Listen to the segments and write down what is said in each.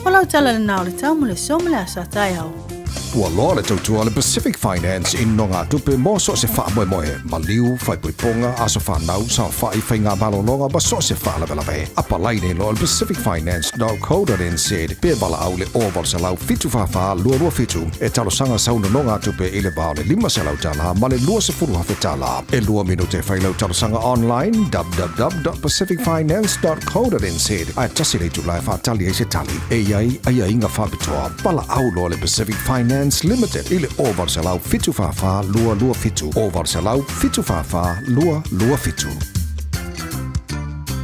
Follow Jalan now the town will so many satire. Waloa to the Pacific Finance in Nonga tupe mo so se fa moe maliu fai puiponga aso fa nau sa fa I whainga malolonga ba so se fa lavelave apalai ne lo pacificfinance.co.nz pe bala au le oval se lau fitu fa lua fitu e talo sanga sauna nonga tupe ile ba le lima se lau tala ma le lua se furu hafe tala e lua minute fai lau talo sanga online www.pacificfinance.co.nz ai tasile tu lai fa tali e se tali e ai inga fa bitoa bala au lo le Pacific Finance Limited ile oval se lau fitu fa lua fitu oval se lau fitu fa lua fitu.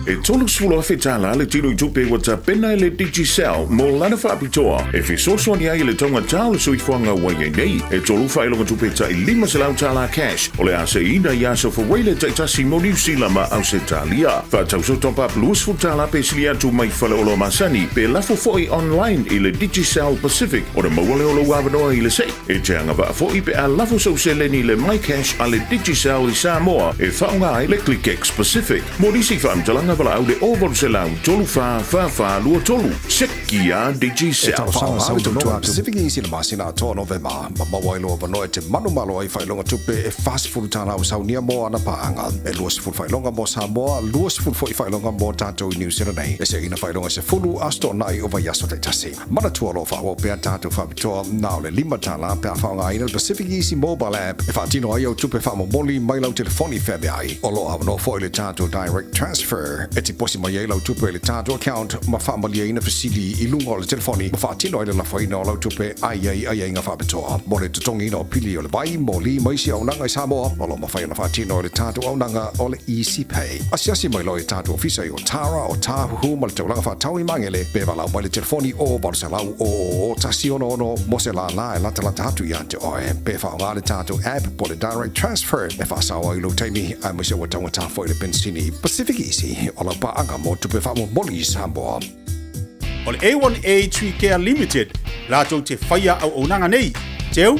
E tolu sfula fetala le tino I tupe wata pena le Digicel mo lana whaapitoa. E whesoso ni ai le tonga tala sui whanga waia nei. E tolu whailonga tupe ta I lima se lau tala cash. O le ase ina I aso whaweile taitasi mo New Zealand ma au se talia. Whatau so top up luas futala pe sili atu mai whale olo masani. Pe lafo foi online I le Digicel Pacific. O le mawale olo wawanoa I le se. E te anga wa foi pe a lafo so se leni le My Cash a le Digicel I Samoa. E whaunga ai le ClickX Pacific. Mo nisi whaamtalanga wala au le oval se lau tolu fa lua tolu sekia Digicel. E tau sanga sautu noa Pacific Easy na masina toa novema ma wailo vanoe te manu malo ai whailonga tupe e fast food tana au saunia mo ana paanga. E lua se fulu whailonga mo Samoa, lua se fulu whailonga mo tatou I New Zealand nei. E se ina whailonga se fulu asto nai o yaso te tasi. Mana tua lo whaua pea tatou whabitoa nao le lima tala pea whaunga ina Pacific Easy mobile app. E whaatino ai au tupe whaamo moli mailau telefoni whebe ai. O loa no fo le tatou direct transfer. E ti posi mai ai lau tupe le tatou account ma whaamalia ina fasili I lunga o le telefoni ma whaatino ai le lafaina o lau tupe ai inga whabitoa. Mo le tutongi ina o pili o le vai moli maisi au nanga I Samoa. O lo ma whaina whaatino o le tatou au nanga o le Easy Pay. Asiasi mai lo e tatou ofisa I o Tara o Tahuhu ma le taulanga whaatau I mangele. Pe walau mai le telefoni o barsalau o tasi ono mo se la e lata hatu I ante oe. Pe whaonga le tatou app po le direct transfer. E whaasawa I lo taimi ai maise wa taunga tafo I le pensini Pacific Easy. O la paanga mo tupe whaamo moli Samoa. O le A1A Tree Care Limited, rātou te whaia au onanga nei, teu,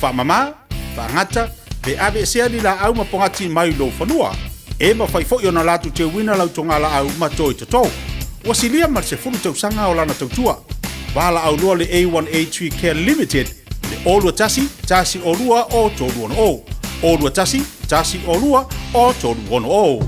whamama, whangata, pe abe sea ni la au mapongati mai lo whanua, e ma whai fo na rātou te wina lau tonga la au matoi tatou. Wasilia mar se furu tau sanga o lana tautua. Wala au lua le A1A Tree Care Limited, le olua tasi olua o tolu ono o. Olua tasi o lua o tolu ono o.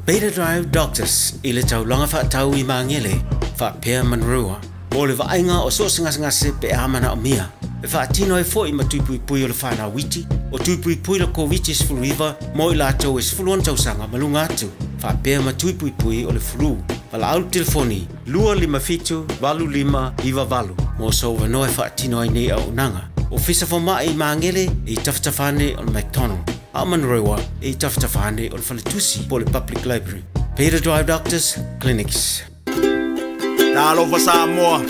Beta Drive Doctors I le taulanga whaatau I mangele whaapea manrua. Mo le vainga o so ngase pe amana o mia. E whaatino e fo I matupui pui o le whanau witi. O tupui pui le COVID is flu river. Mo I lātou is fuluan tausanga malunga atu. Whaapea matupui pui o le flu. Wala au telefoni. Lua lima fitu, walu lima, iwa walu. Mo so wanoe whaatino ai nei au nanga. O fisa foma I mangele I taftafane o McDonald. Amanrewa e taftafane o Falatusi po le Public Library. Beta Drive Doctors Clinics. Talo va Samoa.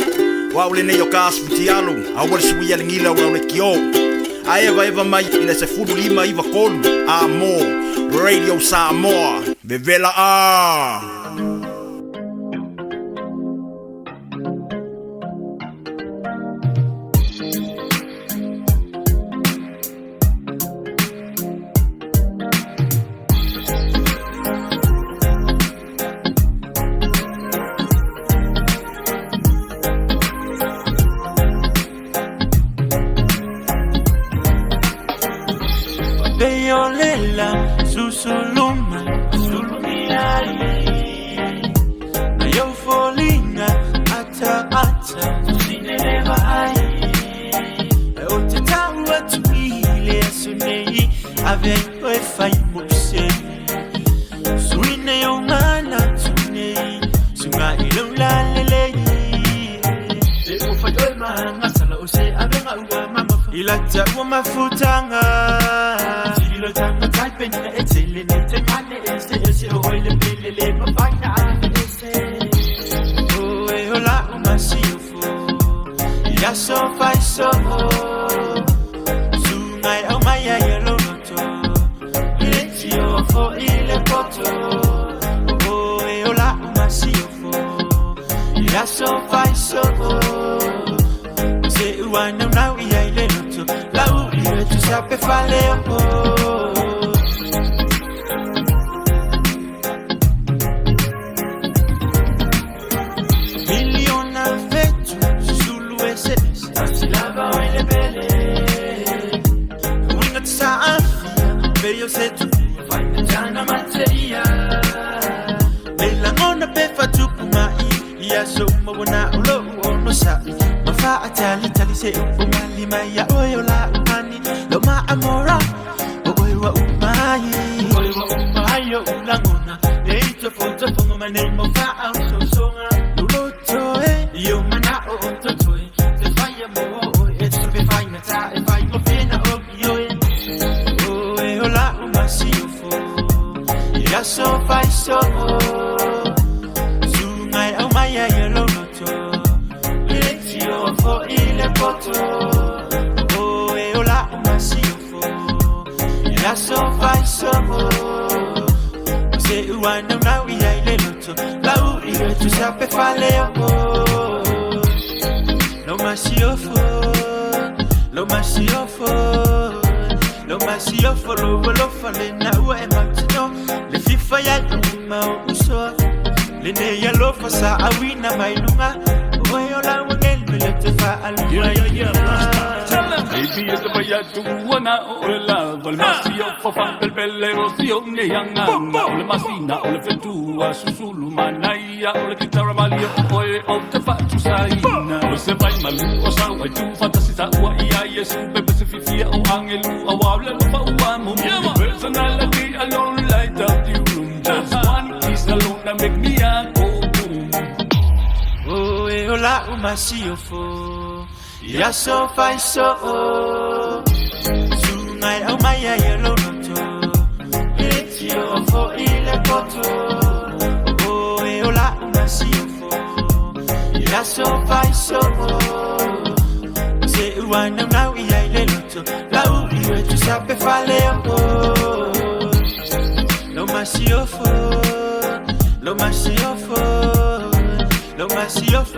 Wa ule ne yo kasu tialu. Awal suwi ya ngila wa le kio. Eva mai ina se fudu lima iwa kolu. Amo Radio Samoa. Bevela Susuluma, Ayo folina, ata, sineva ai. O te taua tuile sunei, ave o fai mupse. Suine o ngana tunei, sunga ilo la lele. Se o fai o manga sala o se ave ngau mama. Ila ta o mafutanga. Ilo tanga type na etele ne te mane ese o ile pele ma vaina ese. O e ola o masifo. Ya so fai so. Sungai au mai ya yelo to. Ile fo ile poto. O e ola o masifo. Ya so fai so. Se uana na ia ile to. La u ile tu sape fale o. Miliona fetu lo no sa ma fa atali tali se umali maya oyo la umani lo ma amora oyo wa umai yo ulangona eito foto pongo manemo fa auto songa lo toe yo mana o to toe te fire mo it's to be fine ta if I go fina of yo oh la umasi fo ya so fai so sungai au maya yo lo to it's yo for ile poto oh la umasi fo ya so fai so se uana na wi ai le luto la u i tu sape fale o lo masiofo lo fale na u e matino le fifa ya ma uso le ne ya lo fa sa awina mai lunga o yo la ngel le te fa al Baby, it's a baya tu wana ola, valmasio fa el belero sione yanga, ole masina, ole fetua, susulu manaya, ole kitara malio, oe of the fatu saina, ole se vai malu, o sa vai tu fantasita, wa ia yesu, bebe se fifia o angelu, a wawle lo fa uamu, personality alone light up the room, just one kiss alone that make me a go boom. Oh, ola umasiofo. Ya so fai so sungai au maya yelo noto it's yo for ile poto oh ola umasiofo ya so fai so se uana na wi ile noto la u iwe tu sape fale lo masiofo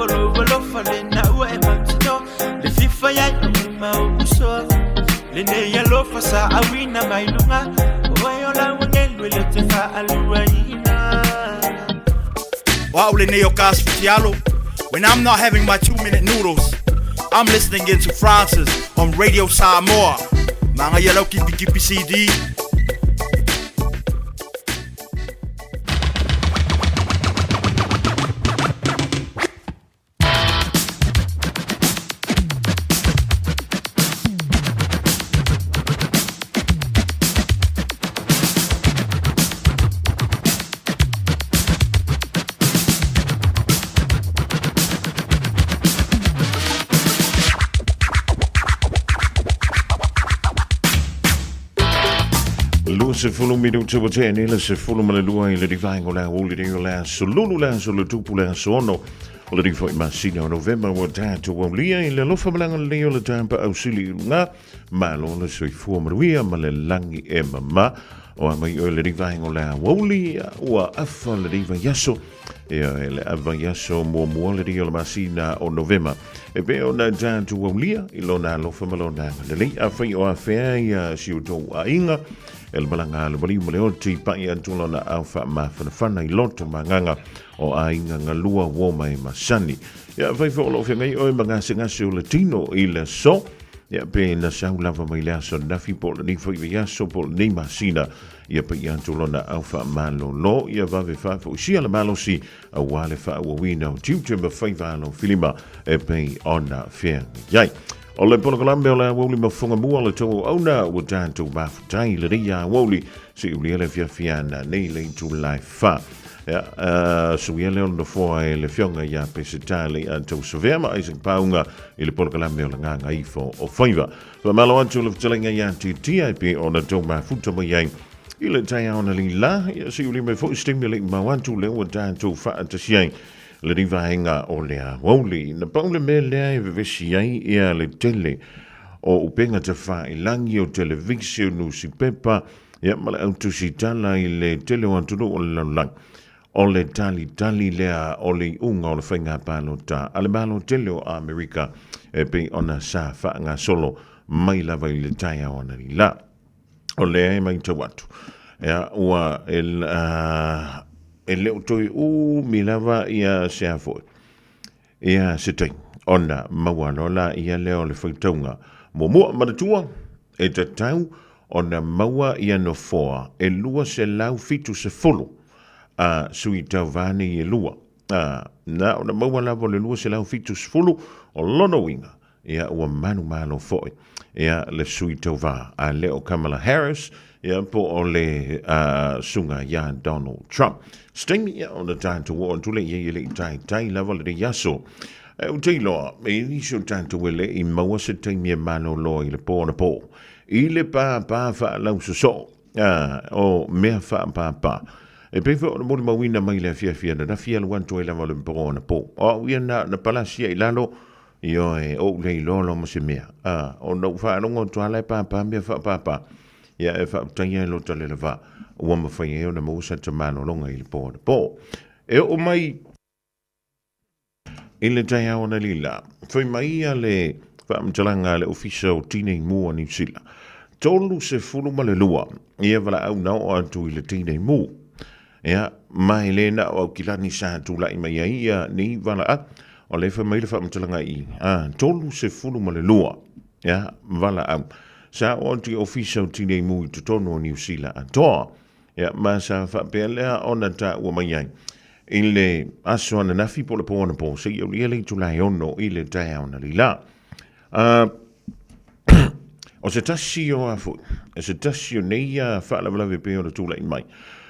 lo fale na u e matino le fifa ya ma uso le ne ya lo fa sa awina mai lunga o yo la ngel le te fa aluaina Wow, le neo Caspiano. When I'm not having my 2-minute noodles, I'm listening into Francis on Radio Samoa. Mga yellow kipi CD. Se fulu minuto voce nella se fulu ma lua ile di vango la uli di la solulu la solo tupu la sono o di foi masina november wa tanto wa lia ile lo fa blanga le le tampa ausili nga ma lo le sui forma via ma le langi e mama o ma io le di vango la uli wa afa le di yaso e le avayaso mo le di la masina o november e be ona tanto wa lia ilo na lo fa malona le afa o afa ya si uto ainga el balanga le bali mo le oti pa ia tula na alfa ma fana I loto manganga o ainga ngalua wo mai masani ya vai fo lo fengai o manga singa su latino ile so ya pe na sa lava mai la so na fi po ni fo ia so po ni masina ia pa ia tula na alfa ma lo ia va ve fa fo si ala malo si a wale fa wo we know due to the favor no filima e pe ona fe yai o le pono kalambe o le woli mafunga mua le tau au na o tanto mafutai le ria woli si uli ele fiafiana nei le tu lai fa so ia le ono foa e le fionga ia pesitali anto sovema Isaac Paunga i le pono kalambe o le nganga ifo o faiva fa malo anto le fitalinga ia TTIP o na tau mafuta mai ai i le tai aona li la ia si uli me fo stimulate mawantu le o tanto fa atasiai le rivaenga o lea woli na paule me lea e vevesi ai ia le tele o upenga te wha I langi o televisio nu si pepa ia ma le autusi tala I le tele o antunu o le lang o le tali lea o le unga o le whainga palo ta ale malo tele o Amerika e pe ona sa wha ngā solo mai lava I le tai aona ni la o lea e mai te watu ia ua e leo toi mi lava ia sea foi. Ia se tei. Ona mawanola ia leo le whaitaunga. Momoa manatua e te tau ona maua ia no foa e lua se lau fitu se folo a sui tau vane I lua. na ona maua lava le lua se lau fitu sfulu o lona winga ia ua manu malo foi ia le sui tauva a leo Kamala Harris ia po o le sunga ia Donald Trump stingi ia ona tanto o tule ia le tai lava le yaso o te loa me ni so tanto wele I maua se te mia mano lo I le po na po I le pa fa lau so o mea pa e pe fo mo mawina mai le fia na fia luan to la le po na po o ia na palasia I lalo io o le lolo mo se mea o no fa no to ala pa mea fa pa ia e fa tanya lo tale le va o mo fa ia na mo sa te mano longa I le po e o mai ile taya ona lila foi mai ale fa mtalanga le official tine mo ni sila tolu se fulu ma le lua ia vala au na o tu ile tine mo ia mai le na o kilani sa tu la mai ia ni vala o le fa mai le fa mtalanga I tolu se fulu ma le lua ia vala au sa o tu official tine mo tu tono ni sila ato ia ma sa fa pele ona ta o mai ile aso na nafi po le pona po se yo le tu la ono ile ta ona lila o se tasi o afu se tasi nei fa la ve pe o tu la mai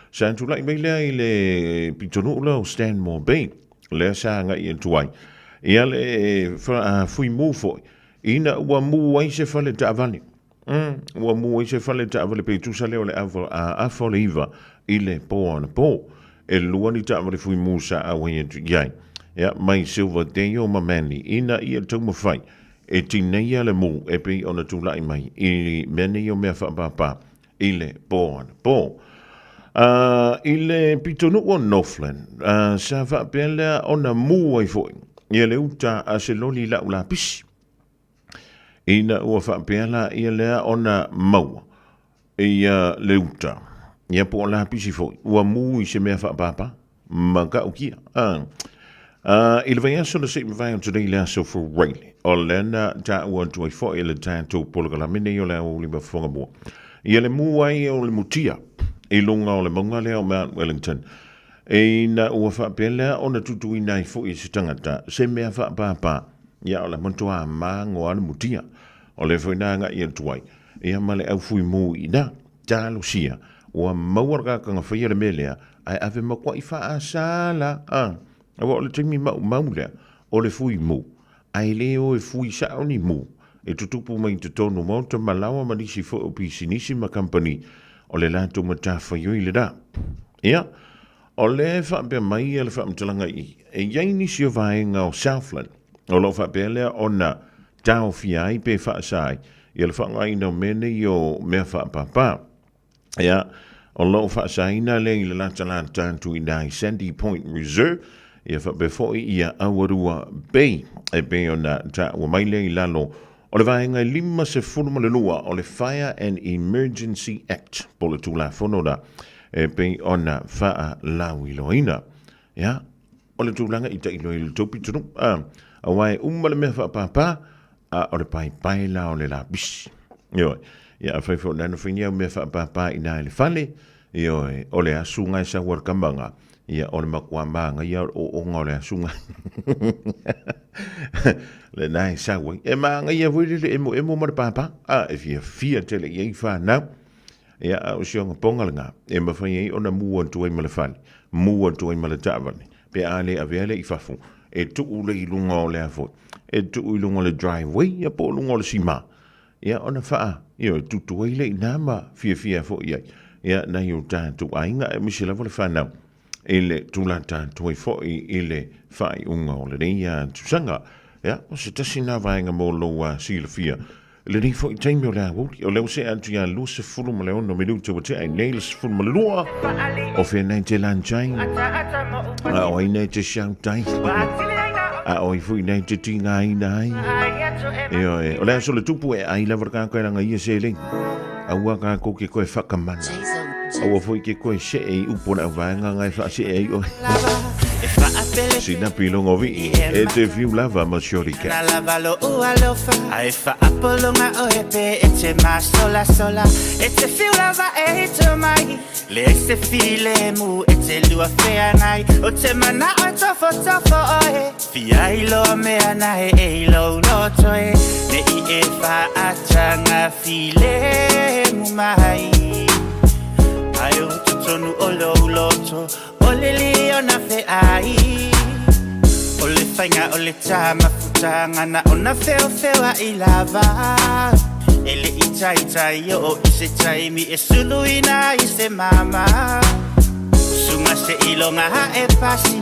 sa tu la mai le ile pitonu lo stand more bay le sa nga I tu ai ia le fa fui mu fo ina wa mu ai se fa le ta vale wa mu ai se fa le ta vale pe tu sa le o le afo le iva ile po po e lua ni ta fui musa a wen yai ya mai silver deo mamani ina ia tu mafai e tineia le mu e pe ona tu lai mai I meni o me fa papa ile po ile pitonu o Northland sa va pele ona mu ai foi ia le uta a se loli la ula pis ina o fa pele ia le ona mau ia le uta ia po la pisi foi ua mu I se mea fa papa maka o kia il vai aso le se vai on today la so for really o lena ta ua tu ai foi le tanto polo la mine yo la o le fonga bo ia le mu ai o le mutia I longa o le monga le o Mount Wellington e na ua fa pele ona tutu I nai foi se tangata se mea fa papa ia o la montoa mango ana mutia o le foi na nga ia tuai ia male au fui mu ina ta lucia o mawarga kanga fai le melea ai ave makwa I fa asala o le timi maula o le fui mu ai le o e fui sa oni mu e tutupu mai te tonu mo te malawa manisi fo o pisinisi ma company o le lato mata fai le da ia o le fa be mai le fa mtalanga I e yai nisi o vaenga o Southland o lo fa be le ona tau fiai pe fa sai ia le fa ngai no mene yo me fa papa ia o lo fa saina le le la tantu I nai Sandy Point Reserve ia fa before ia awarua bay e be ona ta o mai le lalo o le vaenga 5 le lua o le Fire and Emergency Act po le tula fonora e be ona fa lawi loina ia o le tulanga I ta ilo I topi tunu a wai le me fa papa o le pai la o le la bis yo ia fai fo nana finia me fa papa ina le fale io o le asunga sa war kambanga ia o le makwambanga ia o ngole asunga le nai sa we e manga ia vui le emo mar papa e fia tele ia fa na ia o sionga pongalanga e ma fai ona mu tu e male fale mu tu e male tavani pe ale avele I fafu e tu le ilunga o le afo e tu ilunga le driveway ia po lunga le sima ia ona fa io tu ile nama fia fo ia na io tanto ainga e mi se la vole fa na ele tu la tanto fo ile fai unga o le ia tu sanga ia o se tasina vainga mo lo silfia le ni fo time o la o le se antu ia lu se fulu mo le ono minuto o te ai nails fulu mo le lua o fe na te lanchai o ina te shoutai o I fui nei te tinga I nai o le aso le tupu e ai lava ka koe ranga ia se le a ua ka ko ke koe whakamana a ua fui ke koe se e upo na vaenga ngai wha se e o pele Sina pilongo vi e te fiu lava ma shori na ka. lava lo ualofa ai fa apolonga oepe e te masola sola e te fiu lava e to mai le se file mu e te lua fea nai o te mana o tofo oe fia ilo me ana e ilo no toe ne I e fa atanga file mu mai ai o tutonu olo uloto ole lio na fe ai ole fainga ole tama futanga na ona feo a ilava ele itai o ise taimi e suluina ise mama sunga se ilonga ha e pasi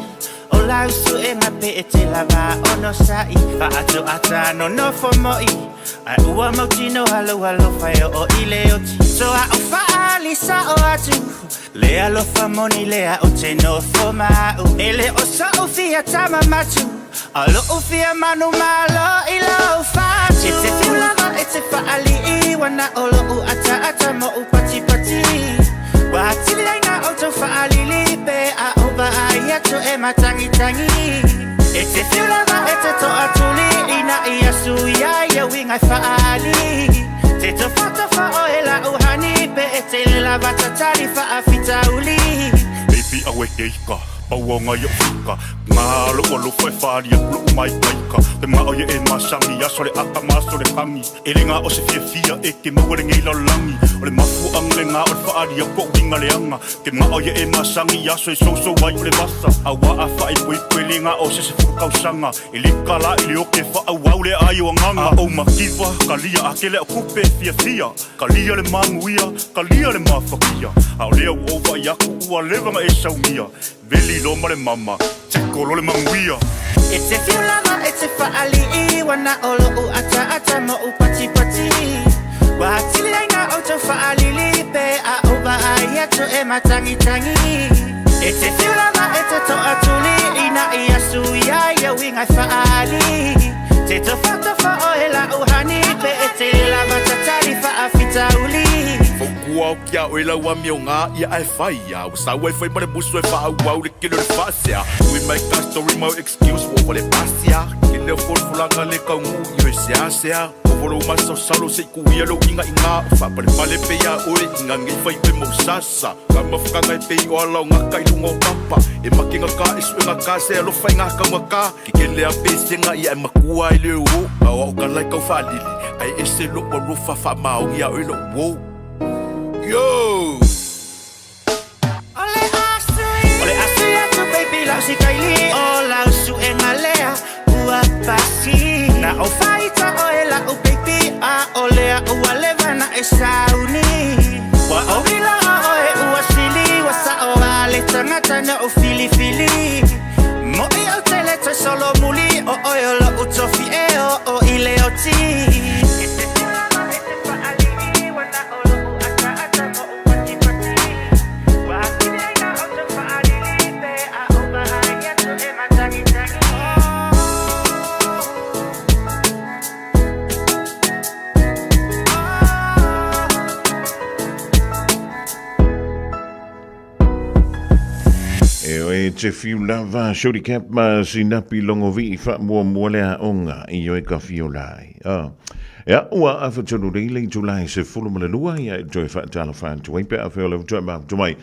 ola usu e ngape e te lava ono sai fa ato atano no fomoi ai ua mautino halo fai o ile o ti so a o fa alisa o atu le alo famoni le a o te no foma ele o sa o fia tama matu alo o fia manu malo ilo fa te fulava e te fa ali wana olo u ata mo u pati wa tilinga o to fa ali lipe a oba ai to e matangi e te fulava e te to atuli ina ia suya ya winga fa ali te to fa o ela u hani pe e te lava tatari fa afita uli baby awe keika Pawanga ya fika ngalo olo fai fari lu mai paika te ma oye e masangi ya sore aka masore kangi elinga o se fia e ke mawere ngi langi ole mafu anglenga o fari ko winga leanga ke ma oye e masangi ya so wai ole basa awa afa i puelinga o se fuka usanga elikala ili o ke fa awa ole ayo nganga o makiva kalia akele kupe fia kalia le manguia kalia le mafakia ole o va ya ku leva e saumia Veli lo mare mama, te kolo le manguia. E te fiulava e te faali wana olo u ata mo u pati Wa tilinga o to faali lipe a uba ai ato e matangi E te fiulava e te to atuli ina ia suia ia winga faali Te to fa o ela u hani pe e te lava tatari fa afita uli Fokua o kia o ela ua mionga ia ai fai ia Usa ua fai mare busu e faa ua ule kilo le fasia We make that story mo excuse wo le pasia Kile o fulanga le kaungu i o sea Ovolo maso salo se kuia lo inga Fa pare pale pe ia ore inga ngai fai pe mo sasa Kama fukanga e pe i o ala o ngaka i lungo papa E makinga ka isu e ngaka se alo fai ngaka maka Kikele a pe senga ia e makua i le uo Awa o ka lai kau fadili Ai ese lo o rufa fa maongi a oilo uo Yo! Ole asu ya tu baby lau si kaili O lau su e ngalea ua pasi Na o faita o e lau baby A olea ua leva na e sauni Wa o hila o e ua sili Wa sa o ale tangata na o fili Mo i o tele te solo muli O oiolo utofi e o ile o ti Te fiu lava shori cap ma sinapi longo vi fa mua lea onga i oe ka fiolai. Ja, ua a whatonu reile i July se fulu ma le lua ia joe fa tala fan tu waipe a whiole joe ma tumai.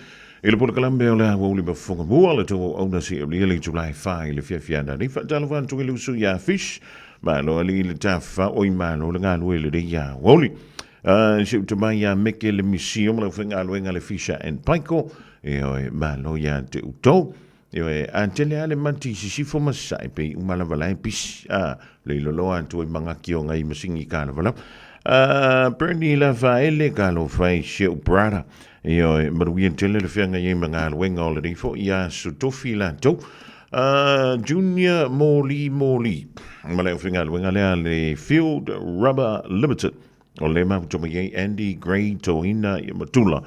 I le pula kalambe o lea wuli ma funga mua le tu ona si o le July 5 le fiafiana ni fa tala fan tu ilu su ya fish ma lo ali le tafa o i ma lo le ngalu ele de ya wuli. Se utamai ya meke le misium le whinga luenga le fisha en paiko e oi ma lo ya te utou. Ewe, antele ale manti sisifo masai pe umala valai pis le lolo antu e mga kio ngai masingi kana vala Bernie la vaele kalo fai sheu brada ewe maruia tele le fianga ye mga luenga o le rifo ia sutofi la to Junior Moli male finga luenga le Field Rubber Limited o le ma toma ye Andy Gray Tohina i matula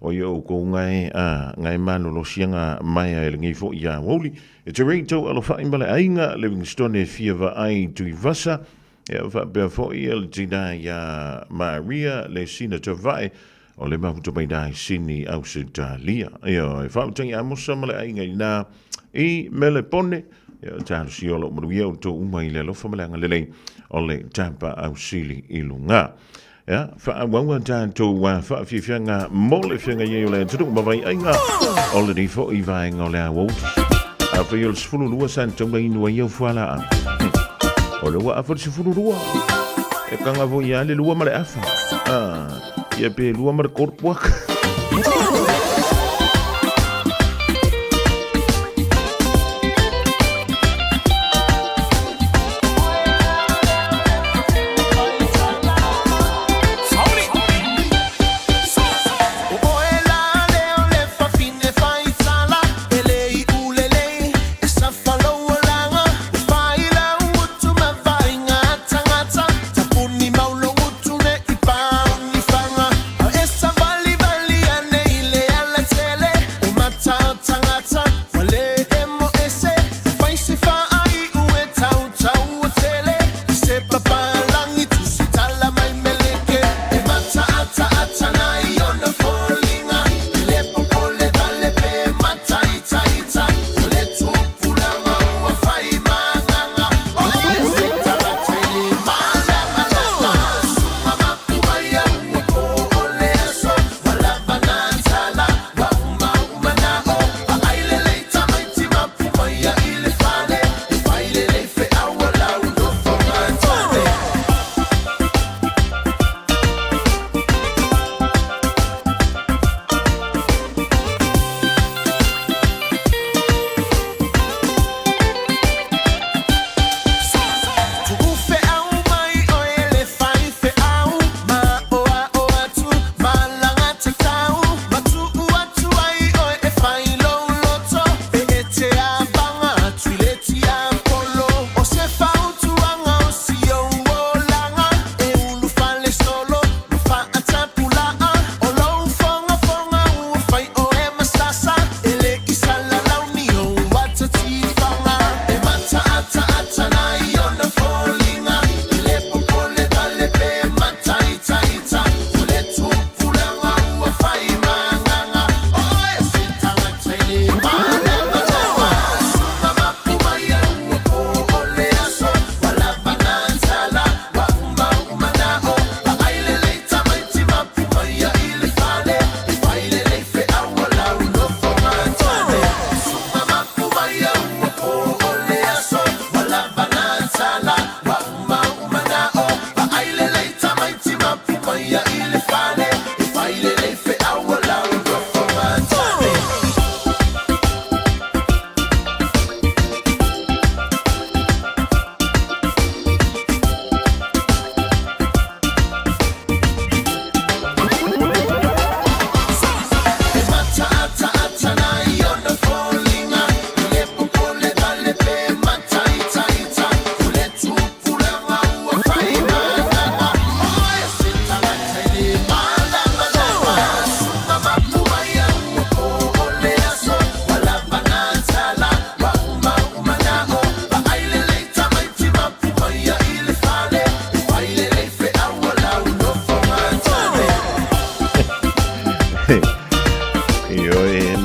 o yo ko ngai manu lo sianga mai e ngi fo ia woli e te reito alo fa imbale ainga Livingstone fieva ai tu vasa e fa be fo il tina ya Maria le sina te vai o le mafuta mai dai sini Australia. Ia, e whautangi amosa male ai ngai nā I mele pone, tāru si olo maruia o tō umai le lofa malanga lelei o le tāpa au sili I lunga. Ia, whawawa tātou whawhiwhianga mole whianga iei o le tūru mawai ainga o le rifo I vaenga o le awauti. A whai o le sifuru rua san taunga inua iau whala a. O le wa awhari sifuru rua. E kanga vo ia le lua mare afa. Ia pe lua mare korpuak.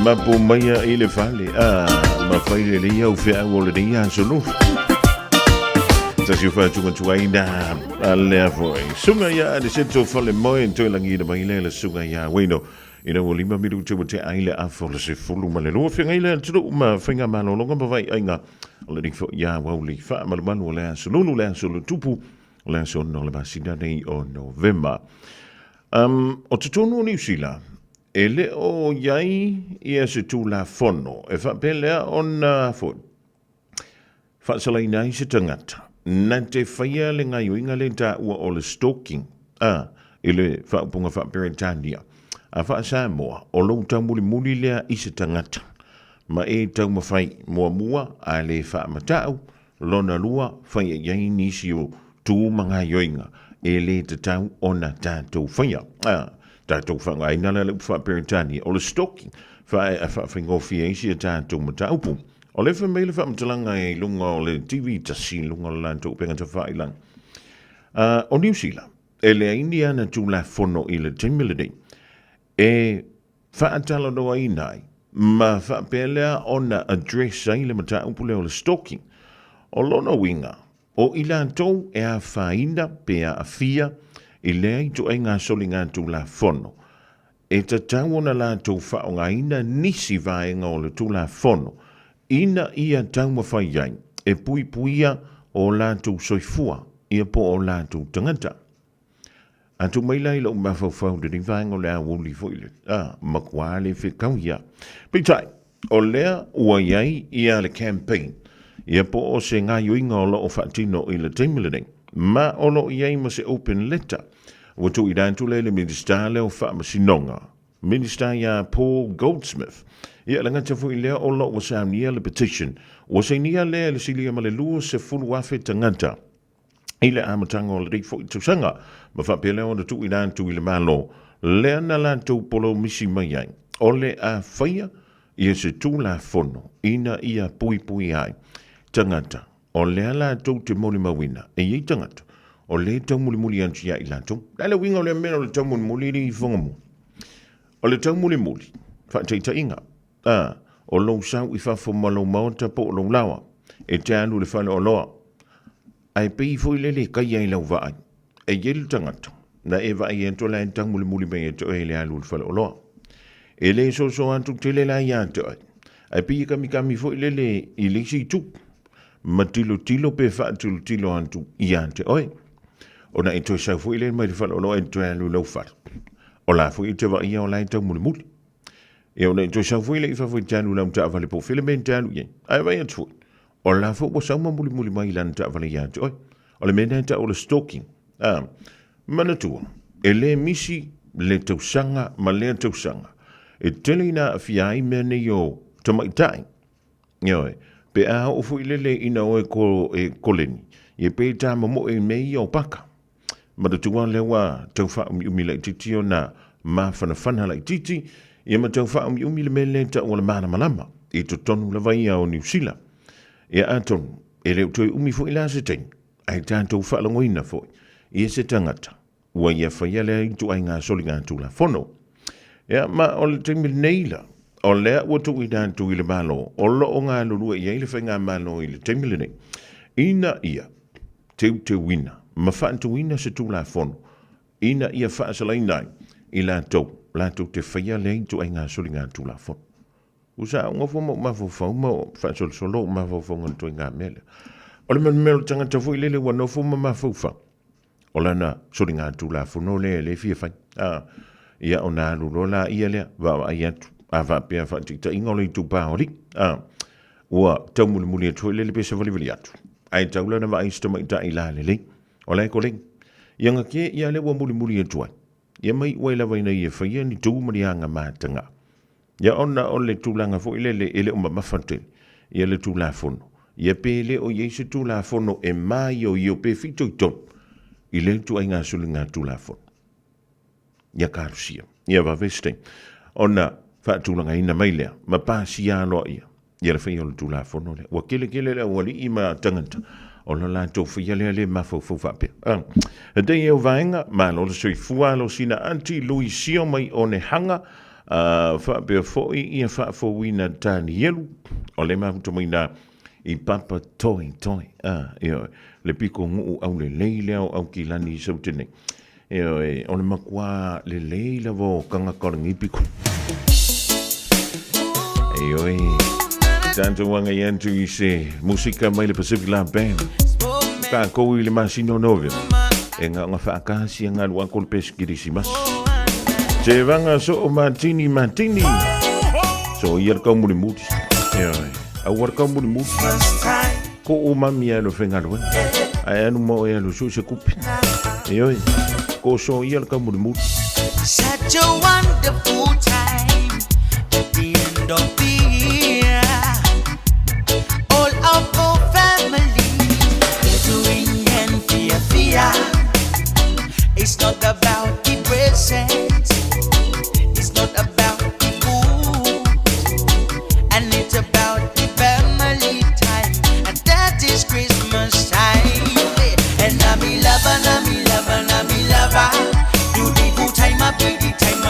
Mapu maya I le fale ma fai le lia o fea o le ria sonu ta si fa tu tuaina alle foi sunga ya de sento fale moi en toi langi de mai le sunga ya weno ina o lima miru tu te aile a fo le se fulu ma le lo fenga ile tu ma fenga ma lo longa ba vai ainga o le fo ya wa li fa ma manu le sonu le sonu tupu le sonu no le basida nei o November o tutonu ni sila ele o yai ia se tu la fono e fa pelea ona fo fa salaina I se tangata na te faia le ngai uinga le ta ua o le stalking ele fa punga fa perentania a fa Samoa o lo tamuli muli lea I se tangata ma e tau mawhai mua a le fa matau lona lua fai yai nisi o tu manga yoinga e le te tau ona tātou faia tātou whanga I nana le ufa perentani o le stalking fa ngofi eisi tātou mataupu o le fa mele fa mtalanga e lunga o le TV tasi lunga o lantou penga ta whailang o New Zealand e le Indiana tu la fono I le temilidei e whaatala noa i nai, ma whaapelea ona address ai le mata upule o le stalking, o lona winga, o ila tau e a whaina pe a fia, i lea i to ai ngā soli ngā tū la fono. E ta tau ona la tau whaonga ina nisi vaenga o le tū la fono, ina ia tau mawhai ai, e pui puia o la tau soifua, ia po o la tau tangata. Atu mai lai lau mawhau de ni vaenga o lea wuli foile, makua le whikau ia. Pitai, o lea ua iai ia le campaign, ia po o se ngā yuinga o lo o whaatino i le teimilenei, ma o lo iai ma se open letter, watu i dantu le minister leo whaamasinonga, minister ia Paul Goldsmith, ia la ngata fu i lea o lo o sa nia le petition, o se nia lea le silia ma le lua se fulu wafe tangata, i le amatanga o le rifo i tusanga, ma whapele o na tu i dantu i le malo, lea na la tau polo misi mai ai, o le a whaia, ia se tu la fono, ina ia pui pui ai, tangata, o lea la tau te moli mawina, e iei tangata, o le tau muli muli antu ia i la tau, la le winga o le mena o le tau muli muli li i whangamu, o le tau muli muli, whateita inga, o lou sau i whafo malo maota po o lou lawa, e te anu le whale o loa, ai pei foi lele kai ai lau vaai, e yelu tangata, na e vai ento la tau muli muli me e to e le anu le whale o loa, e le so antu te le la ia te ai pei kami foi lele i le si tu, ma tilo pe wha tilo antu ia te oi. O na e toi sau fui le mai whalo no e toi alu lau whare. O la fui te wa ia o la e tau muli muli. E o na e toi sau fui le i whafui te alu lau te awale po filemen te alu ien. Ai vai atu fui. O la fui po sau ma muli muli mai lan te awale ia te oi. O le mena te o le stalking. Mana tua. E le misi le tausanga ma le tausanga. E tele ina a fiai mene yo tamaitai. Ioi. Pe a o fui lele ina o e koleni. Ye pe ta mo e mei o paka. Ma te tua lewa tau wha umi lai titi o na ma whana lai titi, ia ma tau wha umi le mele ta o le mana malama, i to tonu la vai o New Zealand. Ia atonu, e leo toi umi fo ila se tein, ai tātou wha langoina fo, ia se tangata, ua ia whaia lea i tu ai ngā soli ngā tūla fono. Ia ma o le teimil neila, o lea ua tu i tātou i le malo, o lo o ngā lurua ia i le whai ngā malo i le teimil nei. Ina ia, te wina, ma whaantu wina se tū la fono. Ina ia whaasala inai, i la tau te whaia lei tu ai ngā soli ngā tū la fono. Usa ngā fo ma fo fau ma whaasol solo ma fo fau ngā tu ngā mele. O le man melo tangata fo i lele wa no fo ma fo fa. O la na soli ngā tū la fono le fia fai. Ia o nā luro la ia lea, wa ai atu, a wa pia whaatita ingole i tu pāori. Ua tau muli muli atu lele pesa wali atu. Ai taula na vai sto mai ta ila lele o lai ko ling yanga ke ia le wa muli muli e tuai ia mai wai la vai na ia fa ia ni tu mari anga matanga ia ona o le tulanga fo ile ele o mafante ia le tula fono ia pele o yesu tula fono e mai o io pe fito ton ile tu ai nga sulinga tula fono ia karusia ia va veste ona fa tulanga ina mai le ma pa sia lo ia ia le fai o le tula fono le wa kele le wali ima tanganta o la la to fai le ma fo fa pe de eu vaenga ma lo sui fua lo sina anti Luisio mai o ne hanga fa pe fo i fa fo wina tani yelu o le ma to mina i papa toi io le pico ngu au le leile au kilani so tene io o le makwa le leile vo kanga koringi pico io tanto wanga yantu i se musika mai le Pacific Land Band ka ko i le masino novio e nga whaakasi nga lua kol peskirisimas te vanga so o Martini so ier ka muri muti a war ka muri muti ko o mami alo fenga lua ai anu mo e alo so se kupi ko so ier ka muri muti such a wonderful time at the end of the year. All of our family gathering and fear. It's not about the presents, it's not about the food, and it's about the family time, and that is Christmas time. And I'm lover, beautiful time, a pretty time,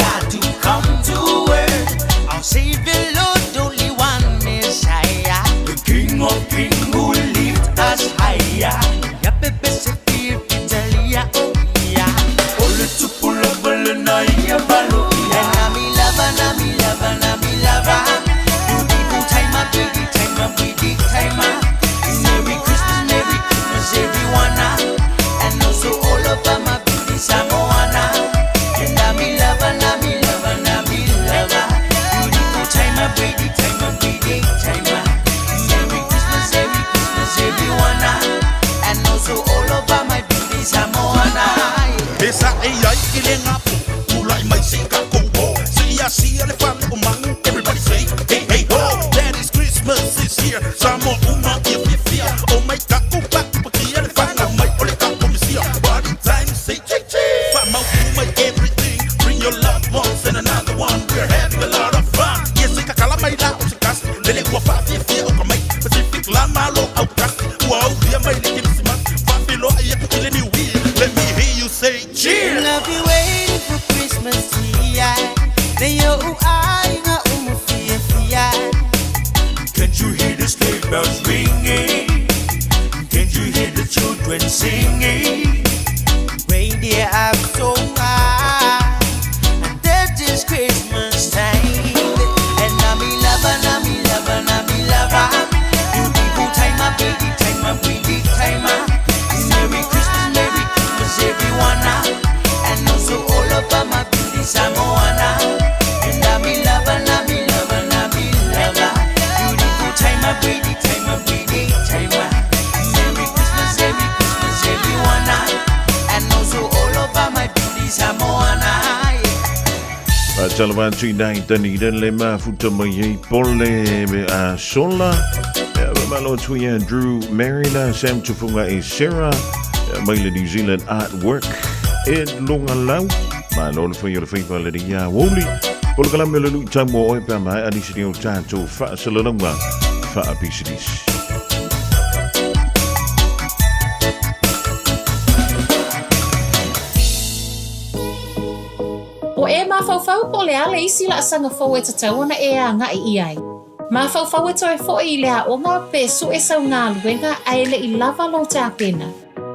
got to come to earth. Our Savior Lord, only one Messiah, the King of Kings who lift us higher. Yapepe sepir Italia, oh yeah. Ole tupula balena ya balo. Nami lava, nami lava, nami lava. Beautiful time, pretty time, pretty time. Merry Christmas, everyone. And also all over my beauty Samoana. Nami lava, nami lava, nami lava. Beautiful time, pretty time, pretty time. Merry Christmas, everyone. And also all over my beauty Samoana. Esa AI ilenga mulai mai sika kombo. Sia le fam umang. Everybody say hey hey ho. That is Christmas is here. Samo uma ifia. Oh my God, upa pakia le fam mai ole ka komisia. Party time say che che. Fam out my everything. Bring your loved ones and another one. We're having a lot of fun. Yes, sika kala mai la usikas. Lele kwa fa fia o kamai. Pacific la malo outcast. Wow, dia mai le kimsimas. Fabilo ayaku ile ni wheel. Let me hear you say cheer. I've been waiting for Christmas to hear. Then yo I nga umufia fia. Can't you hear the sleigh bells ringing? Can't you hear the children singing? Reindeer up so high, and that is Christmas time. And nami lava, nami lava, nami lava. Beautiful time, my baby time, my pretty time. Merry Christmas, everyone. And also all over my beauty Samoana. And nami lava, nami lava, nami lava. Beautiful time, my pretty time, my pretty time. Merry Christmas, everyone. And also all over my beauty Samoana. Talawan si dai tani dan lema futa mai pole me a sola. Malo tuya Drew Marina Sam tufunga e Sarah mai le New Zealand artwork Ed Lungalau malo for your faithful lady ya woli por kala me lu tamo o pa mai ani sinio tanto fa salonga fa apisidis. O e mawhauwhau po lea le isi la asanga fau e tatawana e a ngai i ai. Mawhauwhau e toi fo i lea o ngā pesu e sau ngā luenga ai le i lava lo te apena.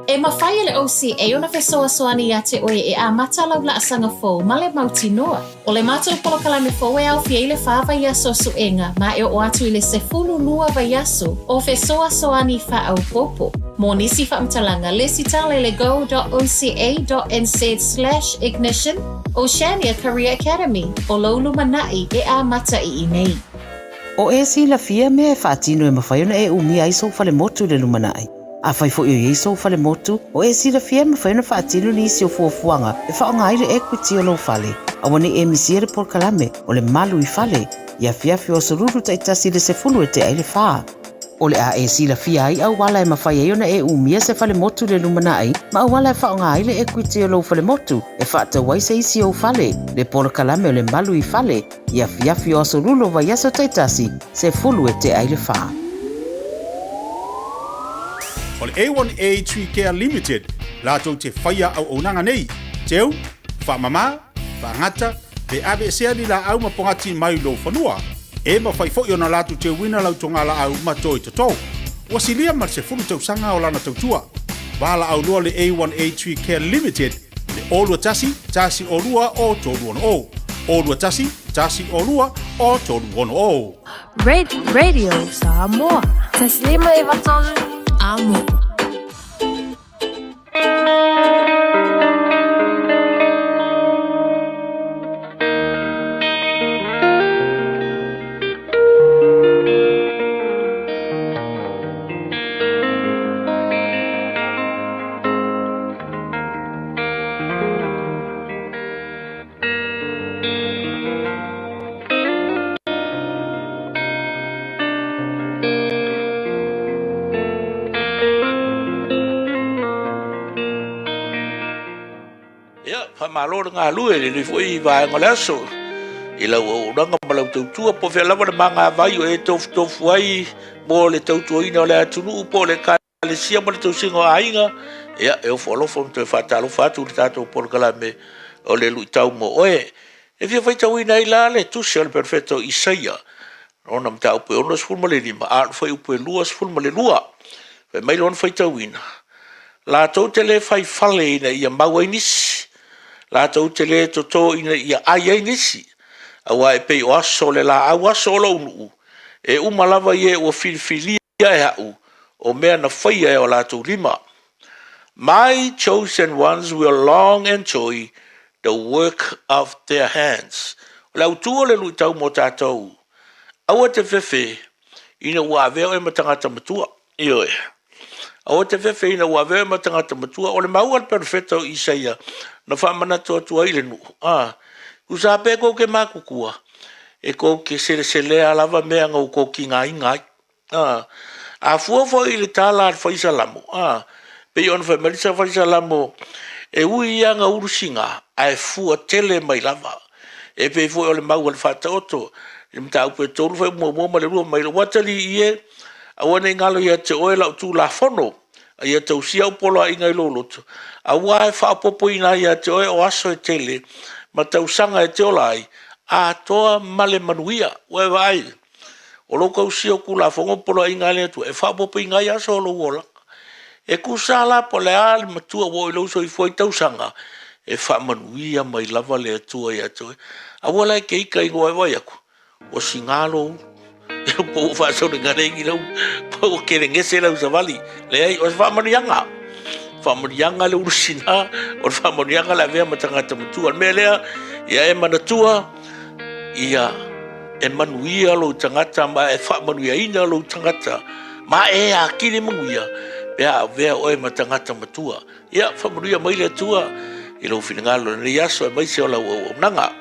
E mawhai le OCA o na fesoa soani a te oe e a matalau la asanga fau ma le mauti noa. O le mātou polokala me fau e au fia i le whāwa iaso suenga ma e o atu i le sefulu lua vai aso o fesoa soani wha au popo. Mō nisi whaamtalanga le sitale le go.oca.nz/ignition Oceania Career Academy o Laulu Manai e a mata i nei. O e si la fia me e whaatino e mawhaiona e umi ai sou fale motu le lumanai. A whai fo i sou fale motu, o e si la fia me whaiona whaatino ni isi o fuafuanga e whaonga aire equity o lo fale. A wane e misiere por kalame o le malu i fale, ia fiafi o sururu taitasi le sefulu e te aile whaa. O le a e si la fia ai au wala e mawhai e ona e umia se fale motu le lumanai, ma au wala e whaonga aile equity o lo fale motu, e whaata wai se isi o fale, le por kalame o le malu i fale, ia fiafi o sururu vai aso taitasi, se fulu e te aile whaa. O le A1A Tree Care Limited, lātou te whaia au onanga nei, teu, whamama, whangata, pe abe sea ni la au mapongati mai lo whanua, e mawhai fo i ona lātou te wina lau tonga la au matoi tatou. Wasilia mar se fulu tau sanga o lana tautua. Wala au lua le A1A Tree Care Limited, le olua tasi olua o tolu ono o. Olua tasi olua o tolu ono o. Radio Samoa. Taslima iwatolu amo. Malor nga lu e le foi vai ngolaso i la o ranga malau tua po fe lava manga vai e tof ai mo le tau ina le tunu po le ka le sia mo le tau singo ainga e o folo fo te fatalo fatu tato por kala me o le lu tau mo oe E fia whaitau ina i la le tusi al perfetto Isaia. Ona mta upe ono sfulma le lima. A fai upe lua sfulma le lua. Fe mai lon whaitau ina. La tau te le fai fale ina ia maua inisi. La tau te le toto ina ia aia inisi. Awa e pei o aso le la au aso o unu. E umalava ie ua filifilia e hau. O mea na whaia e o la tau lima. My chosen ones will long enjoy the work of their hands. Lau tua le lui tau mo tātou. Awa te fefe, ina ua aveo e matangata matua. Io e. Awa te fefe, ina ua aveo e matangata matua. O le maua al perfetto Isaia. Na whamana tua tua ile nu. Usa pe ko ke makukua. E ko ke sele alava mea ngau ko ki ngai ngai. A fuafo ile tala al faisa lamo. Pe yon fa melisa faisa lamo. E ui ia nga urusinga. A e fua tele mai lava. E pe fo ole mau al fata oto. I mta upe tolu fai mua ma le rua mai le watali ie. A wane ngalo ia te oe lau tu la fono. A ia te usia upolo a inga i loloto. A wae fa popo ina ia te oe o aso e tele. Ma tau sanga e te olai. A toa male manuia. Ue vai. O loko usia ku la fongo polo a inga le tu. E fa popo inga ia so lo wola. E kusala po le ali matua wo i lo so i foi tau sanga. E fa manuia mai lava le atua ia te oe. A wala e keika i ngoe vai aku. O singalo e po fa so de garengi lo po que ngese la usavali le ai o fa manianga le ursina o fa manianga la vea matanga tu al melea ia e manatua ia e manuia lo tangata ma e fa manuia ina lo tangata ma e akili manuia pea vea o e matanga matua ia fa manuia mai le tua i lo finangalo le yaso e mai se o la o nanga.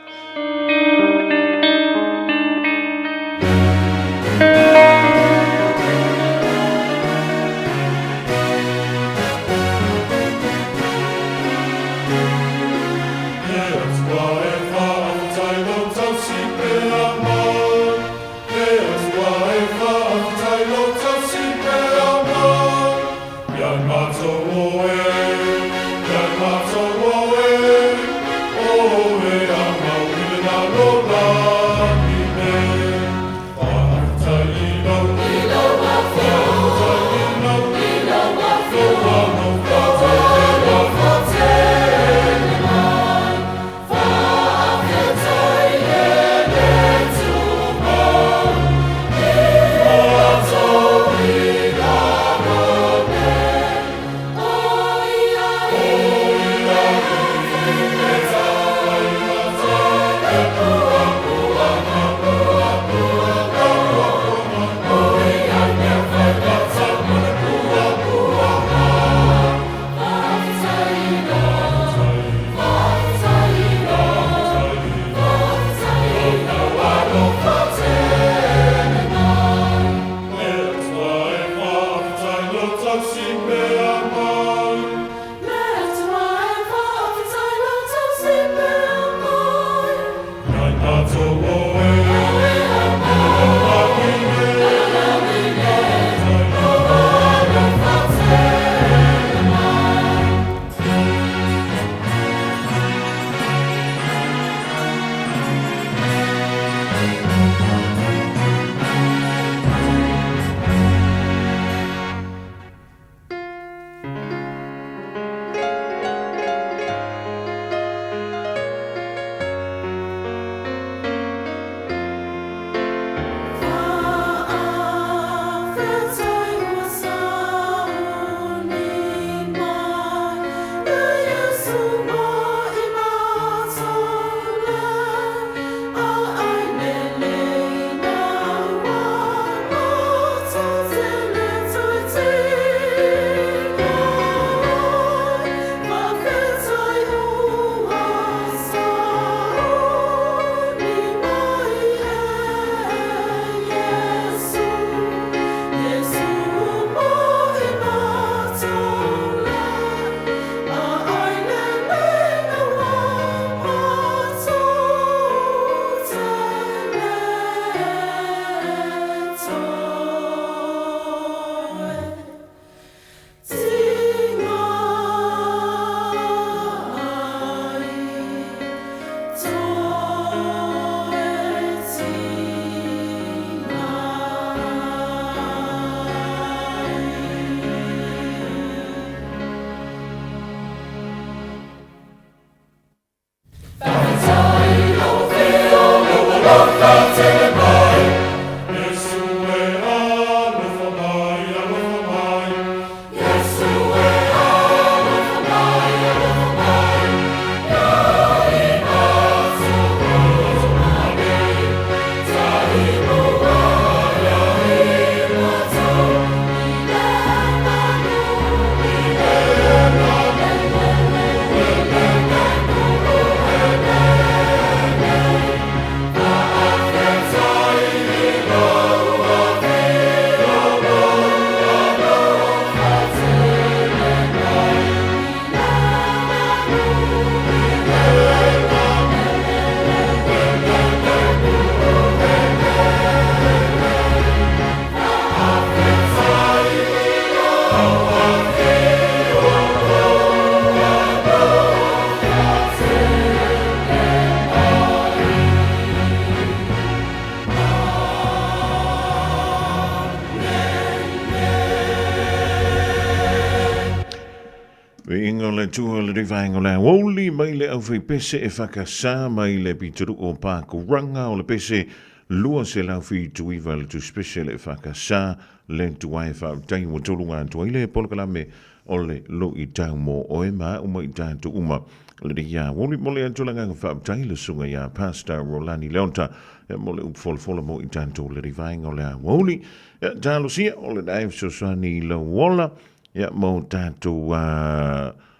tua le rivainga le woli mai le au fai pese e whakasā mai le pituru o pāko ranga o le pese lua se lau fi tuiva le tu special e whakasā le tuai whautai mo tolunga tuai le polokalame o le lo I tau mo o e maa uma I tātu uma le ria woli mole antulanga whautai le sunga ia Pastor Rolani Leonta mo le upfolfola mo I tātu le rivainga o le woli tālo sia o le naif sosani la wola ia mo tātu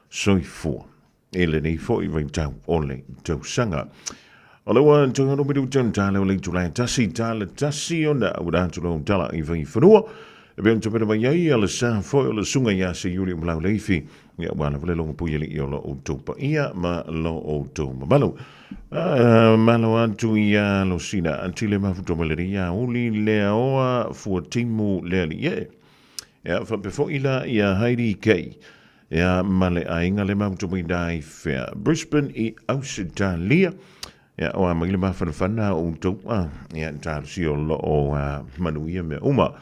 soifua ele nei foi vai tau ole tau sanga ole wa tau no bidu tau tale ole tu lai tasi ona ura tu lo tala I vai frua e ben tu vai ai ale sa foi ole sunga ya se yuri mlau leifi ia wana vele longo puyeli I lo utopa ia ma lo auto malo malo antu ia lo sina antile mafuto maleria uli lea oa fuatimu lea ie ia fa before ila ia Heidi K ia male ainga le mamtu mai dai fair Brisbane I Australia ia o mai le mafana o to ia tar si o lo o manuia me uma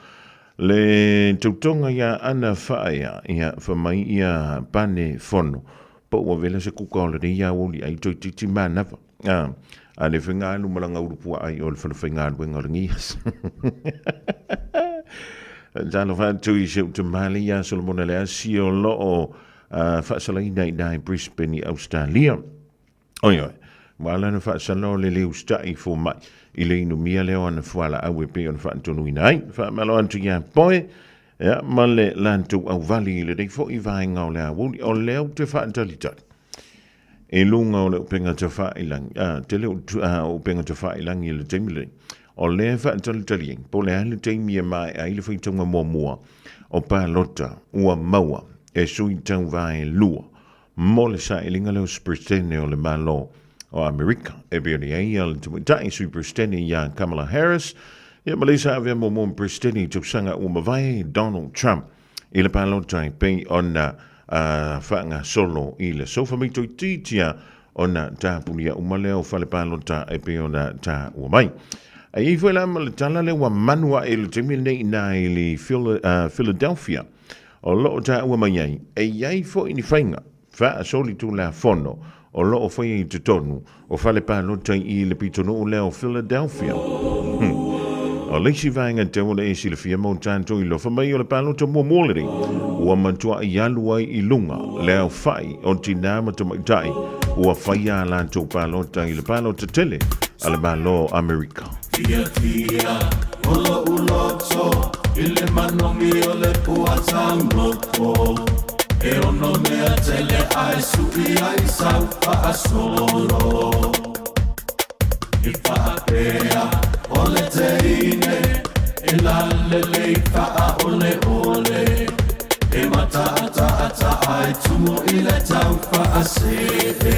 le tutonga ia ana faia ia fa mai ia pane fono po o vele se kuka le ia o li ai to titi mana ale fenga lu malanga urupu ai o le fenga lu ngias Zalo van tu I se Malia Solomon le si o lo o fa salina I Brisbane I Australia. Oi. Mala na fa salo le ustai fo mai. Ile no mia le ona fala au pe on fa tonu nai. Fa malo antu ya boy. Ya male lantu au vali le dei fo I vai nga le wuli o le te fa talita. E lunga o le penga te fa ilang. Te le o penga te fa ilang I le temile. O le fa talitali po le ale te mia mai ai le foi tonga moa o pa lota ua maua e sui tau vai lua mo le sa ilinga le superstene o le malo o Amerika e bioni ai al tumitai superstene ya Kamala Harris e malisa avea mo superstene tu sanga uma vai Donald Trump I le pa lota pe ona whanga solo I le sofa mito titia ona ta punia umaleo fale pa lota e pe ona ta ua mai Ai foi la tala le wa manua e le temi nei na le Philadelphia. O lo ta wa mai e ai fo ini fainga. Fa soli tu la fono. O lo o foi I tonu. O fale pa lo tai I le pitono le o Philadelphia. O le si vainga te o le si le fia mo tanto I lo fa mai o le pa lo to mo moleri. O mantua I alu ai I lunga le o fai o tinama to mai tai. O faia la to pa lo tai le pa lo te tele. Ale malo America. Tia olo uloto ile manomi ole puatango e ono me atele ai subi ai sau pa asolo ifa apea ole teine e la lele fa ole ole e mata ata ai tumo ile tau fa asebe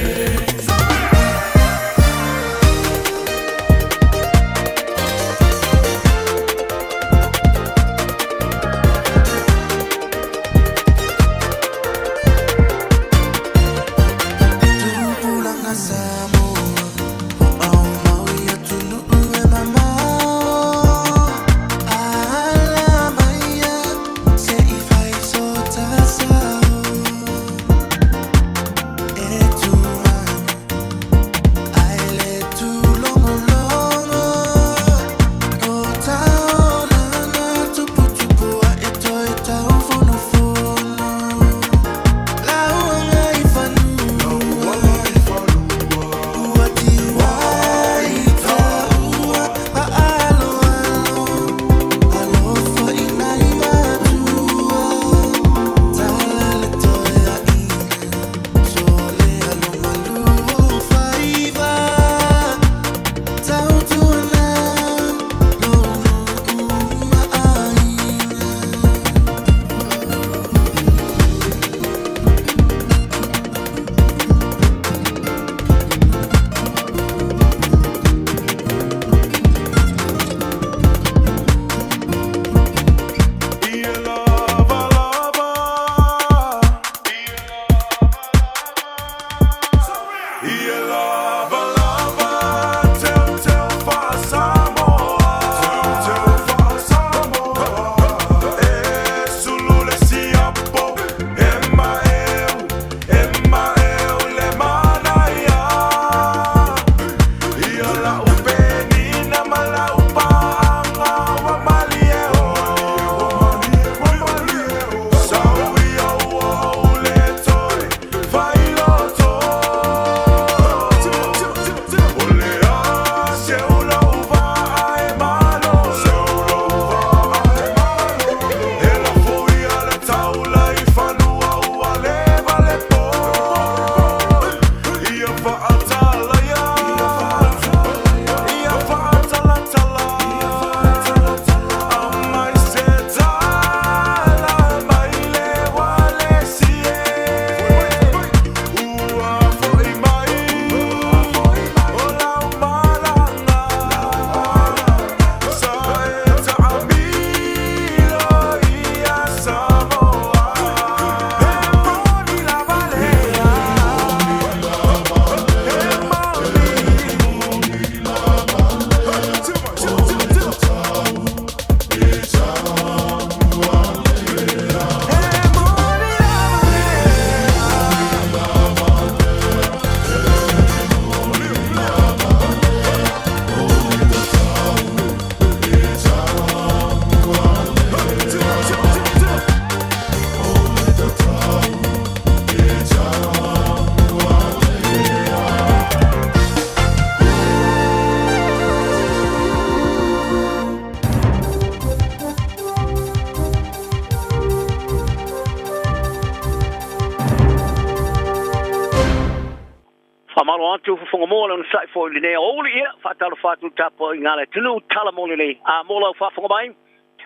mo atu fonga mo le sai fo le ne o le ia fa tala fa tu tapo ngale tunu tala mo le a mo la fa fonga mai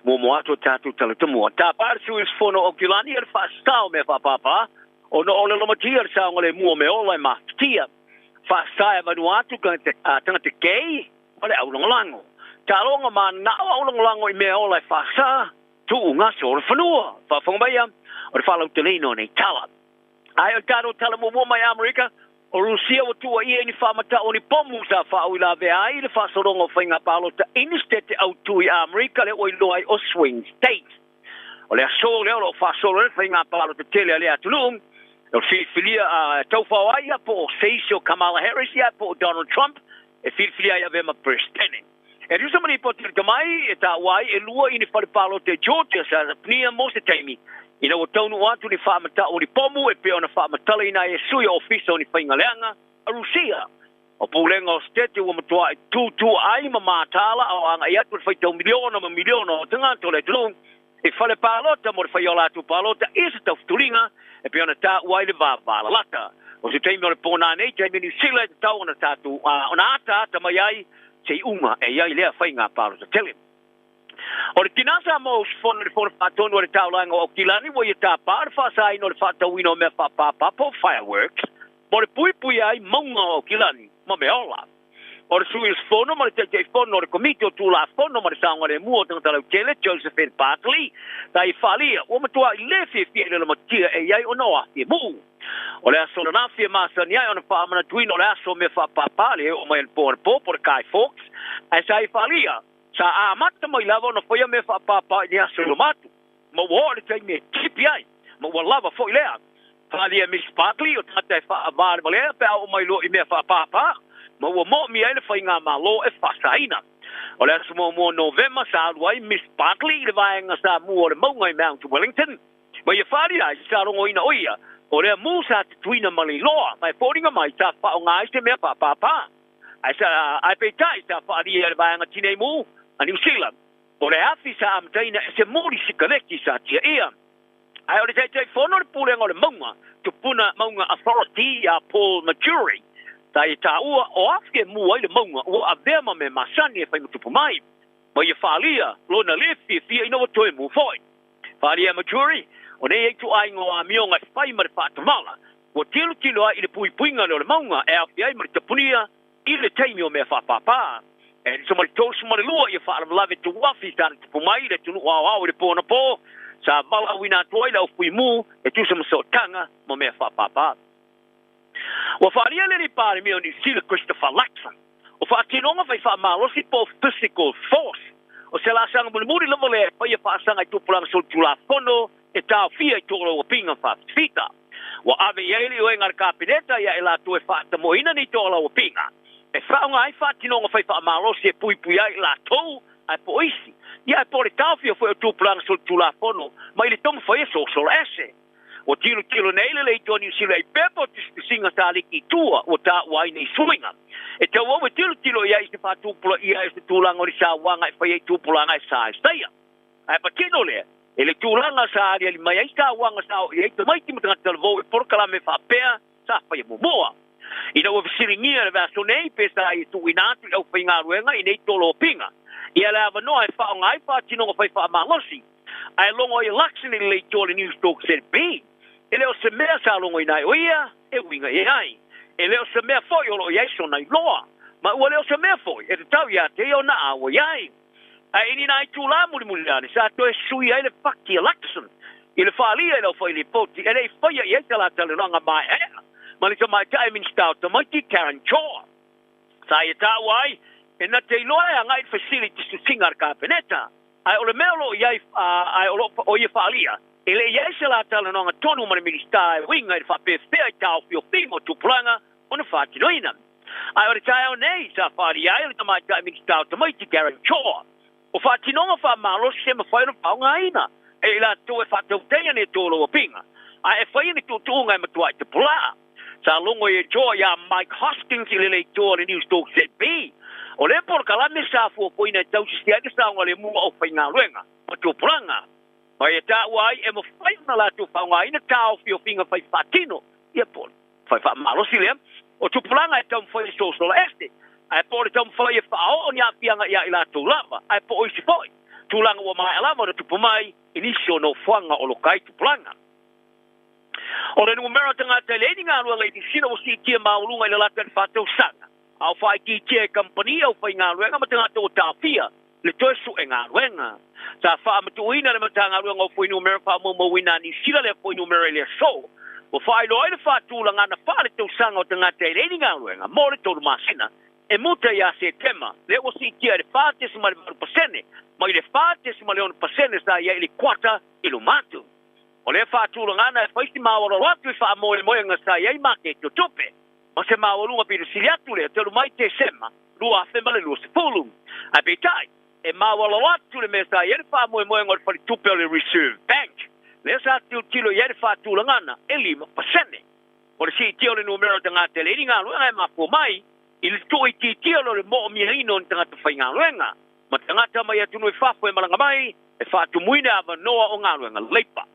mo atu tatu tala tu mo ta par su is fono o kilani er fa stau me fa papa o no le lo matia sa ngale mo me o le ma tia fa sai ma nu atu kan te tanga te kei ole au longo ta longa ma na au longo I me o le fa sa tu nga so le fanua fa fonga mai o le fa lo telino nei tala ai o taro tala mo mai Amerika o Rusia o tua ia ni whamata o ni pomu sa whao I la vea ai le whasorongo whainga palo ta inistete au tui Amerika le oi loai o swing state. O le aso leo lo whasoro le whainga palo ta tele le atulung o whiwhilia tau whao ai a po o Seisio Kamala Harris ia po o Donald Trump e whiwhilia ia vema prestene. E rusa mani po te mai e ta wai e lua I ni whare palo te Georgia sa pnia mo se taimi. Ina o taunu atu ni whamata o ni pomu e peo na whamatala ina e sui ofisa o ni whaingaleanga a Rusia. O pūlenga o stete ua matua I tūtū ai ma mātala o anga I atu whaitau miliona o tanga tole tulung e whale pālota mo re whaiola atu pālota e se tau fturinga e peo na tā uai le vāvala lata. O se teimi o le pōna nei teimi New Zealand tau ona tātu o na ata tamai ai se unga e iai lea whainga pālota telim. O le tinasa mo usfona le fona whatonu o le taulanga o kilani wo ia tā pār whasai no le whatauino me whapapa po fireworks mo le pui ai maunga o kilani mo me ola. O le sui usfona mo le tete fono o le komite o tūla fono mo le saunga le mua o tangata lau tele Josephine Bartley ta I whalia o matua I le fie le matia e iai o noa fie mu. O le aso na fie masani ai o na whaamana tuino o le aso me whapapa le o mai el po le Kai Fox ai sa I whalia sa amata mai lava na foi me fa papa ni aso matu mo wo le taimi tipi ai mo wa lava foi lea falia Miss Bartley o tata fa avar vale pe o mai lo I me fa papa mo wo mo mi ai le foi nga malo e fa saina o le aso mo November sa wai Miss Bartley le vai nga sa mo le mo ngai Mount Wellington mo ia faria sa rongo ina oia o le mo sa tuina mali loa mai foringa mai ta fa o ngai se me fa papa ai sa ai pe tai ta fa dia le vai nga tine mo a New Zealand. O le afi sa amtaina e se mori sikaleki sa tia ia. Ai o le tei fono le pulenga o le maunga, tupuna maunga authority a Paul Maturi. Ta I ta ua o afke mua I le maunga ua a vema me masani e whainga tupu mai. Ma ia whalia, lo na le fia ina o toe mu foi. Whalia Maturi, o ne eitu ai ngoa mionga whai ma le whātamala. Ua tilo ai I le puipuinga le maunga e afi ai ma le tapunia I le teimi o me whapapa. E so mai tōs mare lua ia whaara lave tu wafi tāna tupu mai le tunu wāwāu le pōna pō sa mala wina tuai lau fui mū e tu sa maso tanga mo mea whapapa. Wa whaaria le ripāre mea o New Zealand Christopher Luxon o whaatinonga whai whaamalosi po physical force o se la sanga muri lama le whai a whaasanga I tupulanga sol tula fono e tāo fia I tōro o pinga whaafita. Wa ave ieli o engar kāpineta ia e la tu e whaatamoina ni tōla o pinga. E whaunga ai whaatinonga whai whaamarosi e pui ai la tou ai po isi. Ia e pore tāwhia whai o tūpulanga sol tula fono, mai le tonga whai e social ase. O tilo neile le New Zealand I pepo singa sa liki tua o tā wai nei suinga. E tau au e tilo ia I se whaatūpula ia I se tūlanga o li sa wanga e whai e tūpulanga e sa esteia. Ai patino lea, e le tūlanga sa aria li mai ai sa wanga sa o i eita maiti matangata talvo e porkala me whaapea sa whai e mumoa. Ina ua visiringia le vaso nei pesa I tu inatu au whainga ruenga I nei tolo o pinga. Ia le ava noa e whaonga ai whaatinonga whai whaamalosi. Ai longo I laksini le tole News Talk said B. E leo se mea sa longo I nai oia, e winga e ai. E leo se mea foi olo I aiso nai loa. Ma ua leo se mea foi, e te tau ia te o na awa iai. Ai ini nai tu la muri lani, sa to e sui ai le whaki Luxon. I le whaalia e leo whai le poti, e le whai I eita la tale ranga mai ea. Malika mai tai min stau to mai Karen Choa. Sai ta wai e na te loa ngai facilities to singar kapeneta. Ai ole melo ia ai o ia falia. Ele ia se la tala no tonu mai ministai winga I fa pe fe ta o fimo tu planga ona fa ti noina. Ai ora tai o nei sa falia ele mai tai min stau to mai Karen Choa. O fa ti no fa malo se me fa no pa ngaina. E la to e fa to tenha ne tolo o pinga. Ai e fa ni tu ngai matua te pula. Sa longo e joa ia Mike Hoskins I le toa le News Talk ZB. O le por kalame sa fu po ina tau si ia sa ngale mu o whainga luenga. O tu pranga. O e ta wai e mo whaina la tu whaunga ina tau fio finga whai whatino. Ia por. Whai wha malosi lea. o tupulanga e tam foi social este ai po tam foi fa o nya pianga ya ila tu lava ai po o foi tulanga o mai lava o tupumai inisio no fuanga o lokai tupulanga o le numero tanga te le ninga lu ngai sino o si tia maulunga le laten fato sanga au fai ki tia company au fai nga lu nga tanga to tafia le tosu e nga lu nga sa fa matuina le matanga lu nga foi numero fa mo wina ni sila le foi numero le so o fai lo ile fa tulanga na fa le to sanga o tanga te le ninga lu nga mo le to masina e muta ya se tema le o si tia le fa te ma le pasene ma le fa te ma le on pasene sa ya ile kwata ilu matu o le fa tulanga na fa sti ma o lo atu fa mo nga sa ya ma ke to tope ma se ma o lunga pi siliatu le te mai te sema lua fe male lu se pulu a betai e ma o lo atu le mesa ya fa mo nga fa tupe le reserve bank le sa tu tilo ya fa tulanga na elima pasene o le si tio le numero tanga te le ringa lu ma po mai il to i tio le mo mi ino tanga te fa nga luenga ma tanga ta mai atu no fa fo e malanga mai e fa tu muina ava noa o nga luenga leipa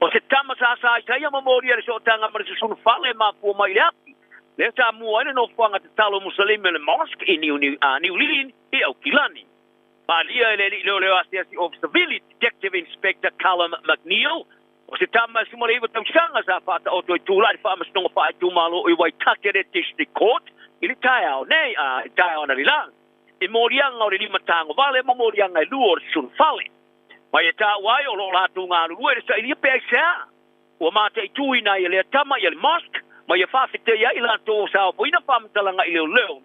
o se tama sa ia mamori le so tanga ma se sunu fale ma pu mai api le ta mu ane no fanga te talo muslime le mosque in New Lilin e au Kilani pa lia le assessment of civility detective inspector Callum McNeil o se tama se mo le tau sanga sa fa ta o to tula fa ma stonga fa tu malo i Waitakere district court ili tai au nei tai ona lilang e morianga o le lima tango vale mo morianga e luor sunu fale mai ta wai o lo la tu nga lu e sa ili pe sa o ma te tu ina ile tama ile mosque mai fa fite ya ila to sa o ina fam talanga ile leo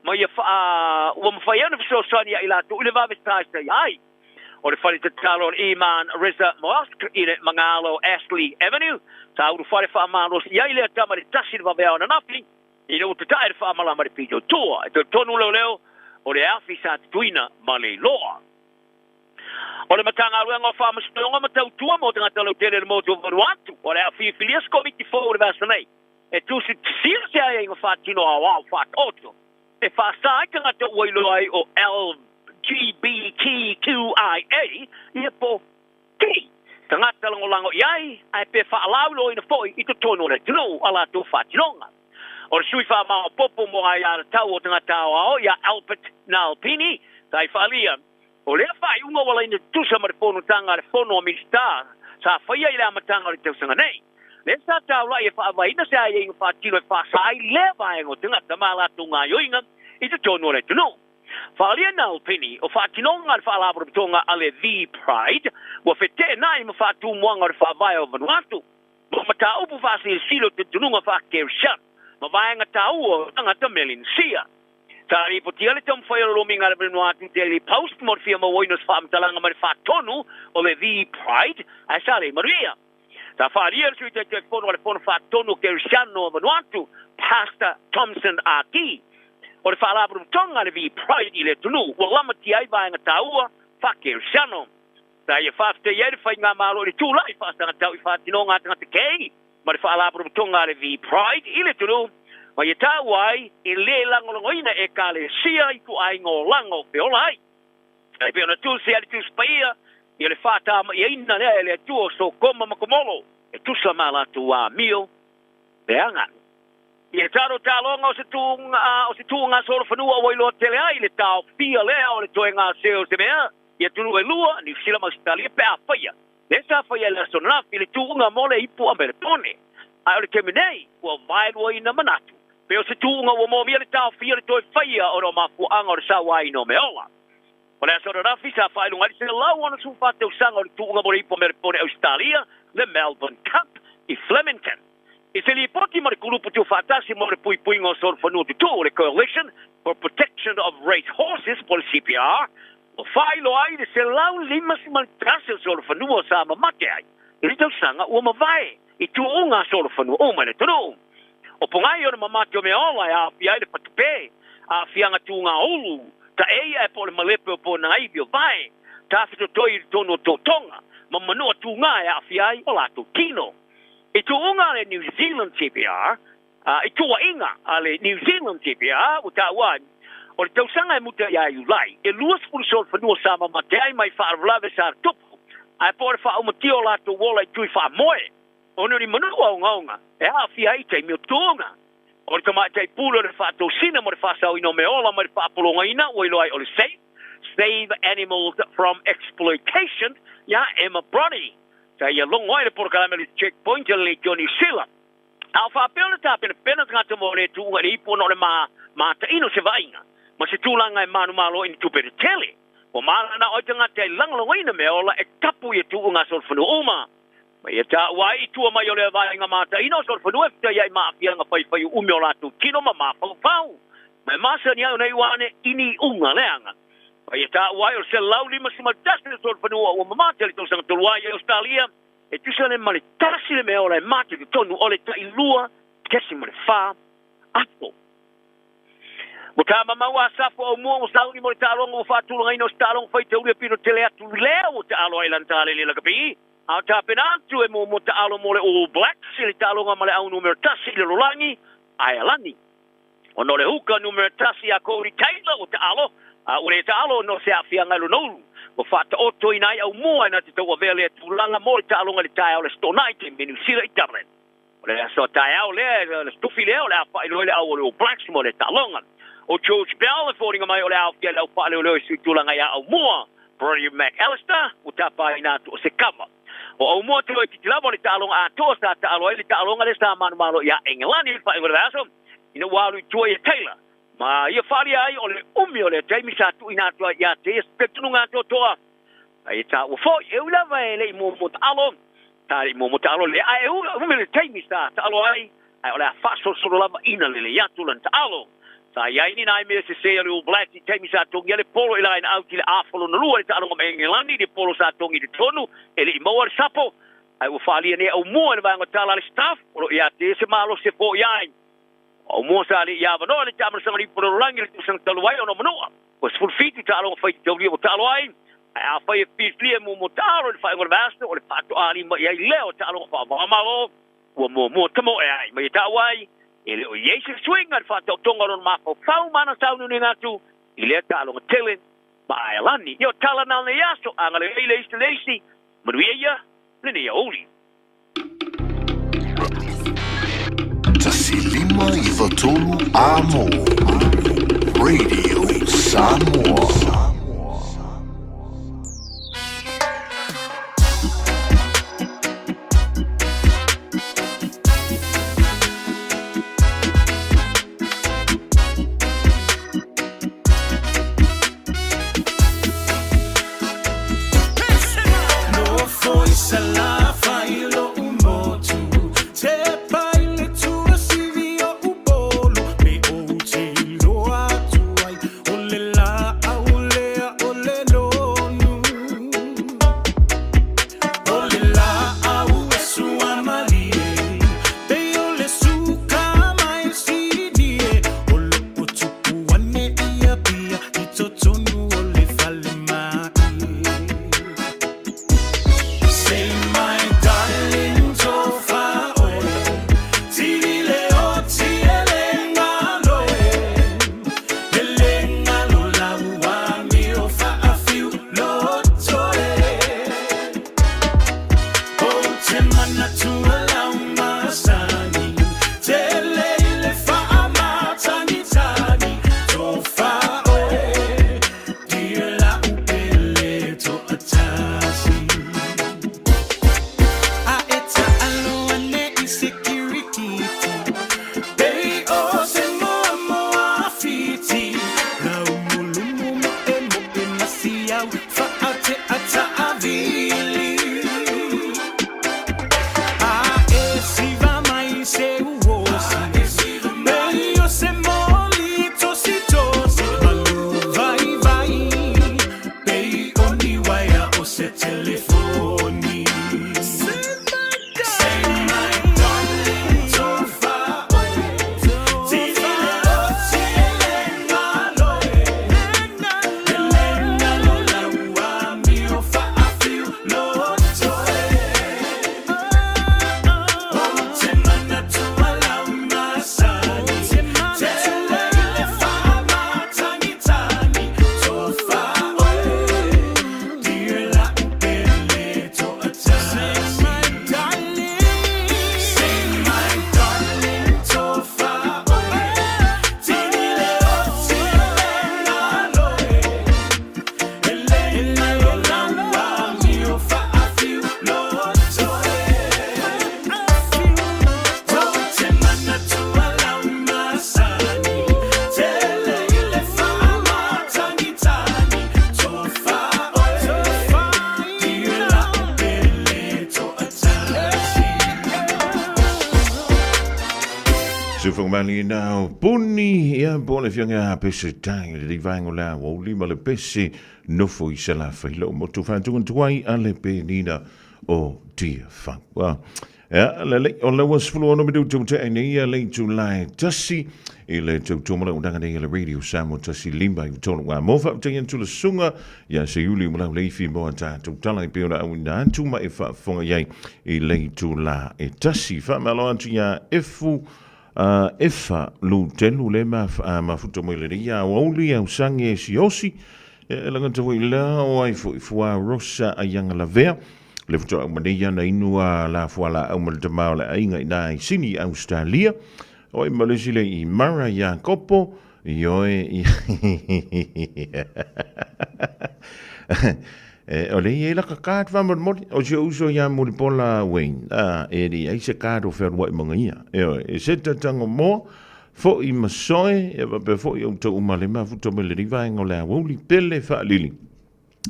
mai fa o ma fa ya no so sonia ila to ile va vesta sa ai o le fali te talo Iman Reza Mosque ile Mangalo Ashley Avenue sa o fali fa ma lo ya ile tama le tashi va vea na nafi ile o te tai fa ma la ma pito to to tonu leo o le afisa tuina male loa o le matanga ruenga fa mastonga matau tua mo tanga talo tele mo to Vanuatu o le afilias committee for the vasanei e tu se se ai nga fa tino wa fa otto e fa sai tanga to wilo ai o LGBTQIA e po ti tanga talo lango yai ai pe fa laulo ina foi i to tono le tino ala to fa tinonga o sui fa ma popo mo ai ala tau tanga tau o ya Albert Nalpini sai falia o le fai unga wala ina tusa ma fono tanga le fono ministar sa faia ila matanga le tausa nei le sa tau la e fa vai na sa ye fa tilo fa sai le vai ngo tinga tamala tunga yoinga i te tono le tuno fa lia na opini o fa tinonga fa la tonga ale the pride wo fete nai ma fa tu mwanga fa vai o Vanuatu mo mata upu fa si silo te tununga fa ke shat ma vai nga tau o tanga ta melin sia tari potia le tom foi lo minga le Vanuatu daily post mo fia mo oinos fam talanga ma fa tonu o le the pride a sale Maria ta fa ria su te fono le fono fa tonu ke shano Vanuatu Pastor Thompson Aki o le fa la tonga le the pride ile tunu o lama ti ai vai nga taua fa ke shano ta ia fa te ia fa nga malo le tu lai fa tanga tau fa tinonga tanga te kei ma le fa la tonga le the pride ile tunu ma ia ta wai e le langolongoina e kale sia i ku ai ngo lango pe olai ai pe ona tu se ali tu spaia ia le fata ma ia ina le tu so koma makomolo e tu sa mala tu a mio beanga ia taro talonga o se tunga so fanua o ilo tele ai le tau fia le o le toenga seo se mea ia tu e lua ni sila ma stali pe a faia le sa faia le sona le tunga mole ipu amertone ai le keminei o vai lo ina manatu pe o se tunga o mo mia le tau fia le toi faia o ma fu anga o sa wai no meola o le so rafi sa fai lunga se la ona su fa te sanga o tunga mo ipu amertone Australia le Melbourne Cup i Flemington e se li poti ma grupo tu fatasi mo le pui ngo so fanu tu le Coalition for Protection of Race Horses por CPR o fai lo ai se la lima si man trase so fanu o sa ma mate ai e tu sanga o ma vai i tu unga so fanu o ma le tu o pongai o ma mate o me ola a fia le patupe a fianga tu nga ulu ta e por malepe po na ai bio vai ta fito toi tono totonga ma mano tu nga a fia o la tu kino e tu unga le New Zealand CPR e tu inga ale New Zealand CPR o ta wan o le tau sanga e muta ya ulai e luas full for no sama matai mai fa vlave sa top ai por fa o motio la to wola tu fa moe ono ni manu o ngonga e a fi ai te mi tunga O le tama tai pulo le whātou sina mo le whāsau ino me ola mo le whāpulonga ina o ilo ai o le save animals from exploitation, Emma Brony. Tai ia longo ai le porkalame le checkpoint le Johnny Silla. Au whāpeo le tāpena pena ngata mo le tuunga le ipo no le ma ta ino se vainga. Ma se tūlanga e manu malo in tupere tele. O malana o te ngata e langalonga ina me ola e kapu i tuunga sol whanu oma. Ma ia tā wai i tua mai o le vainga mata ino sol whanu efta ia i maafianga whai ume o latu kino ma mawhau. Ma masa ni au nei wane ini unga leanga. Ma ia tā wai o se lau lima sima tasne sol whanu o mamata li tosanga toluai e Australia. E tusa le male tasi le me ola e mate ki tonu o le ta ilua kesi male wha apo. Mo tā mamaua safo au mua mo sauri mo le tālonga o whātulanga ino tālonga whai te uria pino tele atu leo o te alo ai lantale le lakapi. Au tā pena atu e mo te alo mo le All Blacks le tālonga ma le au numero tasi le rolangi ai alani. O no le huka numero tasi a Corey Taylor o te alo. O le te alo no se awhianga lo nolu. O whata oto inai au mua ina te tau avele e tūlanga mo le tālonga le tai au le stonai te menu sila i Dublin. O le aso tai au le stufi leo le a whailo le au o le All Blacks mo le tālonga. O George Bell e fōringa mai o le au kia le au whaile o leo sui tūlanga ia au mua. Brody McAllister o tapa ina tu o se kama. O au mua te oi ki lava le tālonga a toa sa tāloi le tālonga le sa manu malo ia Engelani le whaile o le aso. Ina walu i tua ia Taylor. Ma ia whari ai o le umi o le taimi sa tu ina tua ia te espektununga to toa. Ai ta o fo e ula vai le mo mo talo. Ta mo mo talo le ai umi le taimi sa talo ai. Ai o le faso solo lava ina le ya tu lan talo. Ta ia ni nai me se se le black taimi sa tu le polo ila ina out le afolo no lu le talo me Engelani de polo sa tu i tonu ele mo ar sapo. Ai o fali ne o mo le vai ngotala le staff o ia te se malo se po ia. O mo sa le ia no le tamar sa ri pro langi le sang talwai ono manoa. O se fulfiti talo fai te o talo ai. A fai pisli mo mo talo le fai ngor vasta o le pato ali ma ia leo talo fa malo. O mo tamo ai ma ta wai. Ele o yesu swing al fa tonga ron ma fa mana sa no ni ngatu. Ile talo telen ba alani. Yo tala na le yaso angale ile istelesi. Maria le ia oli. Tasilima Ivatolu Amo Radio Samoa. Say my Fongmali now Puni ia bole fianga pese tai le vango la o lima le pese no foi sala filo mo tu fa tu tuai ale pe nina o tia fa wa ya le o le was flo no me tu te ni ia le July tasi ile tu tu mo ndanga de le radio samo tasi limba i tonu wa mo fa te tu le sunga ya se yuli mo le fi mo ta tu tala pe ona una tu ma e fa fonga yai ile tu la e tasi fa malo antu ya efu efa lu tenu le ma futo mo le ia o li au sange si osi langa te voi la o ai fu rosa a yanga la vea le futo o maneia na inua la fuala au mal te maole ainga ina i sini Australia o i malesile i mara ya kopo i oe o le ia la kakat va mo o je uso ya mo pola wen e di ai se kato fer wa mangia e se tango mo fo i masoe e va pe fo i to umale ma futo me le riva ngola wo li pele fa lili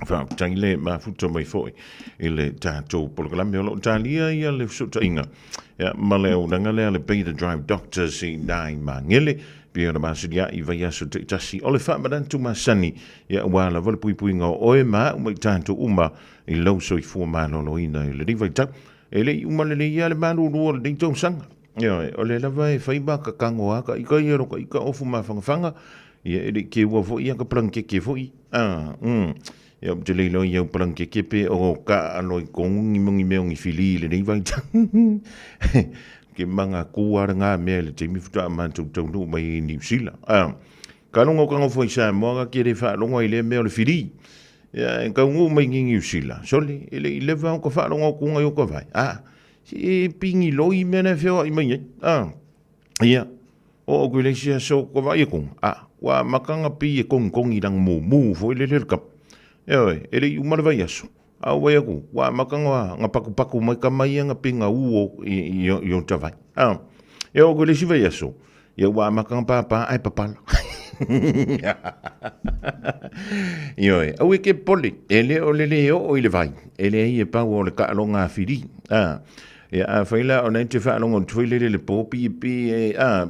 fa tangile ma futo mai fo ile tato programme lo talia ia le futo inga ya male o ngale le pay the drive doctors in nine mangele pia na masidia i vai aso te tasi ole fa madantu masani ya wala vol pui pui ngo oe ma o tanto uma i lo so i fu ma no ina le riva ta ele uma le ia le manu no le ding sang ya ole la vai fai ba ka kango aka i ka yero ka i ka ofu ma fanga ya ele ke wo fo ia ka plan ke fo i ya te le lo ia plan ke pe o ka ano i kong i mongi me ngi fili le riva ta ke manga kuar nga me le te mi futa man tu no mai New Zealand ka no ngo foi sa mo ga ke re fa lo ngoi le me le fili ya ka ngo mai New Zealand soli ele va ko fa lo ngo ku ngo ko vai si pingi lo i me na fe i mai ya o ko le sia so ko vai ko wa makanga pi e kong i dang mu foi le kap ele u mar vai aso au wea ku, wa makanga nga paku mai ka mai nga pinga uo i tawai. E o gole si vai aso, e wa makanga papa ai papala. Au e ke poli, ele o lele o ile vai, ele ai e pau o le ka alonga whiri. E a whaila o nei te whaalonga o tuilele le pōpi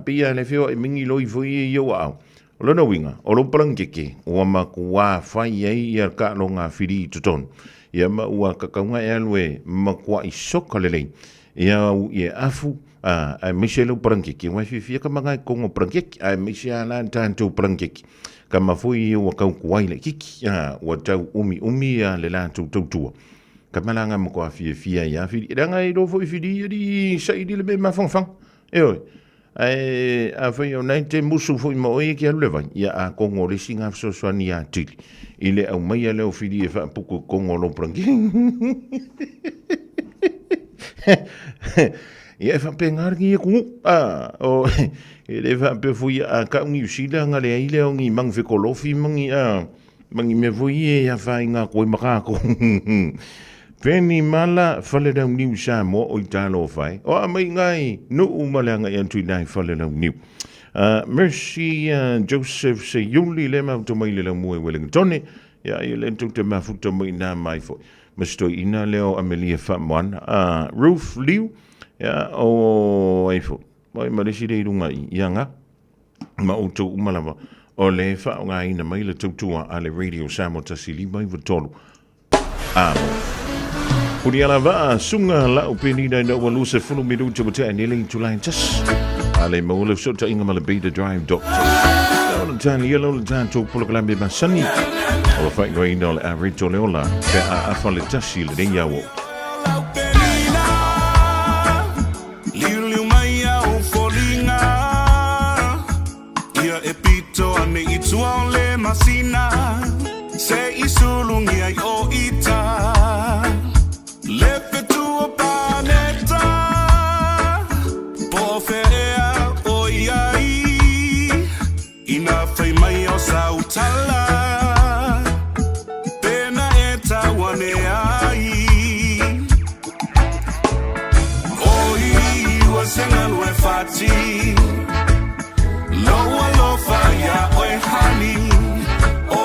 pia le whio e mingi loi fui e iau au. O lona winga, o lo parangeke, o amaku wā whai ai i ar ka alonga whiri i tutonu. Ia ma ua kakaunga e alue makua i soka lelei. Ia u i afu a mese lau parangeki. Wai whiwhia ka mga kongo parangeki. A mese ala tātou parangeki. Ka mafui i ua kau kuai le kiki. Ua tau umi le lātou tautua. Ka malanga makua whiwhia i awhiri. Ranga i rofo i whiri i di saidi le me mawhangwhang. Eoi. A whai o nei te musu fo i maoe ki alu le vai. Ia a kongo le singa fsoswani a tili. Ile au mai leo whiri e whaapuku kongo lo prangi. Ia e whape ngargi e kungu. Ele whape fui a kaungi usila ngale a ile o ngi mang whikolofi mangi me fui e a whai ngā koe makako. Peni mala whale rau niu sa mo o i tālo whai. O a mai ngai no umalanga i antui nai whale rau niu. Mercy Joseph se yuli le ma to mai le mo e Wellington ya i le tu te ma futa mai na mai fo mesto ina leo Amelia Famwan Ruth Liu ya o ai fo mai ma resi le runga yanga ma o to malava o le fa nga ina mai le tu ale radio samo tasili mai votolu Puri ala va sunga la opini da no waluse fulu midu te bote anele to line just ale mo le so ta inga mala beta drive doctor on tan yellow tan to pulo kala be masani o fa going all average to leola ke a fale tashi le yawo lilu maya o folinga ia epito ane ituale masina se isulungi ai o ita lepe tu planeta pofea o iai ina fai mai o sautala pena eta wane ai oi wasenga lue fati loa lo faya oi hani o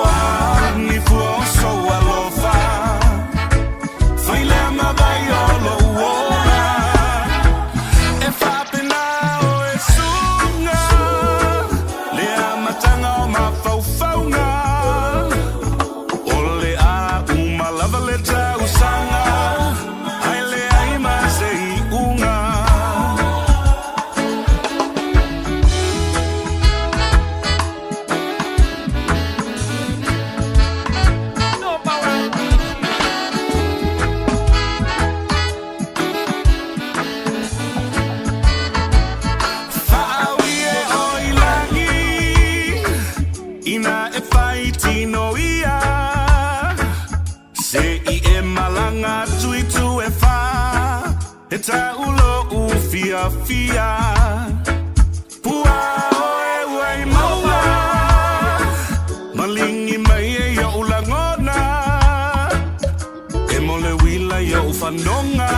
ta ulo ufia fia pua oe wai maua malingi mai e ya ulangona e mole wila ya ufanonga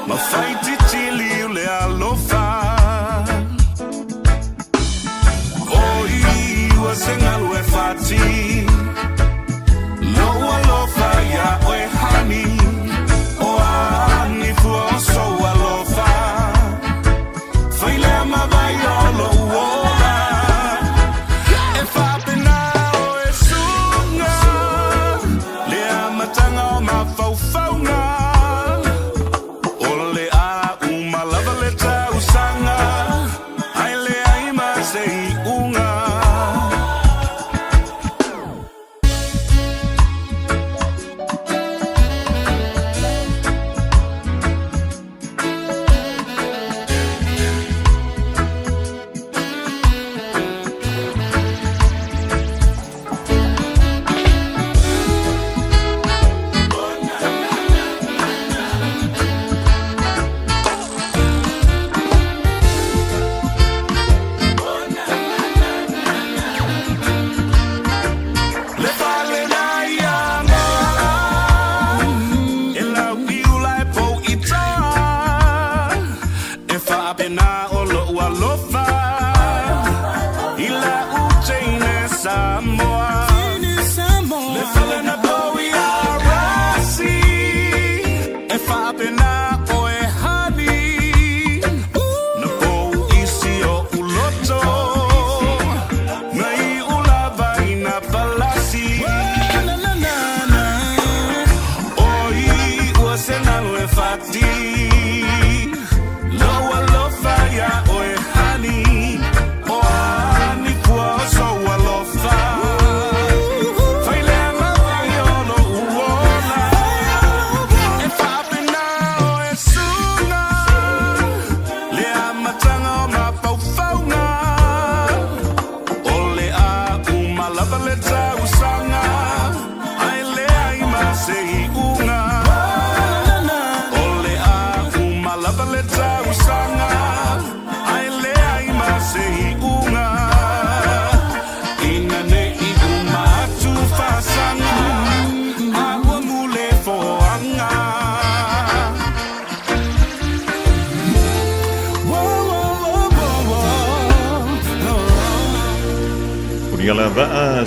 mafaiti chili ule alofa oi wasengal we fati no alofa ya oe hani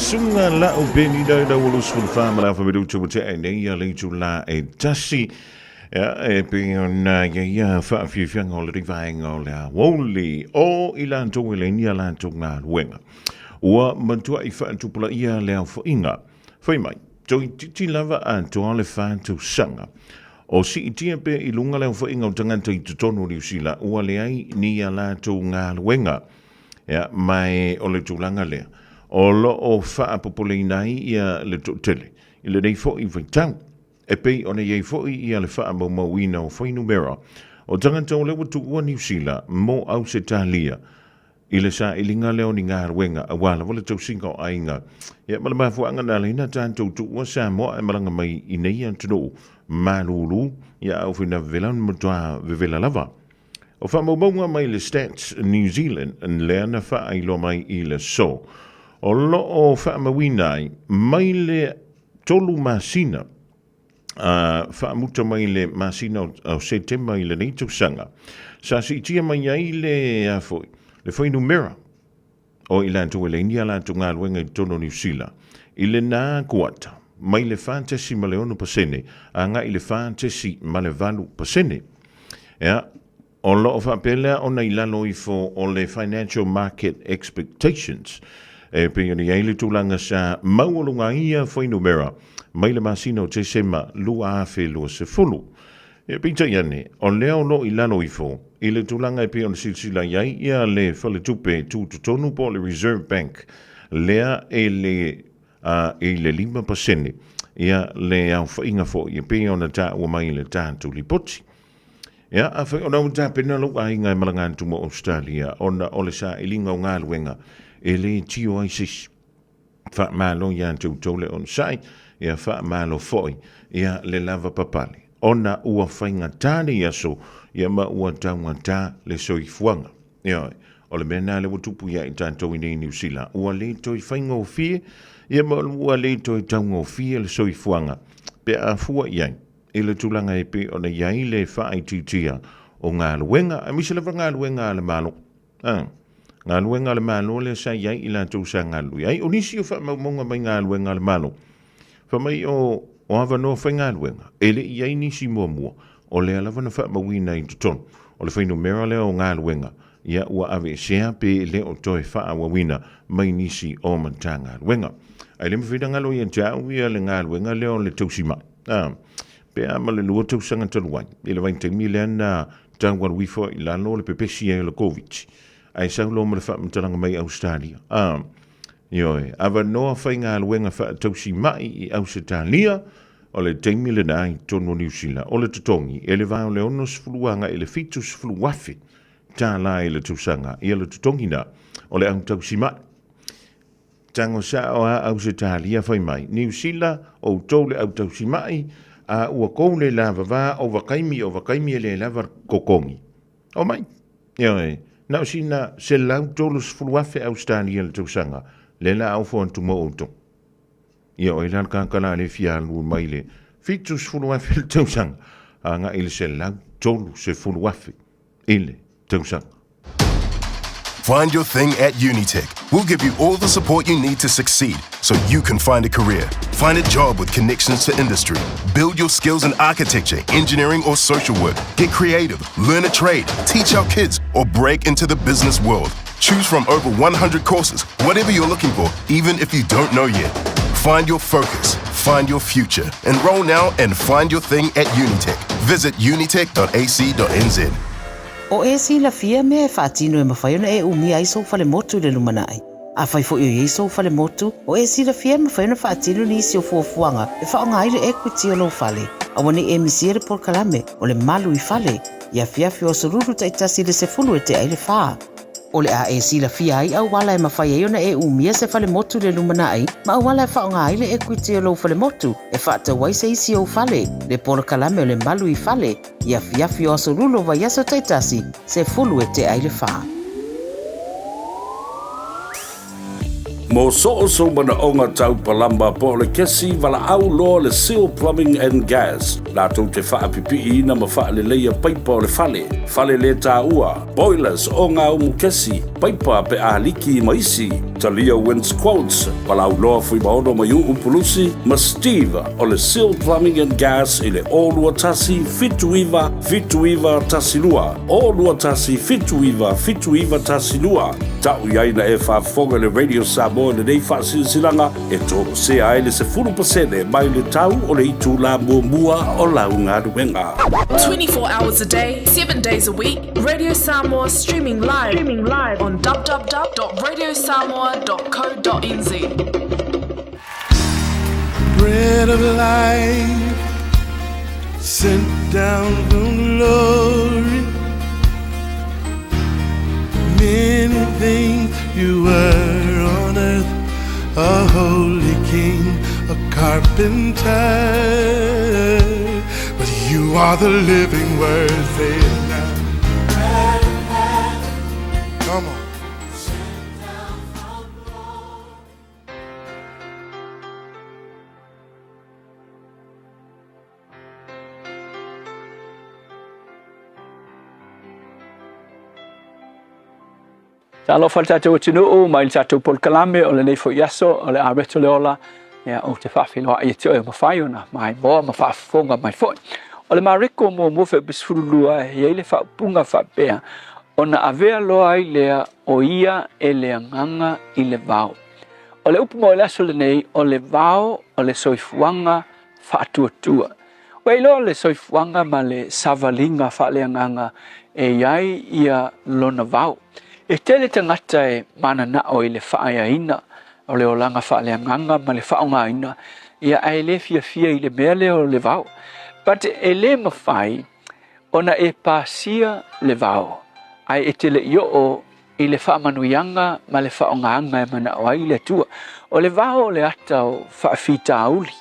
Sunga la ubeni da ulus ful famra fa bedu tu te ne ya le tu la e tasi ya e pina ya fa fi fi ngol ri va ngol la woli o ilan tu le ni lan tu na wenga wa mantua I fa tu pula ia le fo inga foi mai tu ti lava an tu le fa tu sanga o si ti pe I lunga le fo inga tanga tu tonu ni sila wa le ai ni la tu nga wenga ya mai o le tu langa le o lo o faa popolei nai ia le tele. I le nei fo I vaitau. E pei o ne iei fo ia le faa mo mawina o whainu mera. O tangata o le watu ua New Zealand mo au se talia. I le sa ilinga leo ni ngā ruenga a wala wale tau singa o ainga. Ia malama fuanga na leina tātou tu ua sa moa e maranga mai I nei antino malulu ia au whina velan mutua vevela lava. O wha maunga mai le Stats New Zealand en leana wha ailo mai I le so. O lo o whaamawinai, mai le tolu masina, whaamuta mai le masina o September I le neitau sanga. Sa si tia mai ai le afoi, le whainu mera, o I lantu e le inia lantu ngā luenga I tono New Zealand. I le nā kuata, mai le whāntesi ma le onu pasene, a ngā I le whāntesi ma le valu pasene. Ea, o lo o whaapelea o nei lalo I fo o le financial market expectations, e pinga ni aile tūlanga sa mauolunga ia whainu mera, mai le masina o te sema lua awhi lua se fulu. E pita iane, o leo no I lano I fo, I le tūlanga e pia o silsila iai ia le whale tupe tūtutonu po le Reserve Bank, lea e le 5%, ia le au whainga fo, ia pia o na tā ua mai le tātu li poti. Ia, a whai o nau tā pena lau a inga e malangan tuma Australia, o na ole sa ilinga o ngā luenga, e le tio aisis fa malo ya tau le on sai ia fa malo foi ia le lava papale ona ua whainga tāne aso ia ma ua taunga tā le soifuanga. Ia, o le mena le watupu ia i tātou i nei New Zealand. Ua le toi whainga o fie, ia ma ua le toi taunga o fie le soifuanga. Pe a fua iai, i le tūlanga e pe o na iai le whaititia o ngā luenga, a misa lewa ngā luenga le malo. Ngā luenga le malo le sa iai i la tau sa ngā lui. Ai, o nisi o whaamaunga mai ngā luenga le malo. Whamai o awa no whainga luenga, ele iai nisi mua mua, o le alawa na whaamawina i tutonu, o le whaino mera leo o ngā luenga, ia ua ave sea pe le o toe whaamawina mai nisi o manta ngā luenga. Ai le mawhida ngalo i antau ia le ngā luenga leo le tausima. Pe ama le lua tausanga taluai, i le waintemi le ana tangwan wifo i lalo le pepesi e le COVID. Ai saulo ma le whaamtalanga mai Australia. Ioe, awa noa whai ngā luenga tausima i Australia, o le teimi le nai tono New Zealand, o le tutongi, e le vao le ono sfuluanga e le fitu sfuluafi, tā la e le tausanga, i le tutongi na, o le au tausima. Tango sa o a Australia whai mai, New Zealand o tau le au tausimai, a ua kou le lava vā o wakaimi e le lava kokongi. O mai, ioe, nau sina se lau tolu sfuluafi Australia le tausanga, le la au fo antu mo oto. Ioe, lan kankana le fialu mai le fitu sfuluafi le tausanga, a nga il se lau tolu se fuluafi ile tausanga. Find your thing at Unitech. We'll give you all the support you need to succeed so you can find a career. Find a job with connections to industry. Build your skills in architecture, engineering, or social work. Get creative, learn a trade, teach our kids, or break into the business world. Choose from over 100 courses, whatever you're looking for, even if you don't know yet. Find your focus, find your future. Enroll now and find your thing at Unitech. Visit unitech.ac.nz. O e si la fia me e whaatino e mawhaiona e umia i sou fale motu le lumanai. A whai fo i sou fale motu, o e si la fia me whaiona whaatino ni isi o fuafuanga e whaonga aile equity o lo fale. A wane e misiere por kalame o le malu I fale, ia fiafi o sururu ta itasi le se fulu e te aile whaa. O le a e si la fia ai au wala e mawhaiona e umia se fale motu le lumanai, ma au wala e whaonga aile equity o lo fale motu, e whaata waise isi o fale, le por kalame o le malu I fale, ia fiafi o sururu wa yaso ta itasi, se fulu e te aile whaa. Mo so mana onga tau palamba po le kesi wala au loa le Seal Plumbing and Gas. La tau te wha pipi na ma wha le leia paipa o le fale. Fale le tā ua. Boilers o ngā umu kesi. Paipa pe a liki maisi. Talia wins quotes. Wala au loa fui maono mai umpulusi. Ma Steve o le Seal Plumbing and Gas i le olua tasi fituiva tasi lua. Olua tasi fituiva tasi lua. Tau iaina e whafonga le Radio Samoa le nei whasilanga e tō se aile se 4% mai le tau o le itu la mua o lau ngā ruenga. 24 hours a day, 7 days a week, Radio Samoa streaming live on www.radiosamoa.co.nz. Bread of life sent down from glory. Many things you were on earth, a holy king, a carpenter, but you are the living word. Say it now. Come on. Ta lo falta te tinu o mai tatou pol kalame o le nei fo yaso o le areto le ola ya o te fafilo ai te o mafaiona mai mo mafafonga mai fo o le mariko mo fe bisfulua e le fa punga fa pea ona avea lo ai le o ia e le nganga I le vao o le upu mo le aso le nei o le vao o le soifuanga fa tuatua wei lo le soifuanga ma le savalinga fa le nganga e iai ia lona vao e tele tangata e mana na o I le whaaina o le olanga whaaleanganga ma le whaongaina ia ai le fia I le mea leo le vau. But e le mawhai ona e pasia le vau. Ai e tele I o I le whaamanuianga ma le whaongaanga e mana o ai le tua. O le vau o le ata o whaafita auli,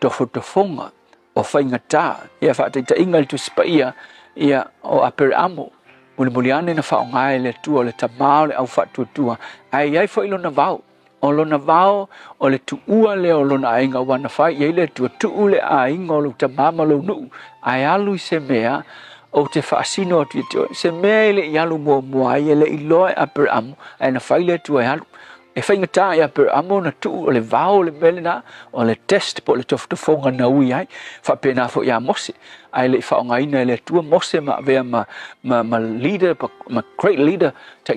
tofotofonga, o whaingata ia whaataita inga le tu spaia ia o apere amo mulimuliane na whaongai le tua le tamao le au whaatuatua ai wha ilo na vau o lona vao o le tuua le o lona ainga wana whai iei le tuu le ainga o lo tamama lo nuu ai alu i se mea o te whaasino o tuitio se mea ile i alu mua le iloa apere amo ai na whai le tua e alu e whaingata ia per amo na tuu o le vao le melena o le test po le tofutofonga na ui ai whapena fo ia mose ai le whaongaina le tua mose ma vea ma leader ma great leader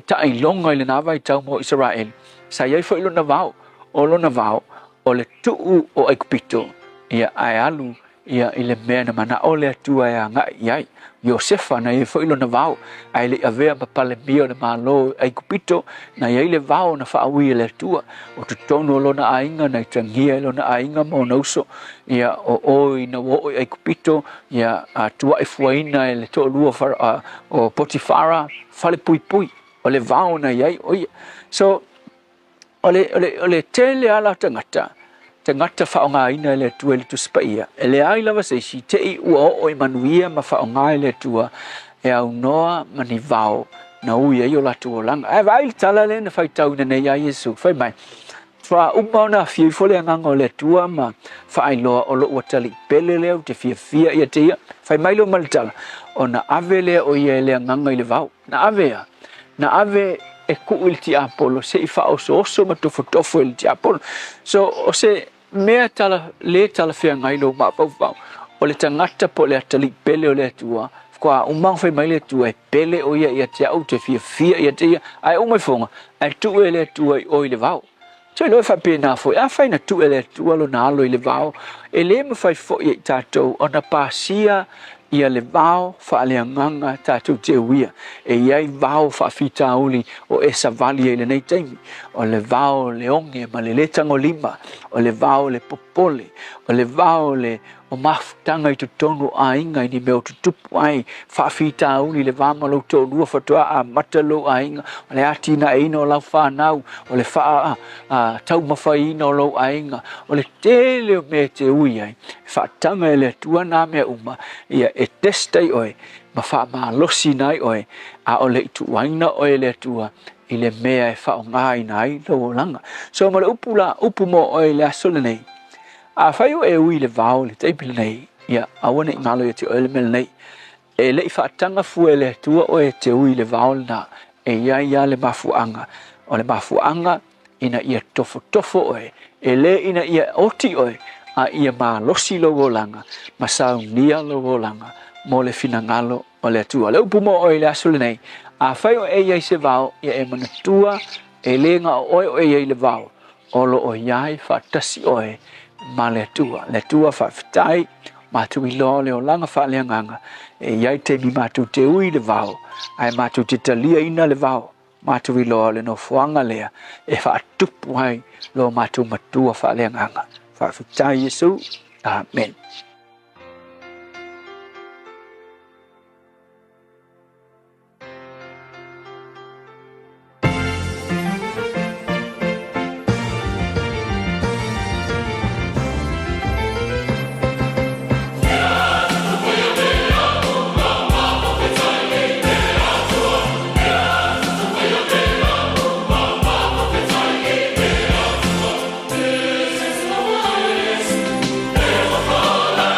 tai longa i le nawa i tau mo Israel sa iai fo ilo na vao o le tuu o Aikupito ia ai alu ia i le mea na mana o le tua ia ngai iai Iosefa na fo ilo na vao ai le avea ma pale mio le malo Aikupito na iai le vao na whaawi le tua o tutono lona ainga na itangia lona ainga mo nauso ia o oi na wo Aikupito ia tua ifuaina le to lua o Potifara fale pui o le vao na iai oia so o le tele ala tangata whaongaina le tua le tu spaia. E le ai lava se si te i ua o manuia ma whaongai le tua e au noa mani vao na ui e o la tua langa. E vai tala le na whaitau na nei a Yesu. Whai mai. Wha umau na fiu fole anganga o le tua ma whaailoa o lo watali pele leo te fia ia te ia. Whai mai lo malitala. O na ave le o ia le anganga i le vao. Na ave e ku il ti Apollo se i whao so oso ma tofo il ti Apollo. So o se mea tala whia ngai lo ma pau o le tangata po le atali pele o le atua kwa umang whai mai le atua e pele o ia te au te fia ia te ia ai o mai whonga ai tu e le atua i oi le vao so i loe whapena fo a whai na tu e le atua lo na alo i le vao e le ma whai fo i tātou o na pāsia ia le vao whaaleanganga tātou te uia e iai vao whawhita uli o esa vali e le nei taimi o le vao le onge ma le tango lima o le vao le popole o le vao le o mafutanga i tutonu a inga i ni meo tutupu ai whawhita uli le vama lau tō lua whatua a matalo a inga o le atina e ino o lau whanau o le wha tau mawhai ino o lau a inga o le tele o me te ui ai whaatanga e le tua nā mea uma ia e testai oe ma wha maa losi nai oe a o le itu waina oe le tua i le mea e wha o ngai nai lau o langa so ma le upu mo oe le asole nei a whai o e ui le vao le teipile nei ia awana i ngalo i te oe le mele nei e le i whaatanga fue le tua oe te ui le vao le na e ia le mafuanga o le mafuanga ina ia tofo oe e le ina ia oti oe a ia ma losi logo langa ma saunia logo langa mo le finangalo o le tua le upu mo oe le asole nei a whai o e iai se vao ia e manatua e lenga o e iai le vao o lo o iai whaatasi oe ma le tua whawhitai mātu i loa leo langa whaaleanganga e iai te mi mātu te ui le vao ai mātu te talia ina le vao mātu i loa le no fuanga lea e whaatupu ai lo mātu matua whaaleanganga whawhitai Yesu. Amen. Never fall.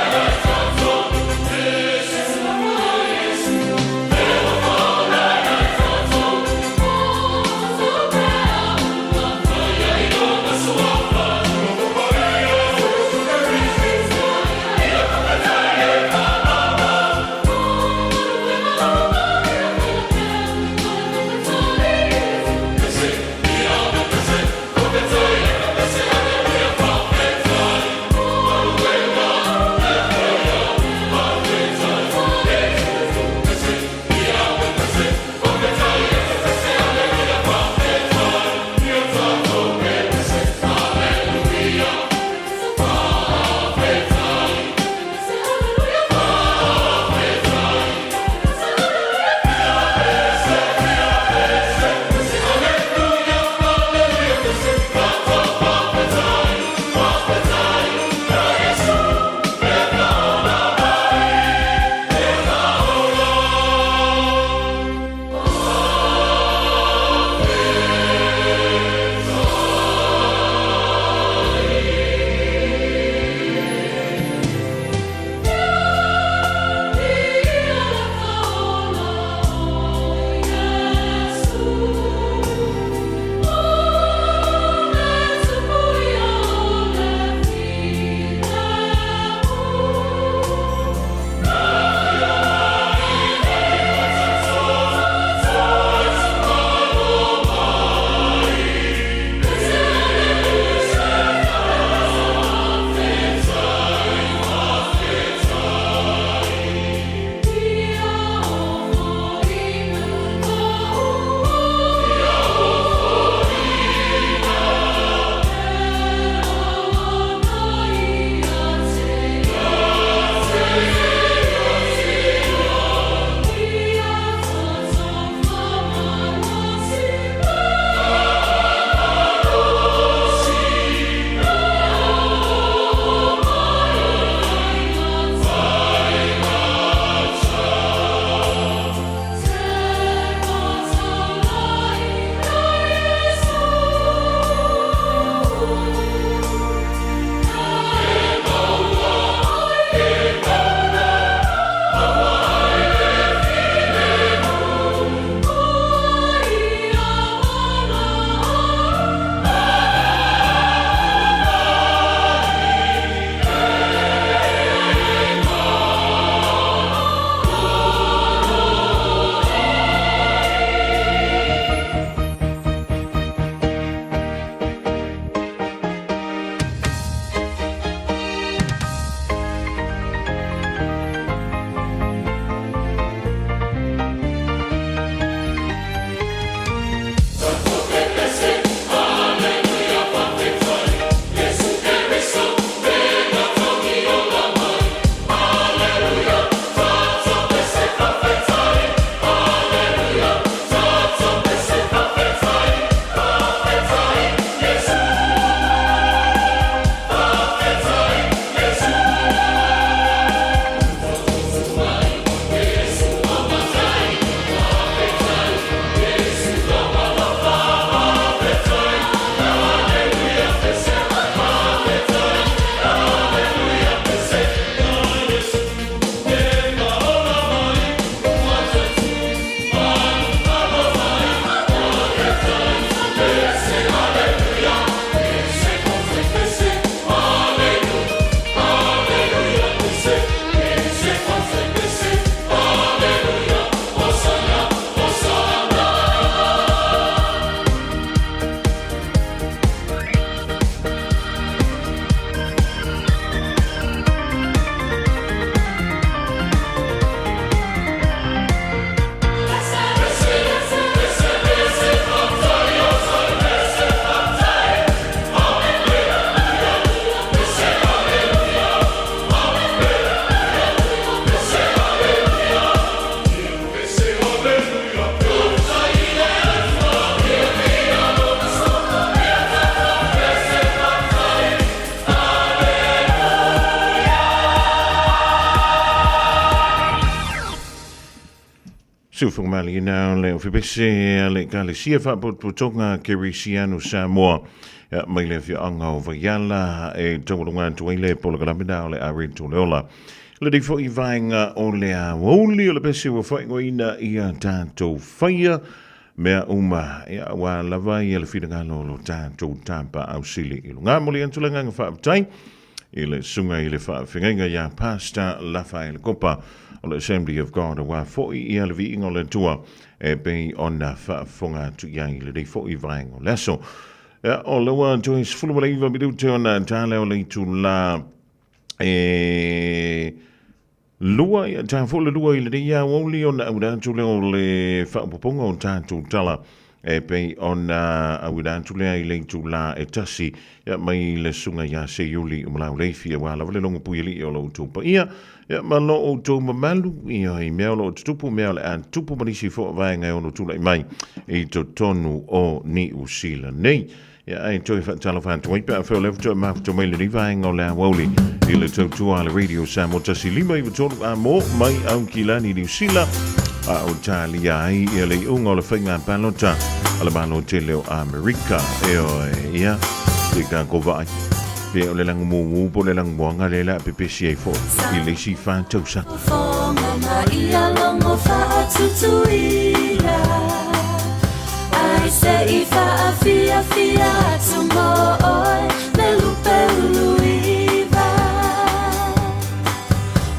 Sufumali na le ofibese le galesia fa putonga Kerisiano Samoa mai le fia anga o vaiala e tawalunga tuaile polagalamina le arinto leola le di fo ivainga o le a woli o le pesi wa faingoina ia tatou faia mea uma ia wa lava ia le fidangalo lo tatou tapa au sili ilunga moli antulanga nga fa tai ile sunga ile fa finga ya pasta la fa ile copa o le Assembly of God wa fo ia le vi ngole tua e be ona fa fonga tu ia ile dei fo ivainga leso o le wa joins fulma le iva bidu te ona tale o le tu la lua ia ta fo le lua ile ia woli ona uda tu le fa poponga o ta tu tala e pe ona uda tu le ile tu la e tasi ia mai le sunga ia se yuli umla le fia wa la le longo puili o lo tu pa ia ia ma lo o tu mamalu ia i me lo tupu me le an tupu manisi fo vai ngai ono tu le mai e to tonu o ni usila nei ia ai toi fa talo fa toi pa fa le to ma to mai le vai ngola woli ile to tu ala radio Samoa tasi lima i to mo mai au kilani ni usila a o tali ai ele ungo le finga palota ala bano tele America ia e ka ko vai pe o le lang mu po le lang bonga le la PPCA fo i le si fa tosa fonga na ia longo fa tutuila ai se i fa fia tumbo oi pelu iva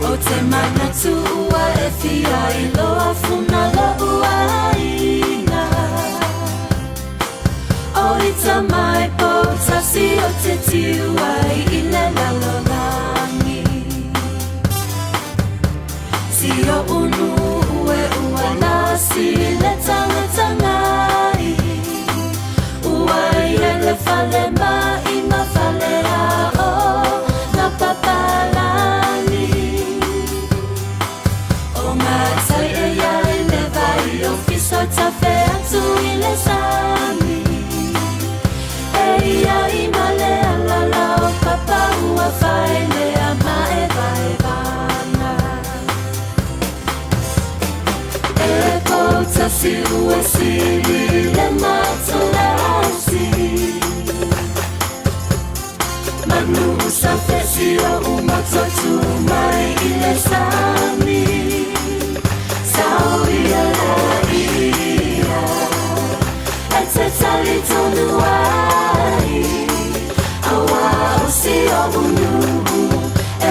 o te mana tua e fia i loa funa loa ina o ita mai po tasi o te tiwa i le lalonangi si o unu ue ua nasi le tangai ua i ele fale mai ma fale a o na papalani o matai e iai le vai o fiso ta fe atu i le sami ia i male ala la o papa ua fai le ama e vai vana e kouta si ua si le matulasi manu sa fesi o umatotu mai i le sami sao ia la ia e te tali tonu ai awa o si o unu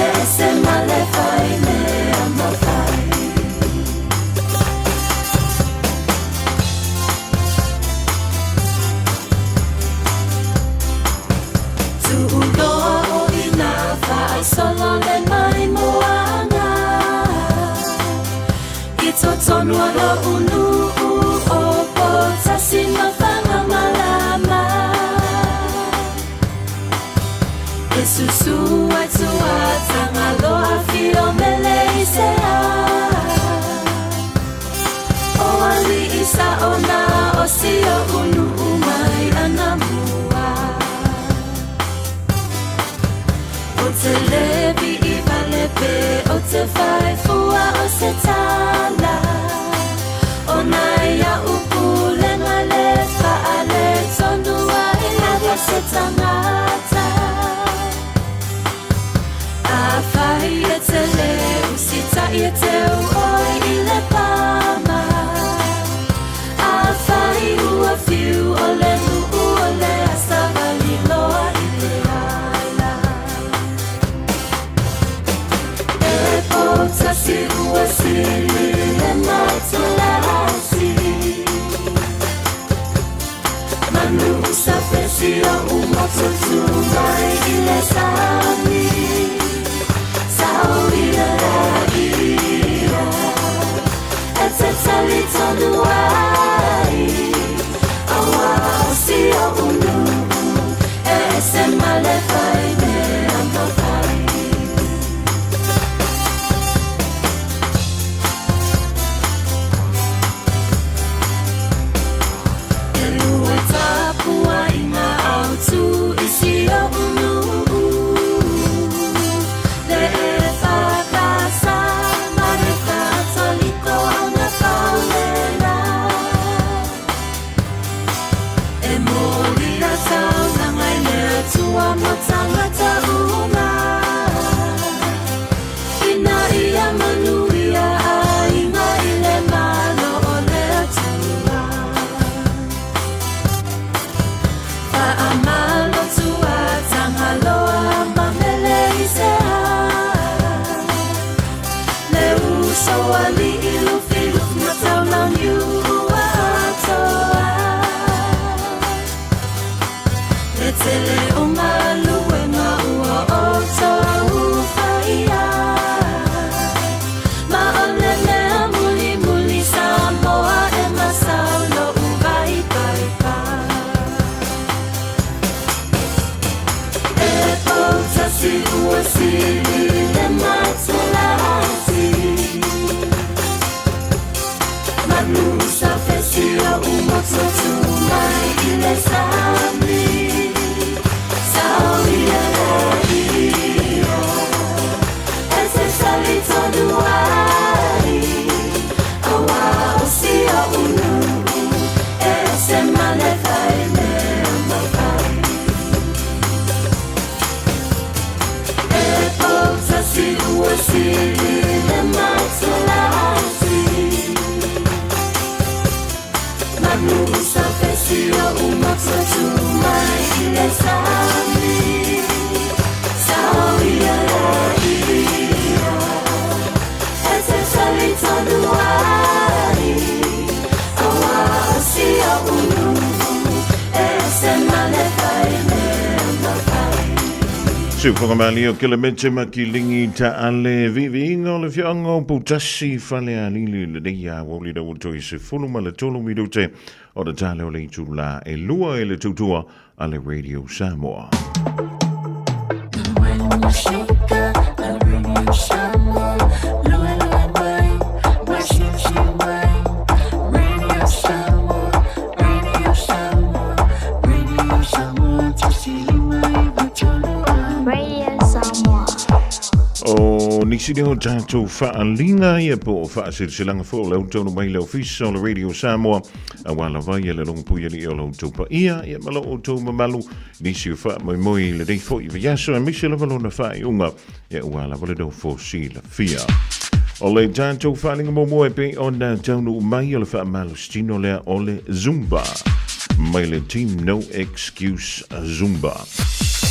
e se male fai me ama fai tu uloa o ina fai solo le mai moanga i to tonu alo unu o po tasima fanga malama Susu atua tangalo afio mele isea o ali isa ona o sio unu umai anamua o te levi i valepe o te fai fua o se tala o naia upu lenga le faale tonua i lava se tangata fai e te leu, si tai e teu oi i le pama a fai ua fiu o le nuu o le asavali loa i le ala e pota si ua sili le matulasi manu sa fesi o umototu mai i le sami e te tali tonu ai awa o si o unu e se male fai me ama fai e lua tapua ina au tu i si o unu Se whakamali o kilometre makilingi ta ale vivinga o le whianga o putasi whale a lili le reia woli da utoi se whuluma le tolu midute o da tale o le itu la e lua e le tutua a le Radio Samoa. When you shake up a Radio Samoa, lua lua mai, washi shi mai, Radio Samoa, Radio Samoa, Radio Samoa, tasili mai vatolo. Radio Samoa. O nisi ni ho tātou whaalinga ia po o whaasilsilanga fo leo tonu mai leo fisa o le Radio Samoa a wala vai e le longpuia li o lau tau pa ia malo o tau mamalu nisi o wha moi moi le dei fo i viaso e misi la valona whae unga ia wala vale dau fo si la fia. O le tātou whaalinga mo e pe o na taunu mai o le wha malu stino lea o le Zumba mai le Team No Excuse Zumba.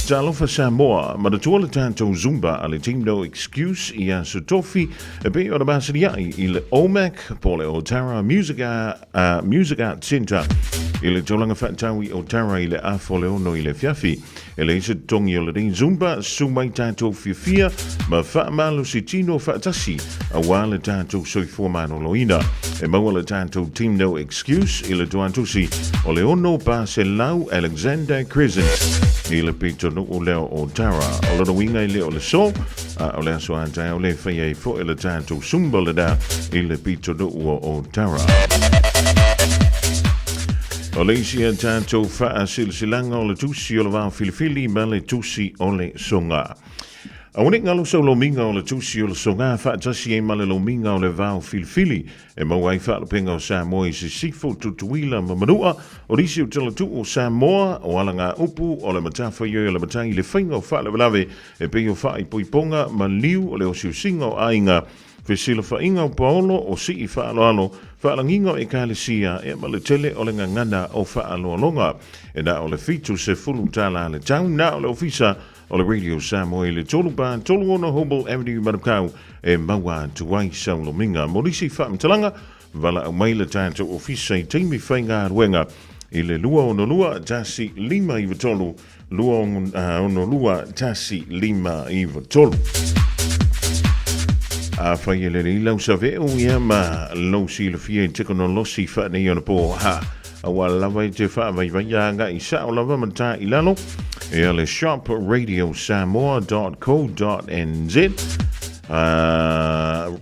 Talofa Samoa, ma de tuole tātou Zumba a le Team No Excuse i a Sotofi e pe o na basiriai i le OMAC po le Otara Music Art Center i le tolanga whaatau i Otara i le afo le ono i le fiafi e le isa tongi o le rei Zumba sumai tātou fiafia ma whaamalo si tino whaatasi a wale tātou soifua mano loina e maua le tātou Team No Excuse i le tuantusi o le ono pa se lau Alexander Crescent i le pito no o leo o Tara o le winga i le o le so o le aso antai o le whaia i fo i le tātou Zumba le da i le pito no o Tara. O le isi a tātou wha silsilanga o le tusi o le wāo filifili ma le tusi o le songa. A wone ngalo sau lo minga o le tusi o le songa wha tasi e male lo minga o le wāo filifili e mau ai wha penga o Samoa i se sifo tutuila ma manua o risi o tala tu o Samoa o alanga upu o le matafa i o le matai le whainga o wha le walave e peo wha i poiponga ma liu o le o siusinga o ainga Fesila whainga o paolo o si i whaaloalo, whaalanginga o e kālesia e ma le tele o le ngangana o whaaloalonga. E na o le fitu se fulu tala le tau, na o le ofisa o le Radio Samoa i le tolu pa, tolu ona Hobel Avenue Manukau e maua tuai sau lo minga. Morisi whaamtalanga, wala au mai le tātou ofisa i teimi whainga aruenga i le lua ono lua tasi lima i watolu, lua ono lua tasi lima i watolu. A whai e lere i lau sa veo ia ma lau si le fia i teko no losi wha nei ona po ha. A wa lava i te wha vai vai anga i sa o lava mata i lalo. E ale shopradiossamoa.co.nz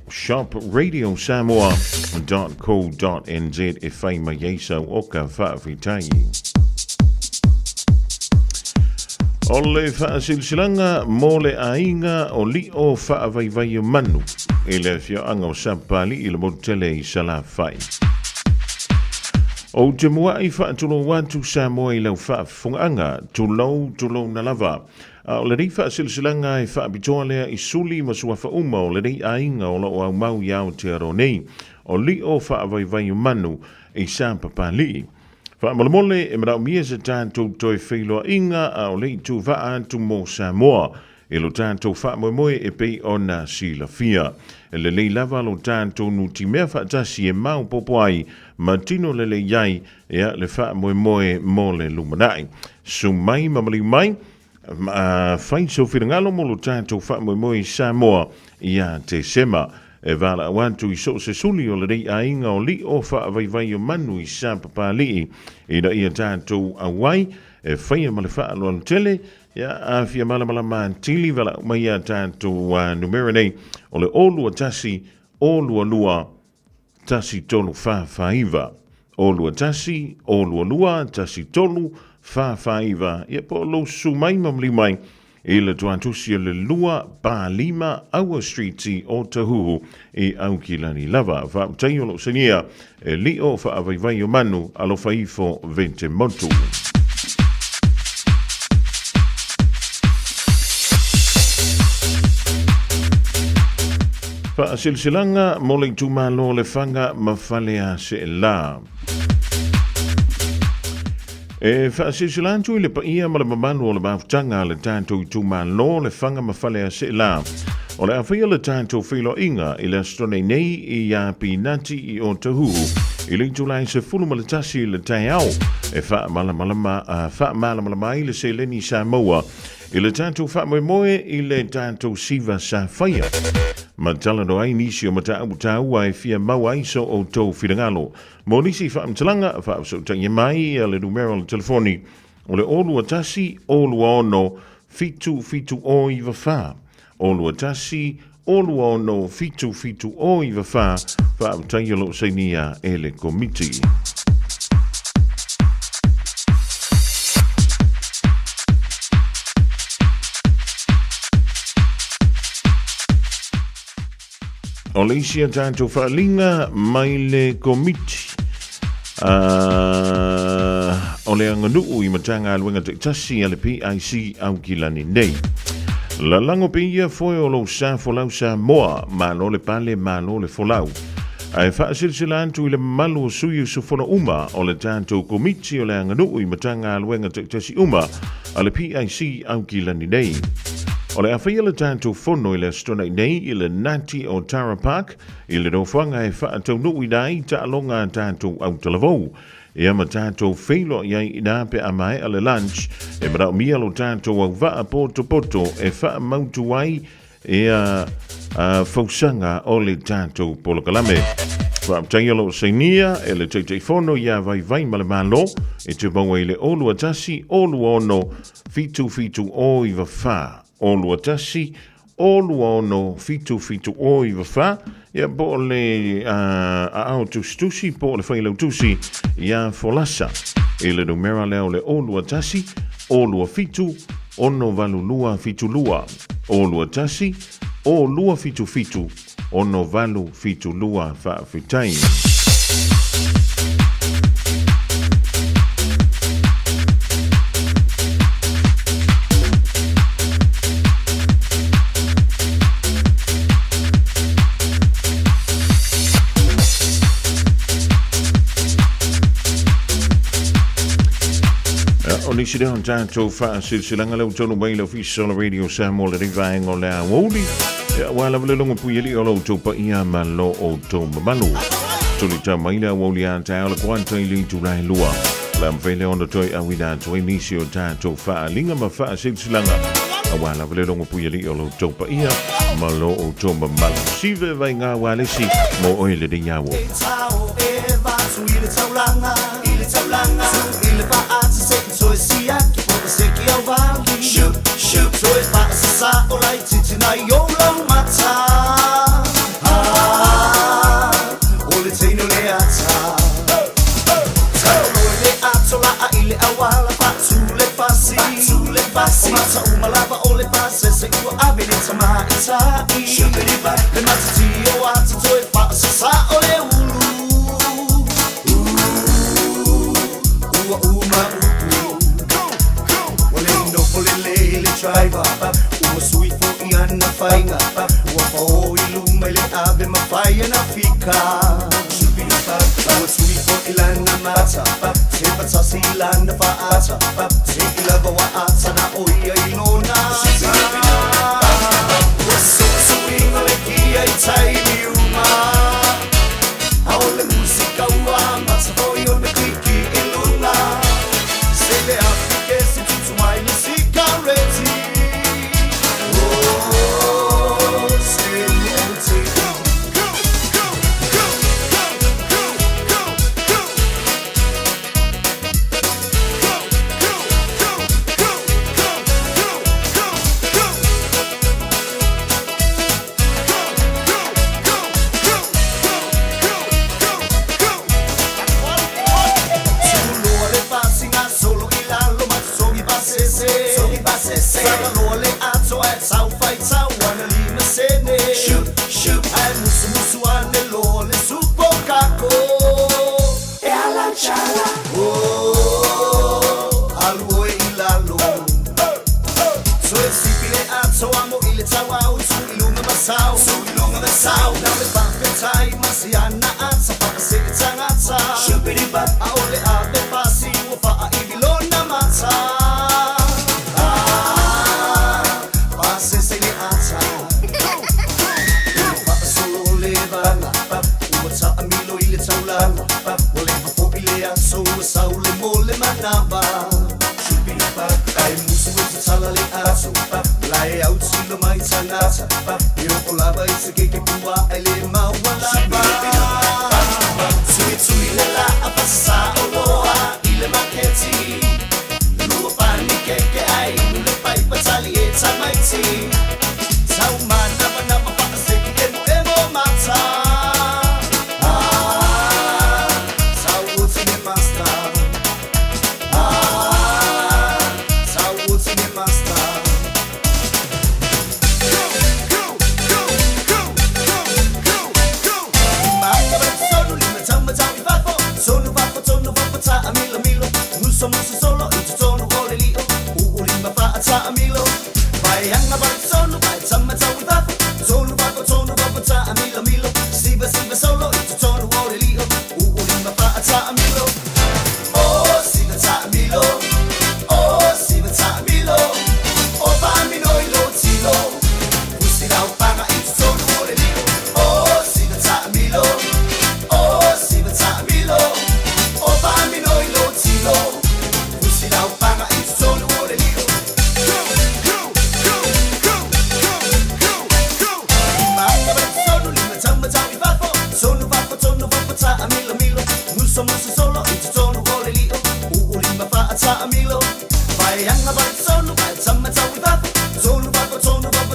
shopradiossamoa.co.nz e whai mai eisa o ka wha vitai. O le whaasilsilanga mō le ainga o li o whaavaivai manu i le whiaanga o Sampali i le motele i sala whai. O te mua i whaatulo watu Samoa i lau whaafunganga tulau na lava. O le rei whaasilsilanga i whaapitoa lea i suli masua whauma o le rei ainga o lau au mau iau te aro nei o li o whaavaivai manu i Sampali. Whaamalamole e marau mia se tātou toi whailoa inga a o lei tu wha tu mō Samoa. E lo tātou whaamoemoe e pei o nā sila fia. E le lei lava lo tātou nuti mea whaatasi e mau popoai ma tino le le iai e a le whaamoemoe mō le lumanai. Sumai mamali mai, whai so whirangalo mo lo tātou whaamoemoe Samoa i a te sema. E wala awantu i so se suli o le rei ainga o li o whaavaivai o manu i Sampali i na ia tātou awai e whaia ma le whaalo anu tele a fia malama tili vala mai a tātou numero nei o le olua tasi olua lua tasi tolu whawhaiva. Olua tasi olua lua tasi tolu whawhaiva. Ia po lo su mai mamli mai i le tuantusi le lua pa lima aua streeti o Tahuhu i Aukilani lava. Whaatai o lo senia e li o whaavaivai o manu alo whaifo vente motu. Silsilanga mo le tumalo le fanga mafalea se la. E silsilantu le paia ma le mamanu o le maftanga le tanto tumalo le fanga mafalea se la. O le awhia le tanto whilo inga i le astone nei i a pinati i o Tahuhu. I le Julai se fulu malatasi le tai au. E wha malamalama i le se leni Samoa. I le tanto wha moe i le tanto siva sa whaia. Matala no ai nisi o mata au ai fia mau ai so o tau whirangalo. Mo nisi wha amtalanga, wha so tangi mai le numero le telefoni. O le olua tasi, olua ono, fitu o iwa wha. Olua tasi, olua ono, fitu o iwa wha. Wha amtangi lo seinia e le komiti. O le isia tātou whaalinga mai le komiti. O le anganuu i matanga aluenga te tasi a le PIC Aukilani nei. La lango pe ia foi o lo sa folau sa moa, ma lo le pale, ma lo le folau. Ai whaasilsila antu i le malu o sui su fona uma o le tātou komiti o le anganuu i matanga aluenga te tasi uma a le PIC Aukilani nei. O le awhia le tātou whono i le stona nei i le Nati o Tara Park i le rofanga e whaatau nui nai ta alonga tātou au talavou. E ama tātou wheilo iai i nāpe a mai a le lunch e marau mia lo tātou au vaa poto e wha mautu ai e a fausanga o le tātou polokalame. Whaaptai alo seinia e le teitei whono ia vai male malo e te maua i le olua tasi, olua ono, fitu o iwa wha. Olua tasi, olua ono, fitu o iwa wha. Ia po le ao tustusi, po le whailau tusi, ia folasa. E le numera leo le olua tasi, olua fitu, ono valulua fitu lua. Olua tasi, olua fitu, ono valu fitu lua whaafitai. Nisi de tātou wha silsilanga lau tonu mai lau fisa o la radio Samoa le rivaenga o le awoli. Wala vale longa puyeli o lau tau pa ia ma lo o tau mamanu. Tuli ta mai le awoli a tai o le kwanta i li Julai lua. La mwhele onda toi awina toi nisi o tātou wha linga ma wha silsilanga. Wala vale longa puyeli o lau tau pa ia ma lo o tau mamanu. Sive vai ngā walesi mo oile de yawo. Shoot, so it's not a sa o lai titi na yo long mata. Ole tino le ata. Tau le ato la a ile awala patu le fasi. O mata umalava ole pase se ua abile tama itai. Shukiri ba le mata ti o ata to e pa sa ole ulu. Driver, uma sui fo iana fainga, uma fo iluma le ave ma faia na fica. Uma sui fo ilana mata, se patasi ilana faata, se ilava wa ata na oia ilona. So swing le kia itai liuma, aole musica ua mata fo io me kiki ilona. Se le afrike si tutu mai musica reti. tawau su ilunga masau na me pakai masiana sa pakasitangata shubidi ba aole ave pasi wo pa ibilona mata pase se ni ata pa solo leva pa what's amilo ile taulana pa wole po ile so saule mole manaba shubidi ba ai musu salale aso pa lai out silo mai sanata pa io colava ise che pua ele mawala ba sui la passa oloa ile maketi lu pani che ai le pai patali e samaiti sau mana mana pa se che emo mata sau utine masta sau utine masta Muso solo itu tono ole lio ulima fa ata amilo vai hanga ba solo vai sama tawi ba solo ba ta amilo milo siba solo itu tono ole lio ulima fa ata amilo oh siba ta amilo oh siba ta amilo oh ba amilo ilo tilo usira upanga itu tono ole lio oh siba ta amilo oh siba ta amilo oh ba amilo ilo tilo now panga it's so no more than you Amilo muso solo it's so no more than you ulima fa ata amilo vai hanga ba solo vai sama tawi ba solo ba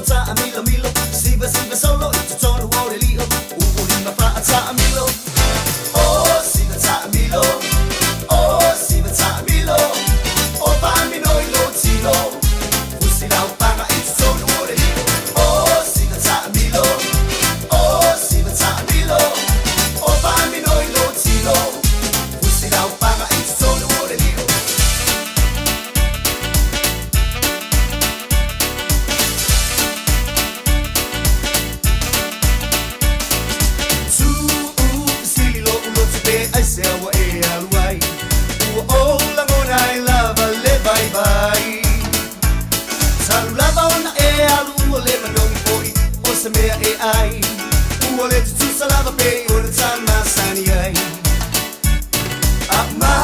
ta amilo siba solo it's so no more than you ulima fa ata amilo oh siba ta amilo oh siba ta amilo oh bambino ilo tilo usila upanga it's so no more than you oh siba ta amilo oh siba ta amilo oh bambino ilo tilo usila upanga it's so no more than you sililo ulo tbe ai se wa e alwai oh la ngona I love le bye bye salulava ona e alu le mandong poi o se mea e ai uole tu salava pe o tama sani ai ma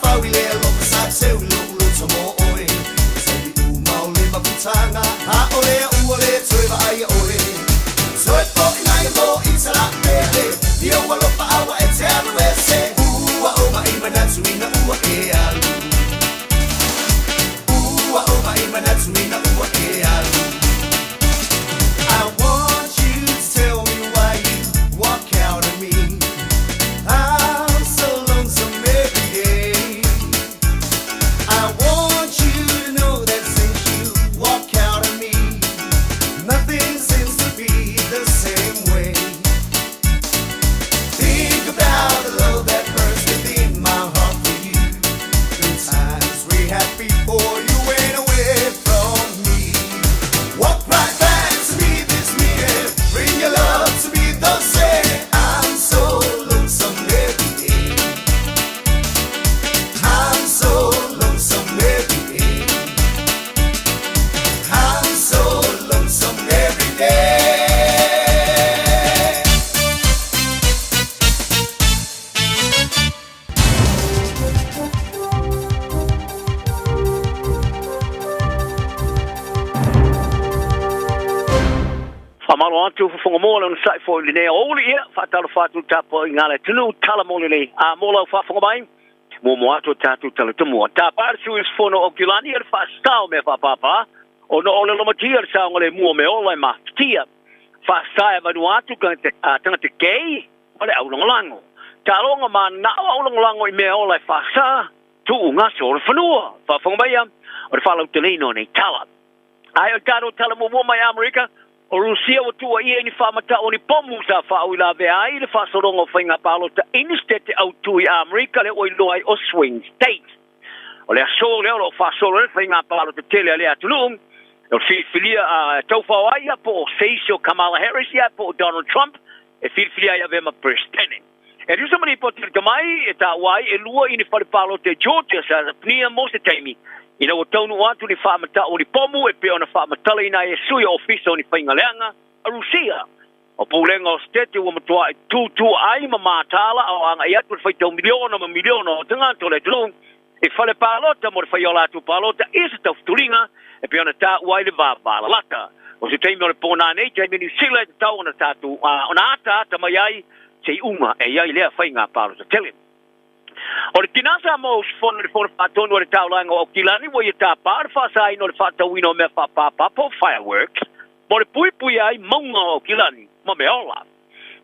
fa wile lo sa se ulo tomo oi se u maule ma putanga ha ole uole tueva ai ore so e po nai lo isala pele io walo pa awa e te anu ese ua o ma imana tuina ua e alu ua o ma imana tuina ua e alu I want you to tell me why you walk out on me I'm so lonesome every day I want you to know that since you walk out on me nothing seems to be the same way think about the love that burns within my heart for you good times we had before you went away from me walk right back to me this minute bring your love to me don't say I'm so lonesome every day I'm so lonesome every day I'm so lonesome every day Famalo atu fonga mola on sai fo le ole ia fatalo fatu tapo ngale tunu tala mole le a mola fa fonga bai mo atu tatu tala tumo ta parsu is fono okulani el fa stao me fa papa o no ole lo matia sa ngale mo me ole ma tia fa sai ma atu kan te tanga te kei ole au lango ta longa ma na au lango me ole fa sa tu nga so fonua fa fonga bai o fa lo telino nei tala ai o tala mo mai America o Rusia o tua ia ni whamata o ni pomu sa whaula vea ai le whasorongo whainga palo ta inistete au tui a Amerika le oi loai o swing state. O le aso leo lo whasoro le whainga palo te tele le atulung o filia tau fawaia po seisio Kamala Harris ia po Donald Trump e filia ia vema presidente e rusa mani po tir kamai e ta wai e lua ini whalipalo te Georgia sa pnia mo se taimi ina o taunu atu ni whaamata o ni pomu e pe ona whaamatala ina e suia ofisa o ni whaingaleanga a Rusia o pulenga o stete ua matua e tu ai mamatala o anga i atu whaitau miliona o tangato le tulung e whale palota mo le whaiola atu palota e se tau futuringa e pe ona ta wai le vāpala lata o se taimi o le pōna nei taimi New Zealand tau ona tatu ona ata mai ai se unga e iai lea whainga palota tele o le tinasa mo sfono le fono patonu o le taulanga o kilani wo i ta par whasai no le whatauino me whapapa po fireworks mo le pui ai maunga o kilani ma me ola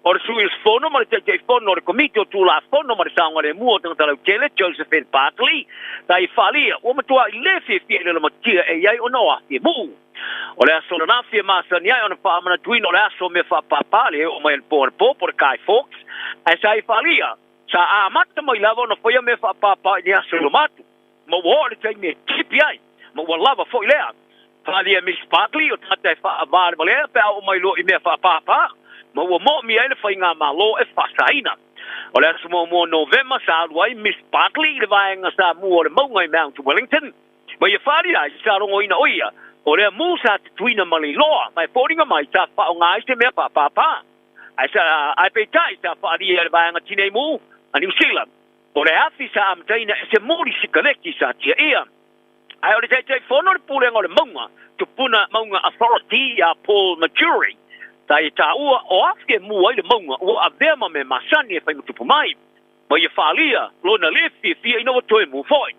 o le sui sfono ma le te fono o le komite o tula fono ma le saunga le mua tanga talau tele Josephine Bartley ta i whalia o matua i le fie le matia e iai o noa i mu o le aso na fie masa ni ai o na whaamana tuino o le aso me whapapale o mai le pōna pō le Kai Fawkes e sa i whalia sa a mata mai lava na whaia me whapapa ni aso lo matu ma wo le tai me tipi ai ma wa lava fo i lea whalia Miss Bartley o tata e whaamare ma lea pe o mai lo i me whapapa ma ua mo mi ai le whainga malo e whasaina. O le asu mo November sa aluai Miss Bartley le vaenga sa mua o le maunga i Mount Wellington. Ma ia whari ai sa rongo ina oia o le mu sa tuina mali loa mai pōringa mai sa whao ngai se mea pāpāpā. Ai sa ai peitai sa whari ai le vaenga tine mu a New Zealand. O le hafi sa amtaina e se mori sikaleki sa tia ia. Ai o le teitai whono le pūlenga o le maunga tupuna maunga authority a Paul Majuri. Tai ta ua o afke mu ai le maunga o avema me masani e whai mutupu mai. Ma ia whalia, lona lefi fia ina wa toe mu foi.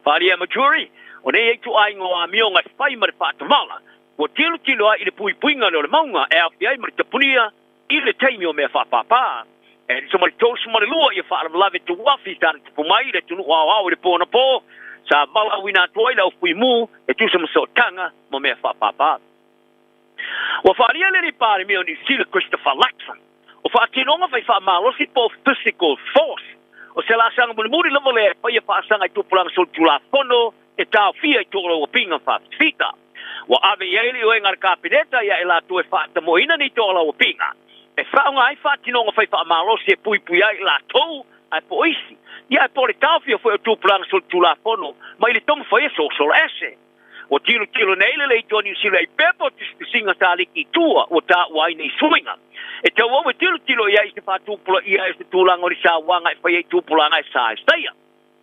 Whalia Majuri, o nei eitu ai ngoa mionga whai mare whātamala. O tilo ai i le puinga le maunga e awhi ai mare tapunia i le teimi o mea whapapā. E so mare tōsu mare lua i whaalam lave tu wafi tāna tupu mai le tunu au i le pōna pō. Sa mala wina toi lau fui mu e tu sa maso tanga mo mea whapapā. O wharia le ni pāre mea o New Zealand Christopher Luxon. O whaatinonga whai whaamalosi po physical force. O se la sanga muri lava le whai e whaasanga i tupuranga sol tula fono e tau fia i tōra o pinga whaafita. O ave ieli o engar kapineta ia e la tu e whaatamoina ni tōra o pinga. E whaonga ai whaatinonga whai whaamalosi e pui ai la tau ai po isi. Ia e po le tau fia whai o tupuranga sol tula fono ma ili tomu whai e social ase. O tilo nei le leito New Zealand i pepo singa sa liki tua o ta wai nei suinga. E te wawe tilo ia i se whatupula ia i se tūlanga o ni sa wanga i whai e tūpulanga i sa estaia.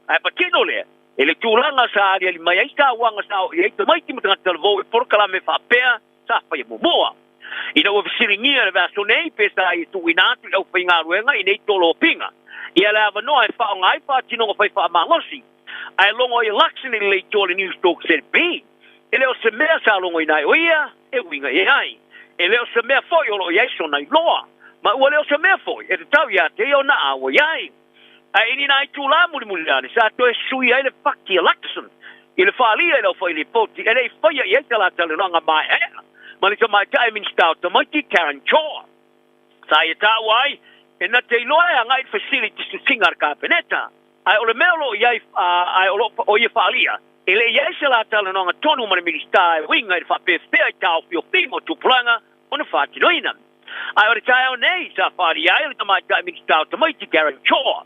Ai pa tino lea, e le tūlanga sa aria li mai i sa wanga sa o i eito mai ti matanga talvo e porkala me whapea sa whai e mumoa. Ina wa visiringia le vaso nei pe sa i tu inatu i au whai ngā ruenga i nei tolo pinga. Ia le ava noa e whaonga ai whaatino whai whaamalosi. Ai longo i laksini le leito le News Talk said B. E leo se mea sa longo i nai oia, e winga e ai. E leo se mea foi olo i aiso nai loa. Ma ua leo se mea foi, e te tau ia te o na awa iai. A ini nai tū la muri lani, sa to e sui ai le whaki a Luxon. I le whaalia e leo foi li poti, e lei whaia i eita la tale ranga mai ea. Ma li ta mai tae minstau ta maiti Karen Chor. Sa i tau ai, e na te iloa e angai facilities to singar kapeneta. Ai ole mea lo iai, ai o i whaalia. Ele ia se la tala no tonu mare ministai winga i fa pe i tau fio fimo tu planga ona fati noina. Ai ora tai nei sa fari ai o mai tai ministai to mai ti Chor.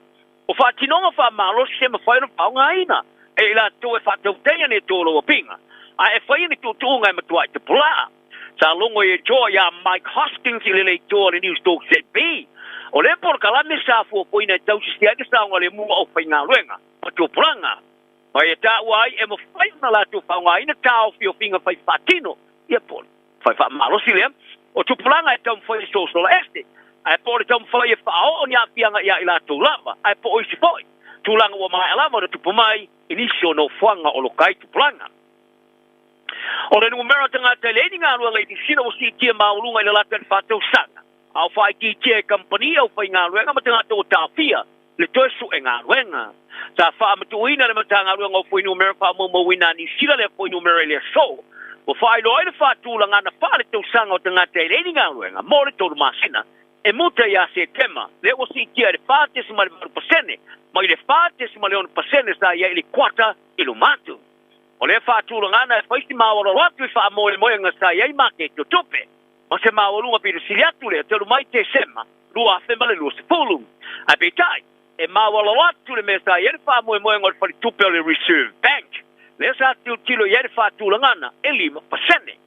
O fati no fa malo se me foi no paunga ina. E la tu e fa tu tenha ne tolo o pinga. Ai e foi ni tu ngai me tu ai te pula. Sa longo e Chor ya Mike Hoskins i le to News Talk said B. O le por kala me sa fu po ina tau si tia sa ngale mu o fainga luenga. O tu planga. Mai e tā wai e mo whai na la tu whaunga ina tāo fio whinga whai whatino. Ia pōle. Whai wha malosi lea. O tupulanga e tau mwhai social este. Ai pōle tau mwhai e whao o ni a whianga ia i la tū lava. Ai pō oisi pōi. Tūlanga wa mai alama na tupu mai inisio no whanga o lokai tupulanga. O le numero tanga te leini ngā ruanga i tisina o si tia maulunga i le lata ni whatau sanga. Au whai ki tia e kampania au whai ngā ruanga ma tanga tō tāwhia. Le toesu e ngā ruanga. Sa fa matuina le matanga ruanga o foi numero pa mo wina ni sila le foi numero le so. O fai lo ile fa tu langa na fa le tu sanga o tanga te le ni ruanga mo le to masina. E muta ya se tema le o si kia le fa te se mal pasene. Ma ile fa te se mal on pasene sa ya ile kwata ilu matu. O le whātūrangana e whaiti māwara watu I whaamoe moe ngasai ei make to tupe. Ma se māwarunga pira siri atu le, te rumai te sema, lua awhemale lua se pulu. A betai, e māwara watu le mesa i ere whaamoe moe ngor whari tupe o le Reserve Bank. Le sa tilo i ere whātūrangana e 5%.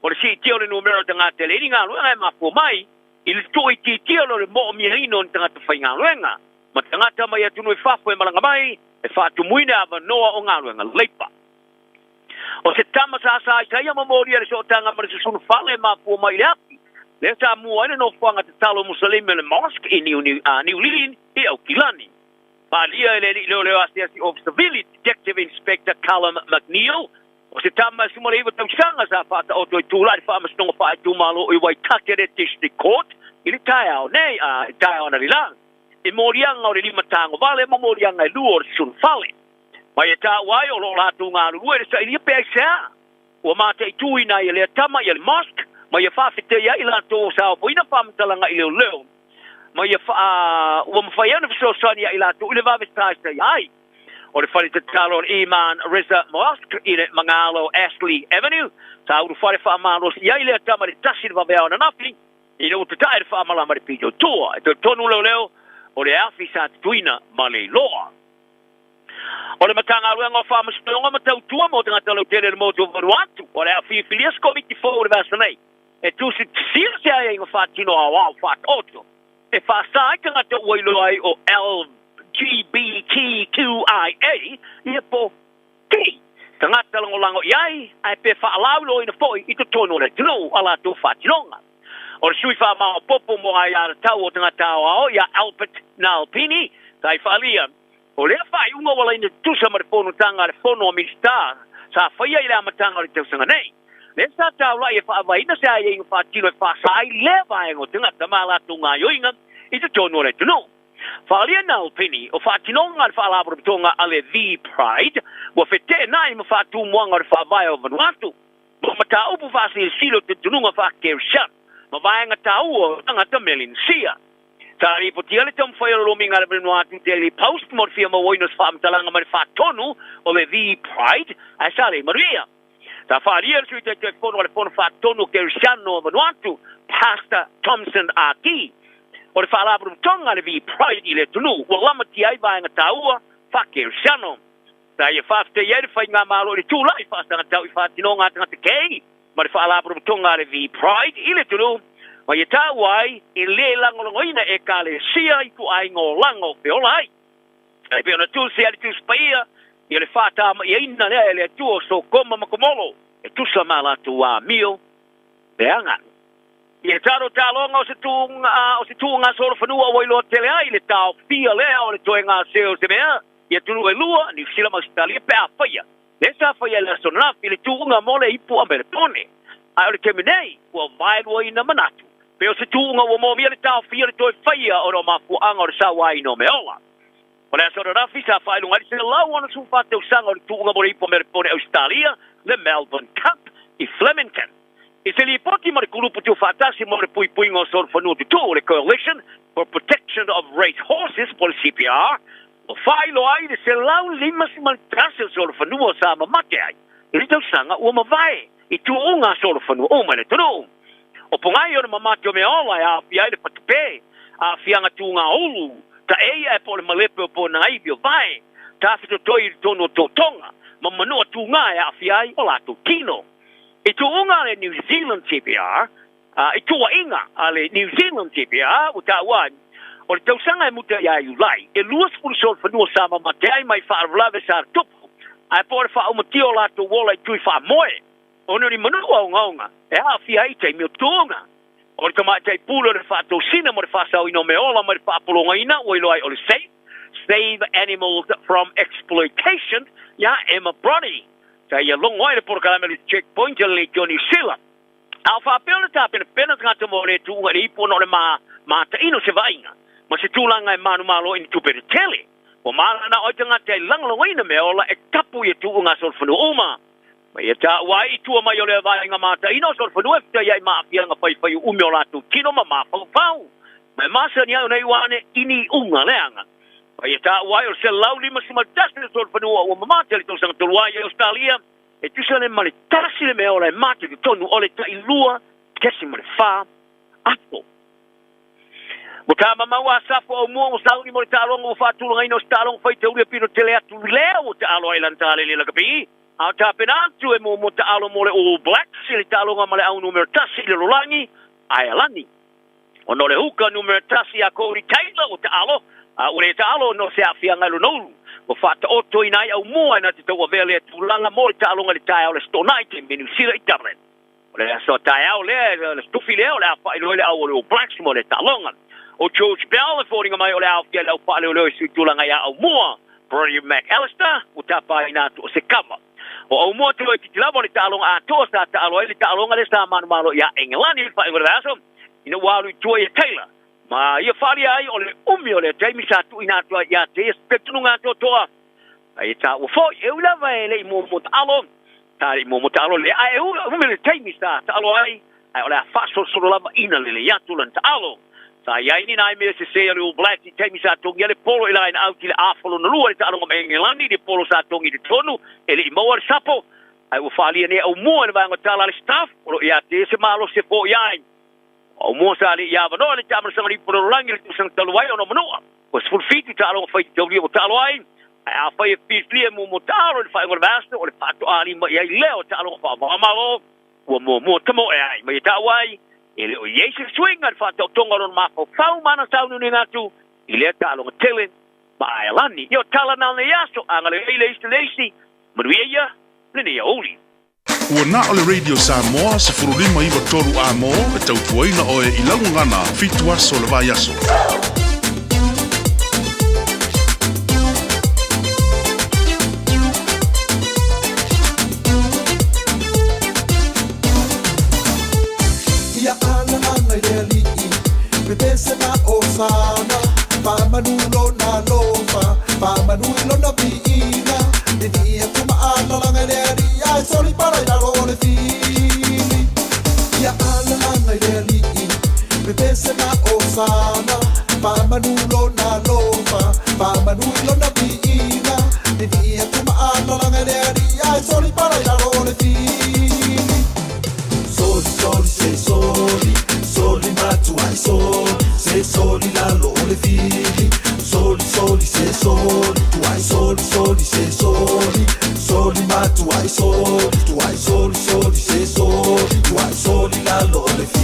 O le si tio le numero te ngā te le ngā luenga e mafo mai, I le tui ti tio le mo mia ino ni tangata whai ngā luenga. Ma tangata mai atunu e whafo e malanga mai, e whātu muine ava noa o ngā luenga leipa. O se tama sa i taia mamori ale so tanga mara se sunu whale mafo mai le api. Le sa mua ene no whanga te talo Musalime le mosque I New Lilin I Aukilani. Pālia ele leo asiasi Officer Village Detective Inspector Callum McNeil. O se tama sumare iwa tausanga sa whata o toi tūlai whaamastonga whae tūmalo I Waitakere District Court. I le tae au nei, I tae au narilang. I morianga o le 5 tango vale, ma morianga I lua o le sunu whale. Mai e tā wai o lo lātu ngā rua e sa I lia pēk sea. Ua māta I tūi nai e lea tama I le mosque. Mai e whawhite ia I lātu o sao poina whamatalanga I leo leo. Mai e ua mawhai ana whasosani I lātu I le vavestai sa iai. O le whare te talo o Iman Reza Mosque I le Mangalo Ashley Avenue. Sa uru whare whaamaros iai lea tama le tasi le vavea ona napi. I le uta tae le whaamalama le pito toa. E te tonu leo leo o le awhi sa tuina ma le loa. O le matanga aluenga o whamastonga matautua mo te ngata lau tere le moto varuatu. O le awhi Filias Komiti Fo o le vasanei. E tusi tisira se aia inga whatino a wau whatoto. E whasai te ngata uailo ai o LGBTQIA I e po ki. Te ngata lango iai ai pe whaalau lo ina foi I te tono le tino ala tu whatinonga. O le sui wha maa popo mo ai ara tau o te ngata o ia Albert Nalpini. Tai whaalia. O lea whai unga wala ina tusa ma le whono tanga le whono o ministar. Sa whaia I le amatanga o le tausanga nei. Le sa tau lai e whaawaina se ai inga whaatino e whaasai le vaengo te ngata maa latu ngā yoinga I te tono le tuno. Whaalia Nalpini o whaatinonga le whaalabura bitonga ale The Pride. Wa whete nai ma whaatu moanga le whaavai o Vanuatu. Mo mata upu whaasi e silo te tununga whaakerishan. Ma vaenga tau o tangata Melin Sia. Tari po tia le tam whaia rominga le Vanuatu Daily Post mo fia mawoinos whaamtalanga ma le whaatonu o le The Pride a Sale Maria. Ta whaaria sui te whono le whono whaatonu kerishan o Vanuatu Pastor Thompson Aki. O le whaalaburu tonga le The Pride I le tunu. Wa lama ti ai vaenga taua whakerishano. Ta ia whaafte iere whai ngā malo le tūlai whaastanga tau I whaatinonga tangata kei. Ma le whaalaburu tonga le The Pride I le tunu. Ma ia tā wai I le langolongoina e ka le sia I ku ai ngō lango peola ai. E peona tūsi ali tūsi paia. I le whaatama I ina lea e le tua so koma makomolo. E tusa malatu a mio. Peanga. I taro talonga o se tūnga soro whanua o ilo tele ai le tau fia lea o le toe ngā seo se mea. I tunu e lua ni sila mausitalia pe a whaia. Le sa whaia le sonafi le tūnga mole ipu a mere tone. Ai o le keminei ua vailua ina manatu. Pe o se tūnga ua mōmia le tau fia le toe whaia o ro mafuanga o le sawa ino meola. O le sonafi sa whailunga li se lau ana su whateu sanga o le tūnga mole ipu a mere tone Australia le Melbourne Cup I Flemington. I se li poti ma le kurupu tu whatasi ma le pui ngō sor whanua tu le Coalition for Protection of Race Horses po le CPR. O whailo ai le se lau lima si malitasa sor whanua sa mamate ai. I li tau sanga ua mawai. I tu unga sor whanua o mele tunu. O pongai o le mamate o me ola e a fiai le patupe. A fianga tu ngā olu. Ta eia e po le malepe o po na ibi o vai. Ta fito toi I tono totonga. Ma manua tu ngā e a fiai o lato kino. I tu unga le New Zealand CPR, I tua inga ale New Zealand CPR, o ta wan, o le tausanga e muta ia iulai, e luas pulu sol whanua sama mateai mai whaarulave sa tupu, ai po le whaumatio lato wola I tui whaamoe, o nuri manua o ngaunga, e a fia I te mio tuonga, o le kamai te pula le whaatosina mo le whaasau ino meola mo le whaapulonga ina, o iloi o le Save Animals from Exploitation, ya Emma Brody. Ta ia longo ai le porkalame le checkpoint le Johnny Silla. Au whapeo le tāpena pena ngata mo le tūnga le ipo no le ma ta ino se vainga. Ma se tūlanga e manu malo in tupe de tele. O mala na o te ngata I langalo ina me ola e tapu i tūnga sol whanu uma. Ma ia tā wai I tua mai o le vainga ma ta ino sol whanu e fita iai maa fianga whai ume o latu kino ma maa whau. Ma masa ni au nei wane ini unga leanga. Ia tā wai o se lau lima si maltasi le sol whanua o mamate le tausanga toluai e Australia, e tusa le male tasi le mea o le mate ki tonu o le tai lua kesi male wha ato. Mo tā mamau a safo au mua o sauri mo le tālonga o whātulanga ino tālonga whai te uri pino tele atu leo o te alo ai lantale le lakapi. A tā pena atu e mo te alo mo le All Blacks le tālonga ma le au numero tasi le rolangi ai alani. O no le huka numero tasi a Corey Taylor o te alo o le tālo no se awhianga lo noulu. O whata oto i nai au mua ina te tau a vele e tūlanga mo le tālonga le tai au le stonai te menu sira i Dublin. O le aso tai au le stufi leo le a whai le au o le All Blacks mo le tālonga. O George Bell e fōringa mai o le au kia lau pāle o leo i sui tūlanga ia au mua. Brody McAllister o tāpā i nātu o se kama. O au mua te loi ki te lava le tālonga a toa sa tālo e le tālonga le sa manu malo ia Engelani i whai o le aso. Ina waru i tua i Taylor. Ma ia whari ai o le umi o le teimi sa tu i nātua ia te espektununga toa. Ai tā ua fōi e ulawa e le i mō alo. Tā i mō alo le ai e umi le teimi sa alo ai. Ai o le a whasor soro lava ina le iatulan alo. Sa iai ni nai mea se se ale o Blacks i teimi sa tongi ale polo i lain au ki le afolo na lua le tālonga me Engelani le polo sa tongi le tonu e le i maua le sapo. Ai ua whalia ne au mua na vanga tala le staff o lo ia te se malo se fō iai. O mua sa le ia vanoa le tāmana sanga lipo na rolangi le tusang taluai o no manoa. O sifur fitu tālonga whai te taulia o taloai. Ai a whai e piflia mo tālo le whai ngora vasta o le pato ali ma iai leo tālonga wha mamalo. Ua mua tamo e ai ma i tāwai. Ele o yesu swing al fa tonga ron mafo fau mana saunu ni ngatu ile talo telen ba alani yo tala na le yaso angale ile istelesi manuia le ne oli Ua na o le Radio Samoa se furulima iwa toru a mo e tau tuaina o e ilaungana fitu aso le vai aso. Pese na osana, pamanulo na lofa, pamanulo na piina, dia kuma ana langa deri, ai soli para ila role fili. Ya ana langa deri, pese na osana, pamanulo na lofa, pamanulo na piina, dia kuma ana langa deri, ai soli para ila role fili. Soli, soli, sei soli. Soli matu ai soli, se soli la lo le fili. Soli soli se soli, tu ai soli soli se soli. Soli matu ai soli, tu ai soli soli se soli. Tu ai soli la lo le fili.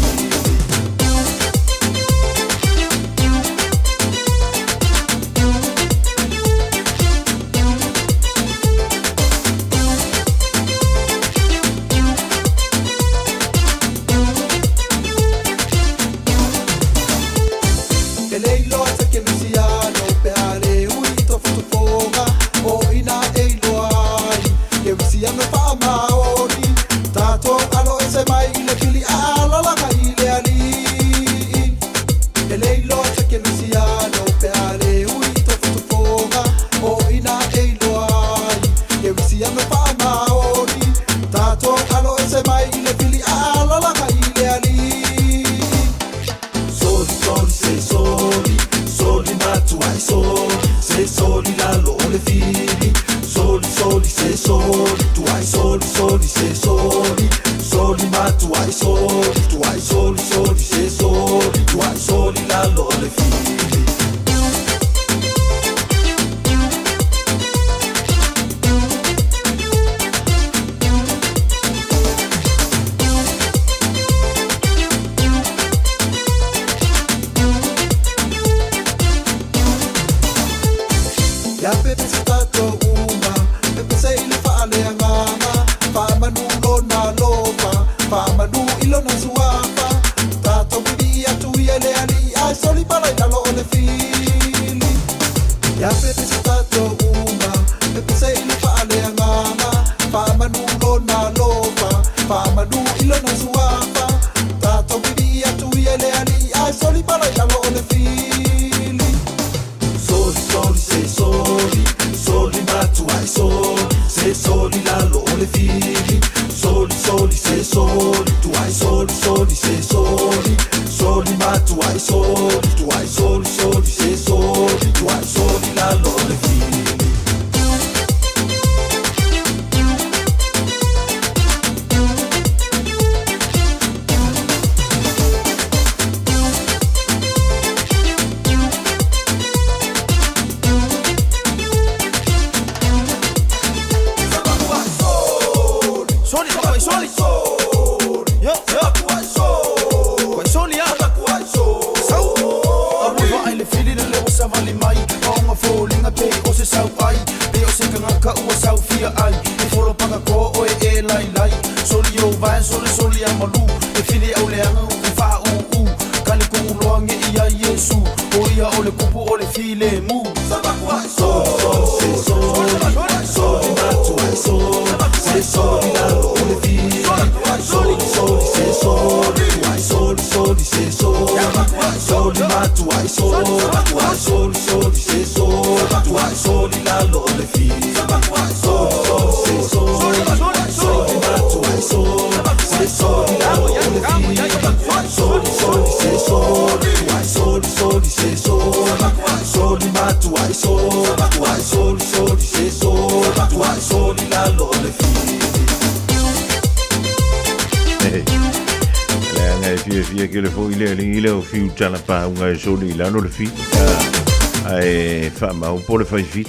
fili au le anga u fa u kale ku loange ia Yesu o ia o le kupu o le file mu sabaku ai so matu ai so ina o le file so matu ai so ina o le file Fia que le foi ile o fiu tala pa unha soli la no le fi. Ai fama un po le fai fi.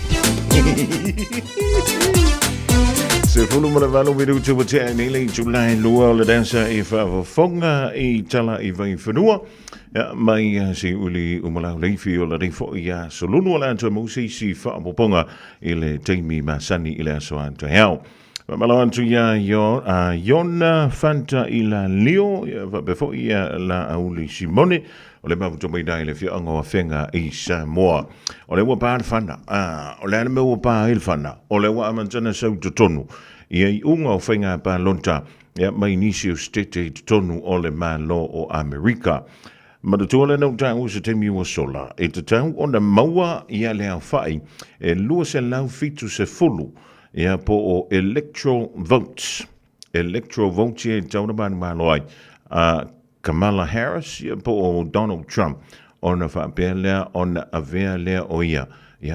Se fulu mo le valo video tu bate ni le July lua le dansa e fa fonga e tala e vai fanua. Ja mai si uli umala le fi o le fo ia solunu la to mo si fa mo ponga ile taimi masani ile so anto hel. Malawan tu ya Yona Fanta ila Leo before ia la auli Simone o le mafu to mai dai le fia anga fenga i Samoa o le wa pa fana o le me wa pa il fana o le wa amantana sau tonu ia i unga o fenga pa lonta ia mai nisio state tonu o le malo o America ma tu le no tau se temi o sola e te tau ona maua ia le fai e lua se lau fitu se fulu ia po o electoral votes e tauna maloi Kamala Harris ia po o Donald Trump ona fa bela ona avea lea o ia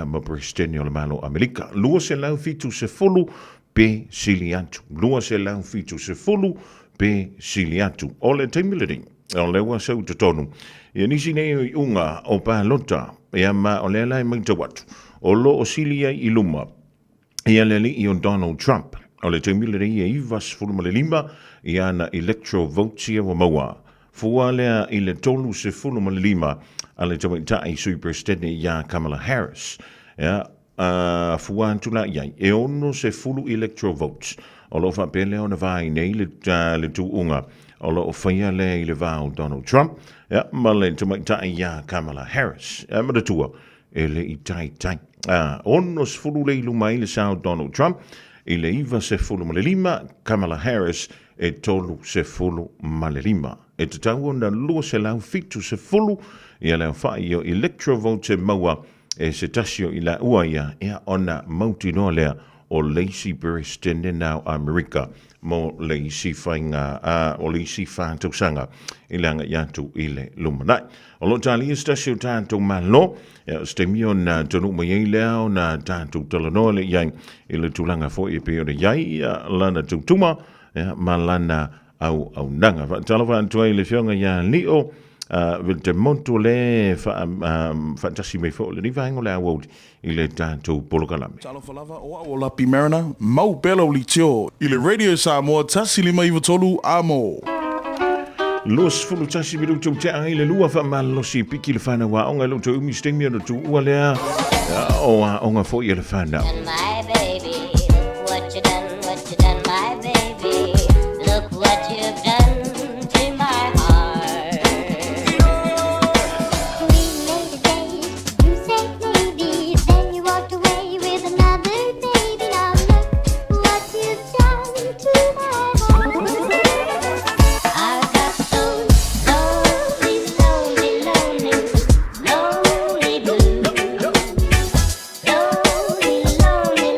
ma presidente o le malo Amerika lua se lau fitu se fulu pe siliatu lua se lau fitu se fulu pe siliatu o le temilering o le wa sau tonu ia nisi nei unga o pa lota ia ma o le lai mai tawatu o lo o silia i luma ia leli i o Donald Trump o le temilere ia i vas fulma le lima ia na electoral votes ia wa maua fua lea i le tolu se fulma le lima a le tawita i sui presidente ia Kamala Harris ia fua antula ia e ono se fulu electoral votes o lo fa pele ona vai nei le tu unga o lo o faia le i le vau Donald Trump ia ma le tawita ia Kamala Harris ia ma tua e le i tai ono se fulu le ilu mai le sao Donald Trump i le iva se fulu ma le lima Kamala Harris e tolu se fulu ma le lima e te tau ona lua se lau fitu se fulu ia lau fai o electoral vote maua e se tasio i la ua ia ona mauti noa lea o leisi presidente nau Amerika mo leisi whainga o leisi whātausanga i langa iatu i le lumanai. O lo tali i stasio tātou malo, ste mio na tonu mai ei leo na tātou talanoa le iai i le tūlanga fo i peo de iai lana tūtuma ma lana au nanga. Talawa antua i le whionga ia Leo vil te monto le fantasi me fo le ni vaingo le awodi i le tātou polokalame. Talawalava o Lapi Marina, mau pelo li tio i le Radio Samoa tasi lima iwa tolu amo. Los fulu tasi miru tau te ai le lua wha malosi piki le whana wa onga lo tau umi stengmia no tu ua lea o onga fo i le whana. My baby, look what you done, my baby, look what you've done to my heart. We made a date, you said maybe, then you walked away with another baby. Now look what you've done to my heart. I got so lonely blue, lonely, lonely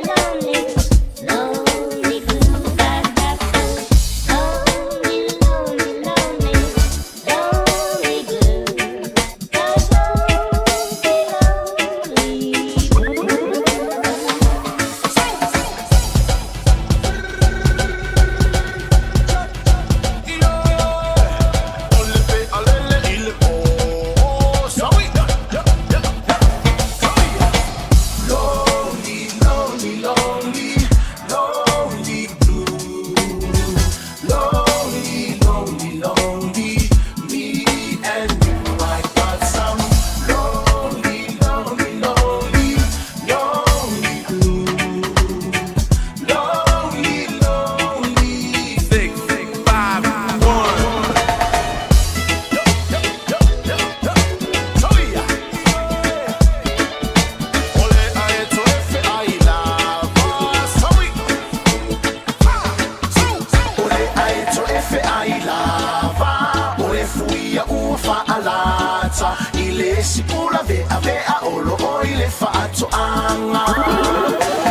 fuia ua whaalata I le sipula vea vea olo o I le whaatoanga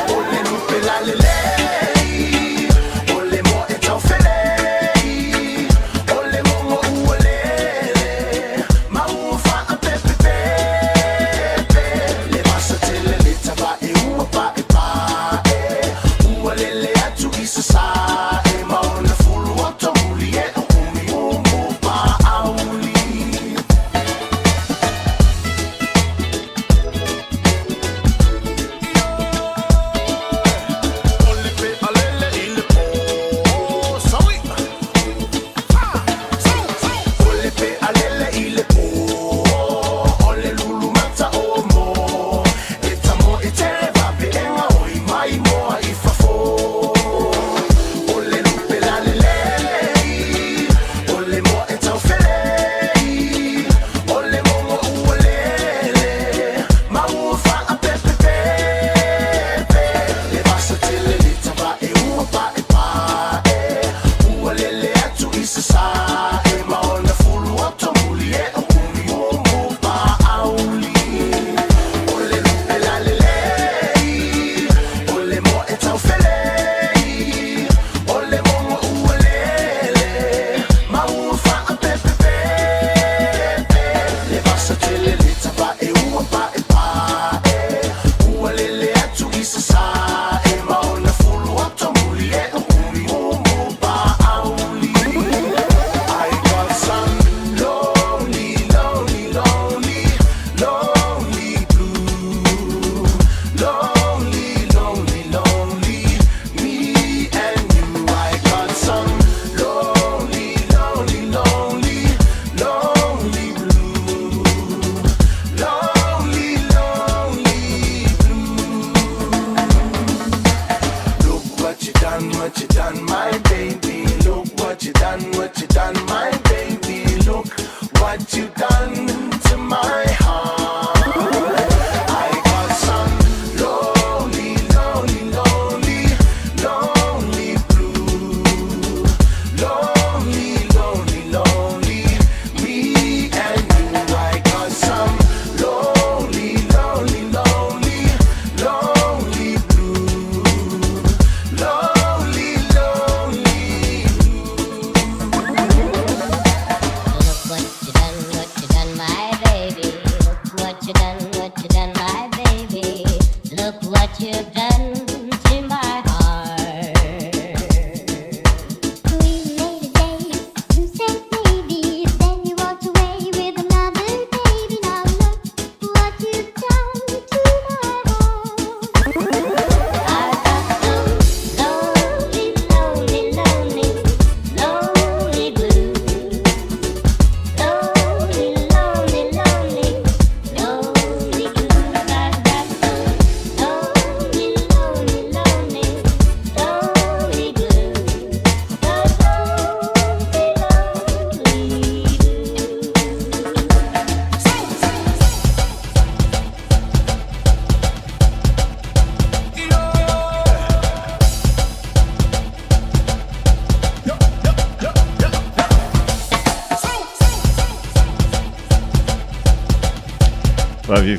O le lupe la le lei O le mo e tau whelei O le mongo ua lele Ma ua wha pepe pepe Le masa tele le tava e ua pa e pa e Ua lele atu I sa sa e ma ona fulu o tauli e o umi umu pa auli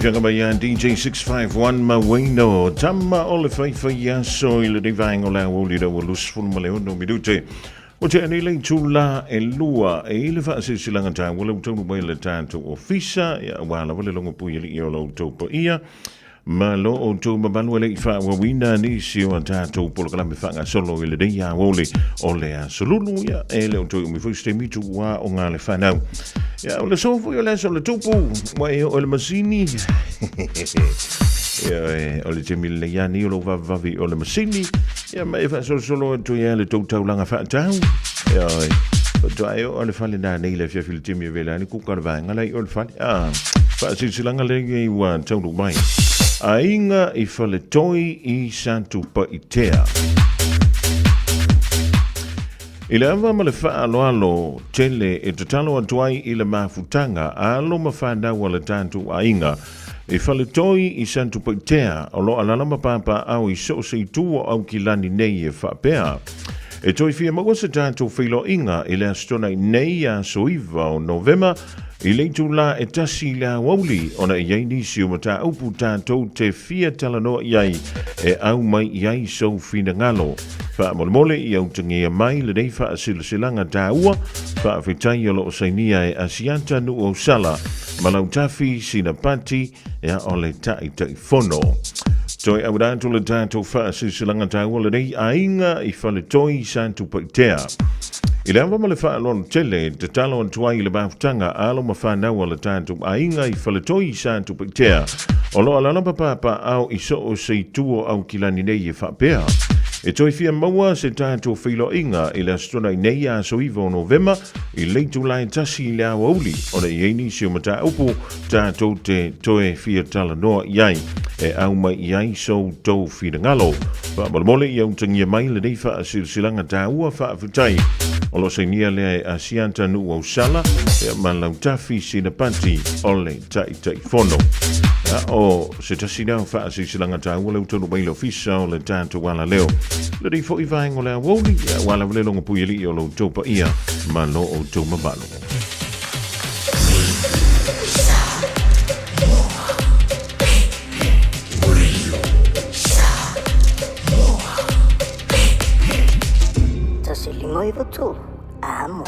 Fianga mai DJ 651 Mawino Tama o le whaiwhai so I le rivaingo la woli ra walus fun maleo no midute. O te anile tula e lua e ile wha se silanga tā wala utonu mai le tātou ofisa ya wala wale longa pui ili o lau taupa ia. Ma lo o tau mabalu ele I wha wawina ni si o tātou polo kalame whanga solo ile rei a wole o le a solunu ya e le o tau mi fwiste mitu wa o ngā le whanau. Ya o le sofu o le so le tupu wa e o le masini. Ya o le te mille ya ni o lo vavi o le masini. Ya ma e wha solo tu ya le tau langa wha tau. Ya o tau o le whale nā nei le whiawhile te mi vela ni kukara vanga lei o le whale. Wha silanga le i wa tau mai. Ainga I whale toi I santu pa I tea. I le awa ma le whaaloalo tele e te talo atuai I le mafutanga alo ma whanau le tātu ainga. E whale toi I santu pa I tea o lo alala ma papa au I so se I tua au ki lani nei e whapea. E toi fia maua se tātou whilo inga i le astona i nei a soiva o Novema, i leitu la e tasi la wauli ona iai nisi o mata upu tātou te fia talanoa iai e au mai iai so fina ngalo. Wha mole i au tangia mai le dei wha asilasilanga tā ua, wha whitai alo o sainia e asianta nu o sala, malau tafi sina pati e a ole tai tai fono. Toi au rātou le tātou wha asilasilanga tā ua le dei a inga i whale toi santu paitea. I le awa male wha alon tele, te talo an tuai le bautanga alo ma whanau le tātou a inga i whale toi santu paitea. O lo alala papa au i so o sei tuo au kilani nei e whapea. E toi fia maua se tātou whilo inga i le astona i nei a soiva o Novema i leitu lai tasi i le awa uli o le ieni si o mata upu tātou te toe fia tala noa iai e au mai iai so tau fina ngalo. Wha mole i au tangia mai le nei wha silsilanga tā ua wha awhitai o lo sainia lea e a sianta nu au sala e malau tafi sina panti o le tai tai fono. O se tasi nao wha silsilanga tā ua leu tonu mailo fisa o le tātou wala leo. Le dei fo i vaengo lea woli, wala wale longa puyeli o lo taupa ia, ma lo o tau mabalo. Tasi lingoi betul, amo.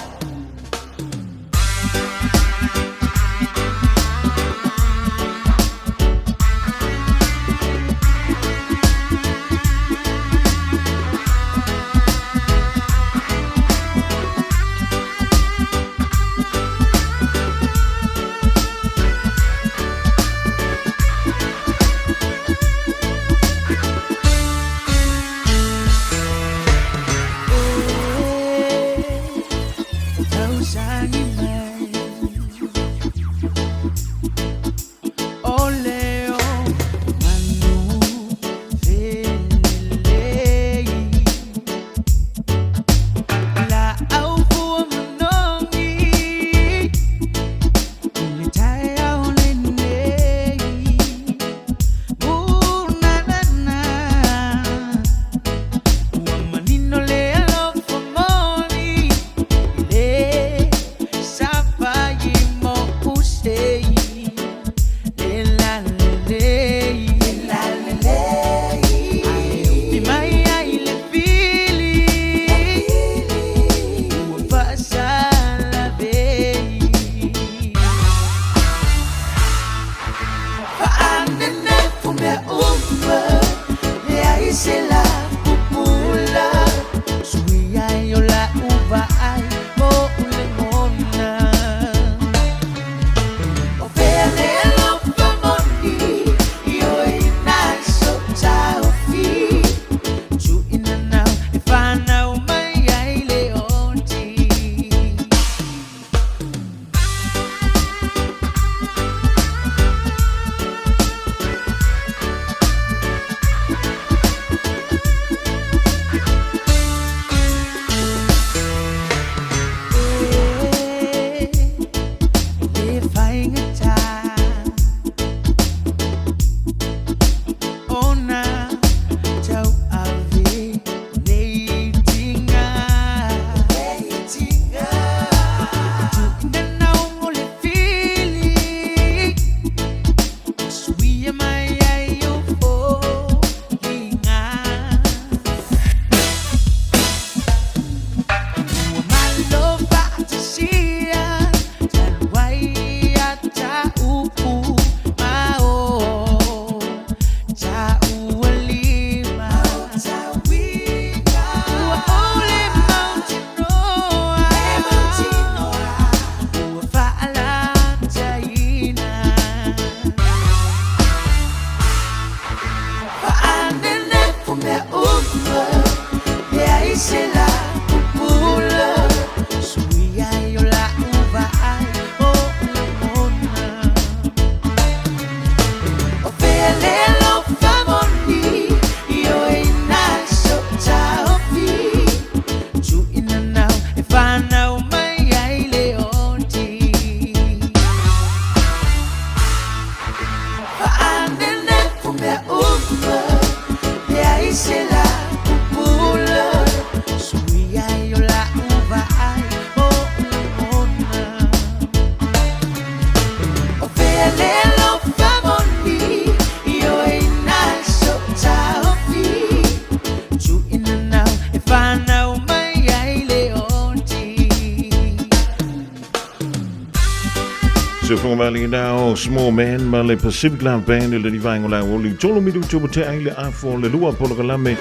So from Valley now, Small Man, Male Pacific Land Band, le divine la woli tolo mi tu bote ile afo le lua polo kalame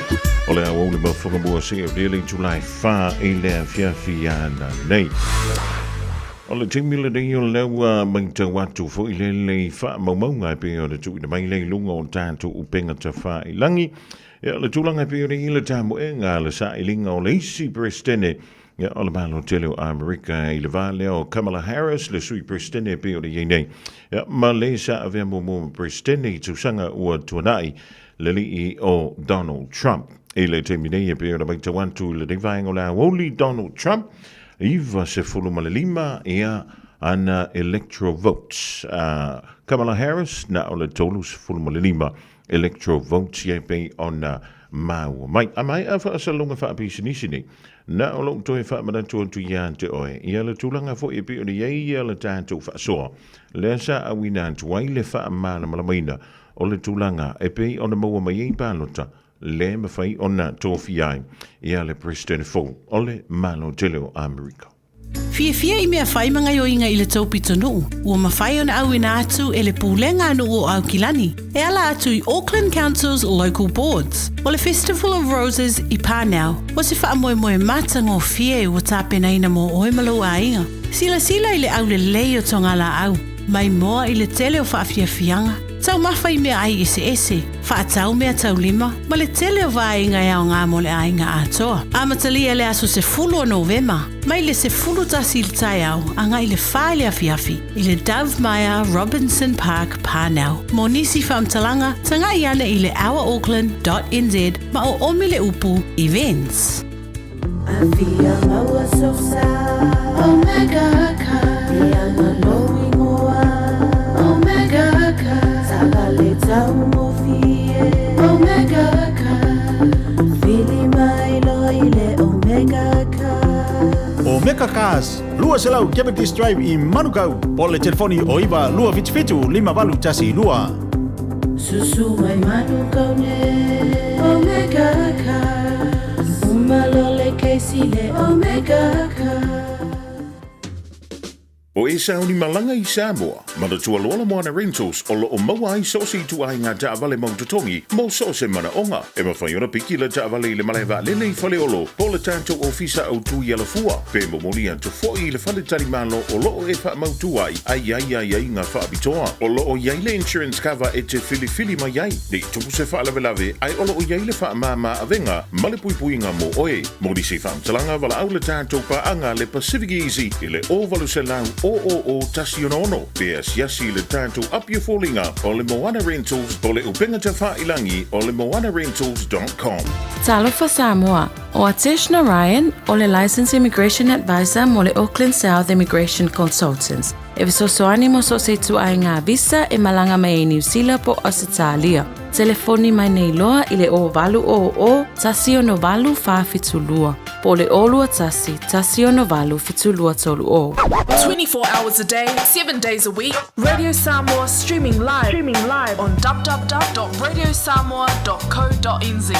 ole a woli ba foka bo se o dele July fa ile fia na nei. Ole timile de yo lewa mangta watu fo ile le fa mo ngai pe o de tu de mai le lunga o tanto upenga te fa ilangi. Ya le tulanga pe o ile tamo e nga le sa ilinga o le si prestene. Ja, allemaal tele Amerika ile vale o Kamala Harris le sui prestene pe o de yene. Ja, Malaysia avemo mo prestene tu sanga o tuanai le li o Donald Trump. Ele termine pe o de mangta wantu le divine o la only Donald Trump. Iva se fulu malima ia ana electoral votes. Kamala Harris na ole tolus fulu malima electoral votes ye pe on mau. Mai amai afa salonga fa apisinisi. Na ole to fa madantu tu yan te oi. Ia le tulanga fo e pe o ye ia le tantu fa so. Lesa awina tu wai le fa mana malamaina. Ole tulanga e pe on mo mai palota. Le me fai ona tofiai ia le president fo ole malo telo America. Fia I mea whai manga yo inga I le taupito nuu. Ua mawhai ona au ina atu e le pūlenga anu o au kilani. E ala atu I Auckland Council's local boards. O le Festival of Roses I Pānau. O se wha moe moe matanga o fia e ua tāpena ina mo oi malo a inga. Sila I le au le lei o tonga la au. Mai moa I le tele o whaafia fianga. Tau mawhai mea ai ese. Whaatau mea tau lima. Ma le tele o vainga e ao ngā mo le ainga atoa. Amatalia le aso se fulu o Novema. Mai le se fulu tasi il tai au. Anga I le whae le afiafi. I le Dove Maya Robinson Park Pānau. Mo nisi whaamtalanga. Tanga I ana I le ourauckland.nz. Ma o omi le upu events. Avia maua sosa. Omega ka. Ia maloi moa. Omega ka. Sabale tau mo fie. Omega ka. Fili mai loile Omega ka. Omega Cars, lua selau Cavendish Drive I Manukau. O le telefoni o iwa lua fitu 5 tasi lua. Susu mai Manukau ne. Omega ka. Umalole keisi le Omega ka. O e sauni malanga I Samoa, ma le tualola moana rentals o lo o maua ai sosi tu ai ngā taavale mautotongi mo so se mana onga. E mawhai ona piki le taavale I le malaiva lele I whale olo, po le tātou ofisa au tu I ala fua. Pe mo moli anto foi I le whale tari malo o lo o e wha mautu ai ai ngā whaabitoa. O lo o yaile insurance cover e te fili mai ai. Nei tupu se whaalawelawe ai o lo o yaile wha mama avenga, male pui ngā mo oe. Mori se whaamtalanga wala au le tātou pa anga le Pacific Easy I le ovalu se lau o tasionono. Pea siasi le tātou apia fōlinga o le Moana Rentals o le upenga te whailangi o le moanarentals.com. Talofa Samoa, o Atish Narayan, o le Licensed Immigration Advisor mo le Auckland South Immigration Consultants. E visosoani mo so se tu ai ngā visa e malanga mai New Zealand po Australia. Telefoni mai nei loa I le o valu o tasi o no valu whawhitulua. Po le olua tasi o no valu fitulua tolu o. 24 hours a day, 7 days a week. Radio Samoa streaming live on www.radiosamoa.co.nz.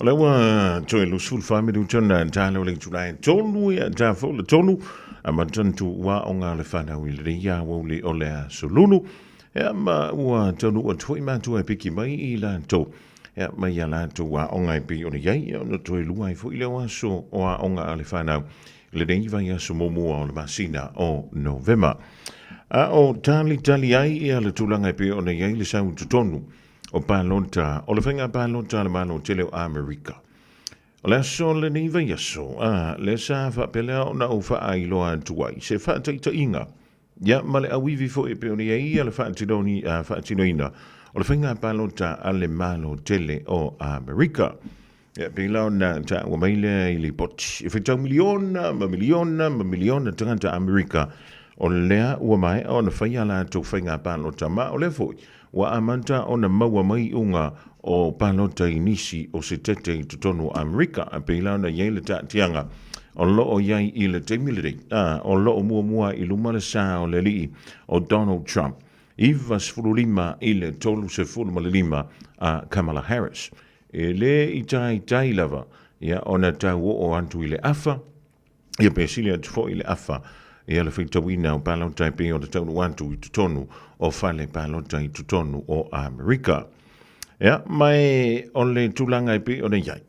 Lewa toi lu sul fa midu tona talo le tulai tonu ya tafo le tonu ama tantu wa onga le fana wile ya wole ole solulu ya ma wa tonu wa toi ma tu piki mai I la to ya ma ya la to wa onga pi ona yai ya no toi lu ai fo ile wa so wa onga le fana le dei va ya so momo o le masina o November o tali ai ya le tulanga pi ona yai le sau tonu o palonta o le whainga palonta le mano tele o Amerika. O le aso le niva yaso, le sa whapelea o na o whaailoa tuai, se whaataita inga. Ia male awivi fo e peoni e ia le whaatinoina, o le whainga palonta a le mano tele o Amerika. Ia pila o na ta ua maile I li poti, e whaitau miliona tangata Amerika, o lea ua mai o na whaiala tau whainga palonta ma o le foi. Wa amanta o na maua mai unga o palota inisi o se tete tutonu Amerika a peila na yele tianga o lo o yai I le temilere o lo o mua I lumale sa o le lii o Donald Trump iva sfurulima I le tolu se fulmalima a Kamala Harris e le itai lava ia ona tau o antu I le afa ia pesilia tufo I le afa e ala whitawina o palota pe o te taunu atu I tutonu o whale palota I tutonu o Amerika. Ia, mai o le tūlanga pe o ne iai.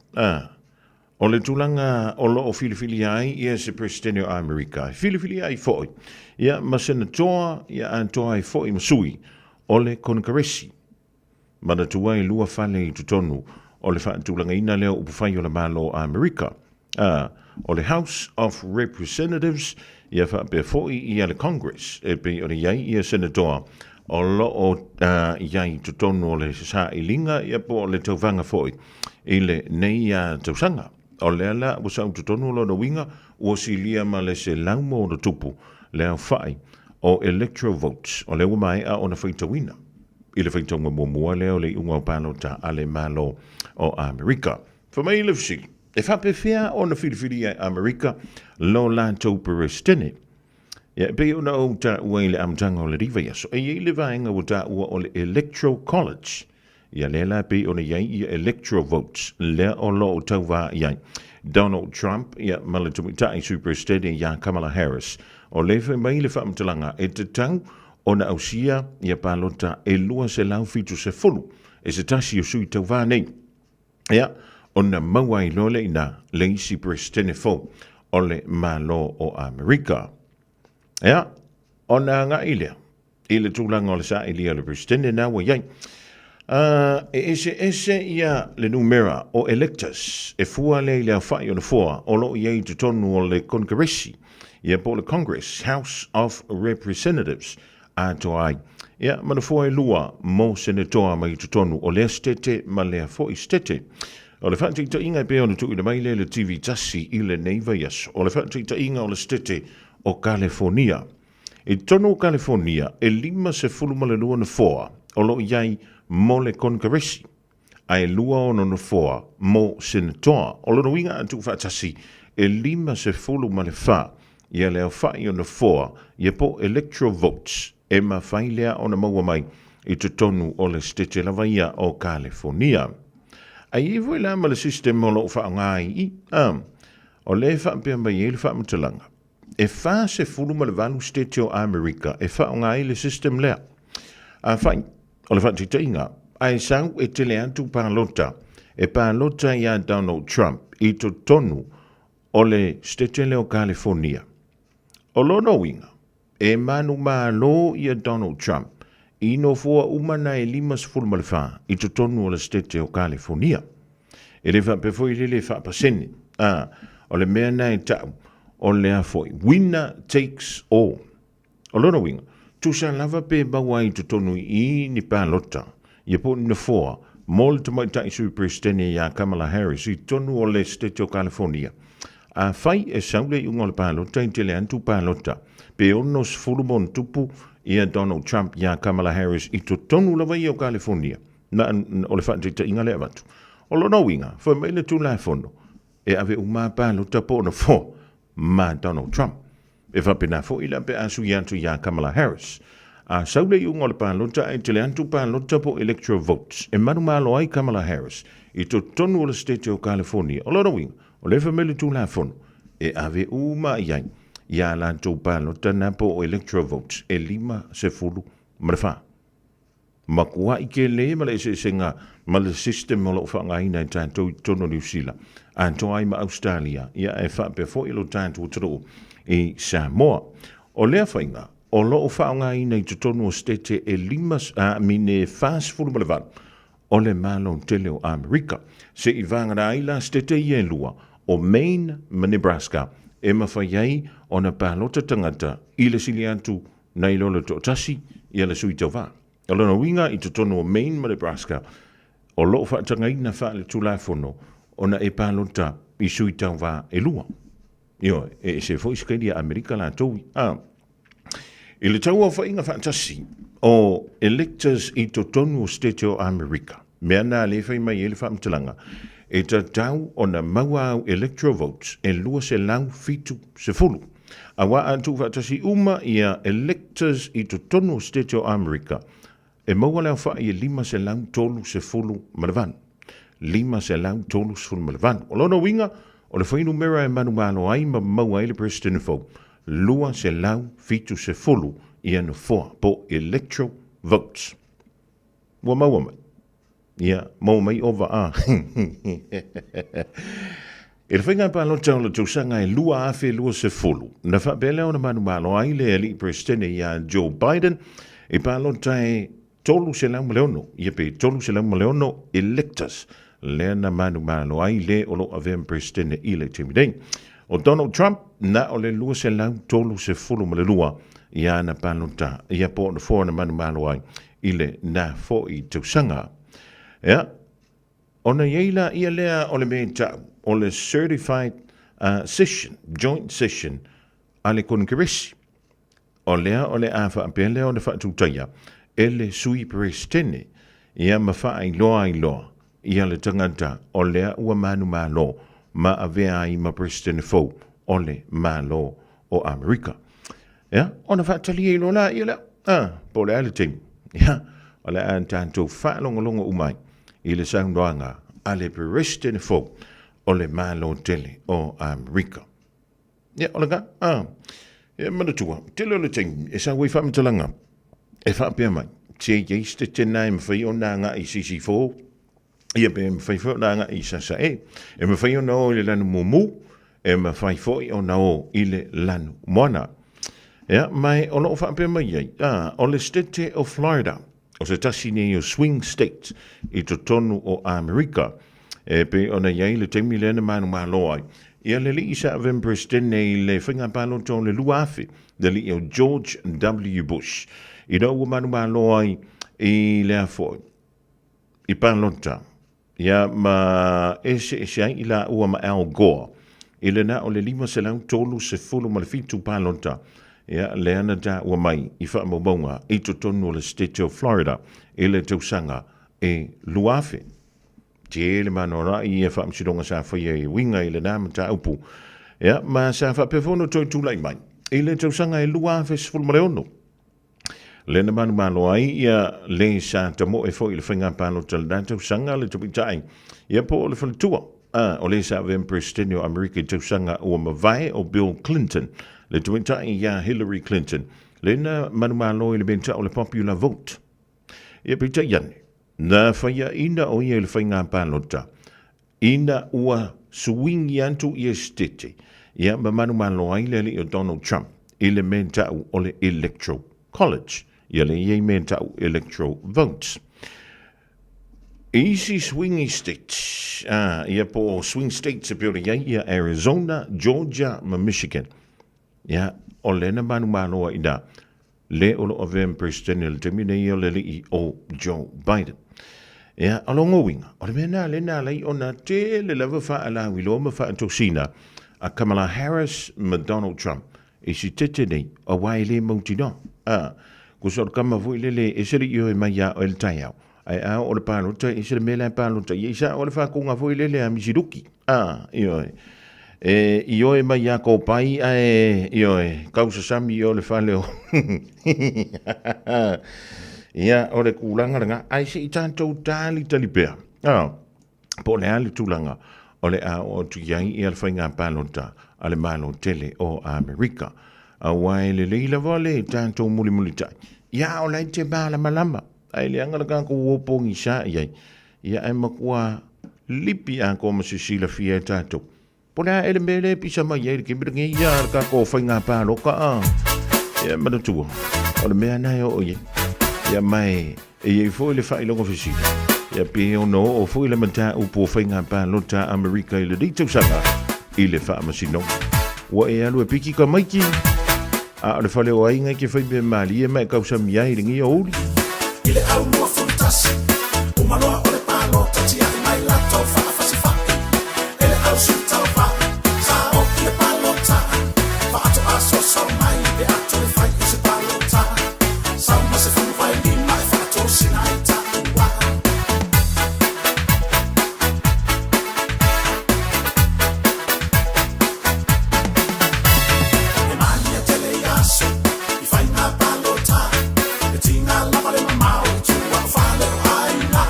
O le tūlanga o lo o filifili ai, ia se presidente o Amerika. Filifili ai foi. Ia, ma senator, ia antoa ai foi masui. O le kongresi. Mana tuai lua whale I tutonu o le whaatūlanga ina leo upufai o le malo o Amerika. O le House of Representatives, ia whaapea foi ia le Congress, e pe o le iai ia senator. O lo o iai tutonu o le sa ilinga, ia po o le tauvanga foi. I le nei tausanga. O le ala, o sa tutonu lo na winga, o si lia ma le se laumo o na tupu, le au whai, o electoral votes, o le umai a o na whaitawina. I le whaitaunga mua leo le unga o palo ta ale malo o Amerika. Whamai lefsi, e whapewhia o na whiriwhiri ai Amerika, lo lantou perestene. Ia pe o na o ta ua I le amtanga o le riva yaso, e i le vaenga o ta ua o le Electoral College. Ia le la pe o na iai ia electoral votes, le o lo o tau va iai. Donald Trump, ia malatumita I superstede ia Kamala Harris, o le mai le whaamtalanga e te tau, o na ausia ia palota e lua se lau fitu se fulu, e se tasi o sui tau va nei. Ia, o na mawai lole ina le isi prestene fo, o le malo o Amerika. Ia, o na nga ilea, I le tūlanga o le sa ilia le prestene na wa iai. Ese ia le numera o electors, e fua le le whai o na fua, o lo iai tutonu o le kongresi, ia po le Congress, House of Representatives, ato ai. Ia, mana fua e lua mo senator mai tutonu o le stete ma le fo I stete. O le whanti ta inga pe o le tuina mai le TV tasi I le neiva yaso. O le whanti ta inga o le stete o California. E tono o California e lima se fulu ma le lua na foa o lo iai mo le kongresi. Ai lua o na foa mo senator. O lo no inga atu whatasi e lima se fulu ma le wha. Ia leo whai o na foa ia po electoral votes. E ma whai lea o na maua mai I te tonu o le stete lava ia o California. Ai I voi la ma le system o lo wha ngai I. O le wha mpea mai e le wha mtalanga. E wha se fulu ma le valu stete o Amerika. E wha ngai le system lea. A whai, o le wha tita inga. Ai sau e tele atu pālota. E pālota ia Donald Trump I to tonu o le stete leo California. O lo no winga. E manu malo ia Donald Trump. I no fua umana e lima sefulu ma le wha I to tonu o le stete o California. E le wha pefoi le wha pasene. O le mea nei tau. O le a foi. Winner takes all. O lo no winga. Tusa lava pe bawa I to tonu I ni pālota. Ia po ni fua. Mol te mai tai sui presidente ia Kamala Harris I tonu o le stete o California. A fai e saule I unga le pālota I tele antu pālota. Pe ono sefulu mon tupu ia Donald Trump ia Kamala Harris I to tonu lava I o California. Na o le whaatita inga le avatu. O lo no winga, wha mai le tu la fono. E ave uma pālota po na fo ma Donald Trump. E whapena fo ila pe asu iantu ia Kamala Harris. A saule I unga le pālota e tele antu pālota po electoral votes. E manu malo ai Kamala Harris I to tonu o le state o California. O lo no winga, o le wha mai le tu la fono. E ave uma iai. Ia la tau pālota na po o electoral votes e lima se fulu marfa. Makua I ke le ma le se senga ma le system o lo whangaina I tātou tono New Zealand. Anto ai ma Australia ia e whape fo ilo tātou toro I Samoa. O lea whainga o lo whangaina I tono o stete e lima mine fast fulu marfa. O le malo tele o Amerika. Se I vangara aila stete I e lua o Maine ma Nebraska. E mawhaiai o na pālota tangata I le sili atu na I lolo to tasi I le sui tau wā. O lona winga I tono o Maine ma Nebraska o loo whaatangai na wha le tūlaifono o na e pālota I sui tau wā e lua. Io, e se fo iskairia Amerika la tōi. I le tau o whainga whaatasi o electors I tonu o state o Amerika. Mea nā le whai mai e le whaamtalanga. E ta tau o na maua au electoral votes e lua se lau fitu se fulu. A wa antu whaatasi uma ia electors I to tonu o state o Amerika. E maua leo wha I lima se lau tolu se fulu malavan. Lima se lau tolu se fulu malavan. O lona winga, o le whainu mera e manu malo ai ma maua ele presidente fo. lua se lau fitu se fulu ia no foa po electoral votes. Wa maua mai. Ia, mau mai ova a. E le whainga pālo tau la tausanga e lua afe lua se fulu. Na whapele o na manu malo ai le ali presidente ia Joe Biden e pālo tai tolu se lau maleono. Ia pe tolu se lau maleono electors. Le na manu malo ai le o lo avem presidente i le timideng. O Donald Trump na o le lua se lau tolu se fulu male lua ia na pālo ta. Ia po na fōna manu malo ai i le na fo i tausanga. Ia, ona yeila ia lea o le mea tau. O le certified session, joint session, a le Congress. O lea o le awha apele o le whaatutaia, e le sui presidente, ia mawha ai loa, ia le tangata, o lea ua manu malo, ma avea ai ma presidente fau, o le malo o Amerika. Ia, o na whaatali e lola, ia lea, po le ale ting, ia, o le an tanto whaalonga umai, i le saundoanga, a le presidente fau, o le malo tele o Amerika. Ia, o lega, ia manatua, tele o le ting, e sa wei whamatalanga, e whapea mai, te yeiste tēnā e mwhai o nanga i CC4, ia pe mwhai fo nanga i sasa e mwhai o nao i le lanu mumu, e mwhai fo i o nao i le lanu moana. Ia, mai o loo whapea mai ei, o le state o Florida, o se tasi nei o swing state, i to tonu o Amerika, e pe ona iai le teimi lena manu malo ai. Ia le li isa avem presidente i le whinga palo tō le luafi, le li o George W. Bush. I rau ua manu malo ai i le afoi. I palota. Ia ma ese ai i la ua ma Al Gore. I le na o le lima se lau tolu se fulu ma le fitu palota. Ia le ana da ua mai i wha maubonga i to tonu le state of Florida. I le tausanga e luafi. Te le manora i e whaamsidonga sa whaia i winga i le nama ta upu. Ia, ma sa whapefono toi tūlai mai. I le tausanga e lua festival mareono. Le na manu malo ai ia le sa tamo e fo i le whainga pālo tala da tausanga le tupitai. Ia po o le whanatua. O le sa vem presidente o Amerika i tausanga o mawai o Bill Clinton. Le tupitai ia Hillary Clinton. Le na manu malo i le benta o le popular vote. Ia pita iane. Na whaia ina o ia le whainga pālota. Ina ua suwingi antu i estete. Ia ma manu malo ai le o Donald Trump. I le mentau o le electoral college. Ia le iei mentau electoral votes. Easy swingy states. Ia po swing states e pio iei ia Arizona, Georgia, ma Michigan. Ia o le na manu malo ai da. Le o lo avem presidente le temine ia le li o Joe Biden. Ia alongo winga. O le mena le na lei o na te le lava wha ala wilo ma wha antosina a Kamala Harris ma Donald Trump. E si tete nei a wai le mauti no. Kusor kama vui le e seri io e mai o el taiao. Ai o le palota e seri mele palota. Ia isa o le wha kunga vui le a misiruki. Io e. Io e mai a ko pai io e kausa sami o le whaleo. Ia o le kulanga ranga ai se i tātou tāli talipea. Po le ali tūlanga o le a o tu iai i al whainga pālota a le malo tele o Amerika. A wai le leila wale tātou muli muli tai. Ia o lai te bāla malama. Ai le angalaka ko wopongi sa iai. Ia ai makua lipi a ko masisila fia tātou. Po le a ele mele pisa mai e ke mirangi ia ka ko whainga pāloka Ia manatua. O le mea nai o iai. Ia mai e foi le whailonga fisila. Ia pe o no o foi le mata upo whainga pālota Amerika i le dito sanga i le whaamasino. Wa e alu e piki ka maiki. A le whale o ainga ke whaimbe mali e mai kausa miai ringi o uli. I le au mua funtasi. Umanoa o le pālota tia i mai lato whaafasi whaki. E le au sita o wha. Sa o ki le pālota. Whaato aso sa mai e ato le whai i se pālota. Sa ma se whanu whai ni mai whaato sina i ta ua. E mani a tele i aso. I whai ngā pālota. E tina lama le mamau. Tua whale o aina.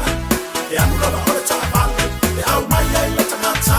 E anu rana o le ta vale. E au mai ai le tangata.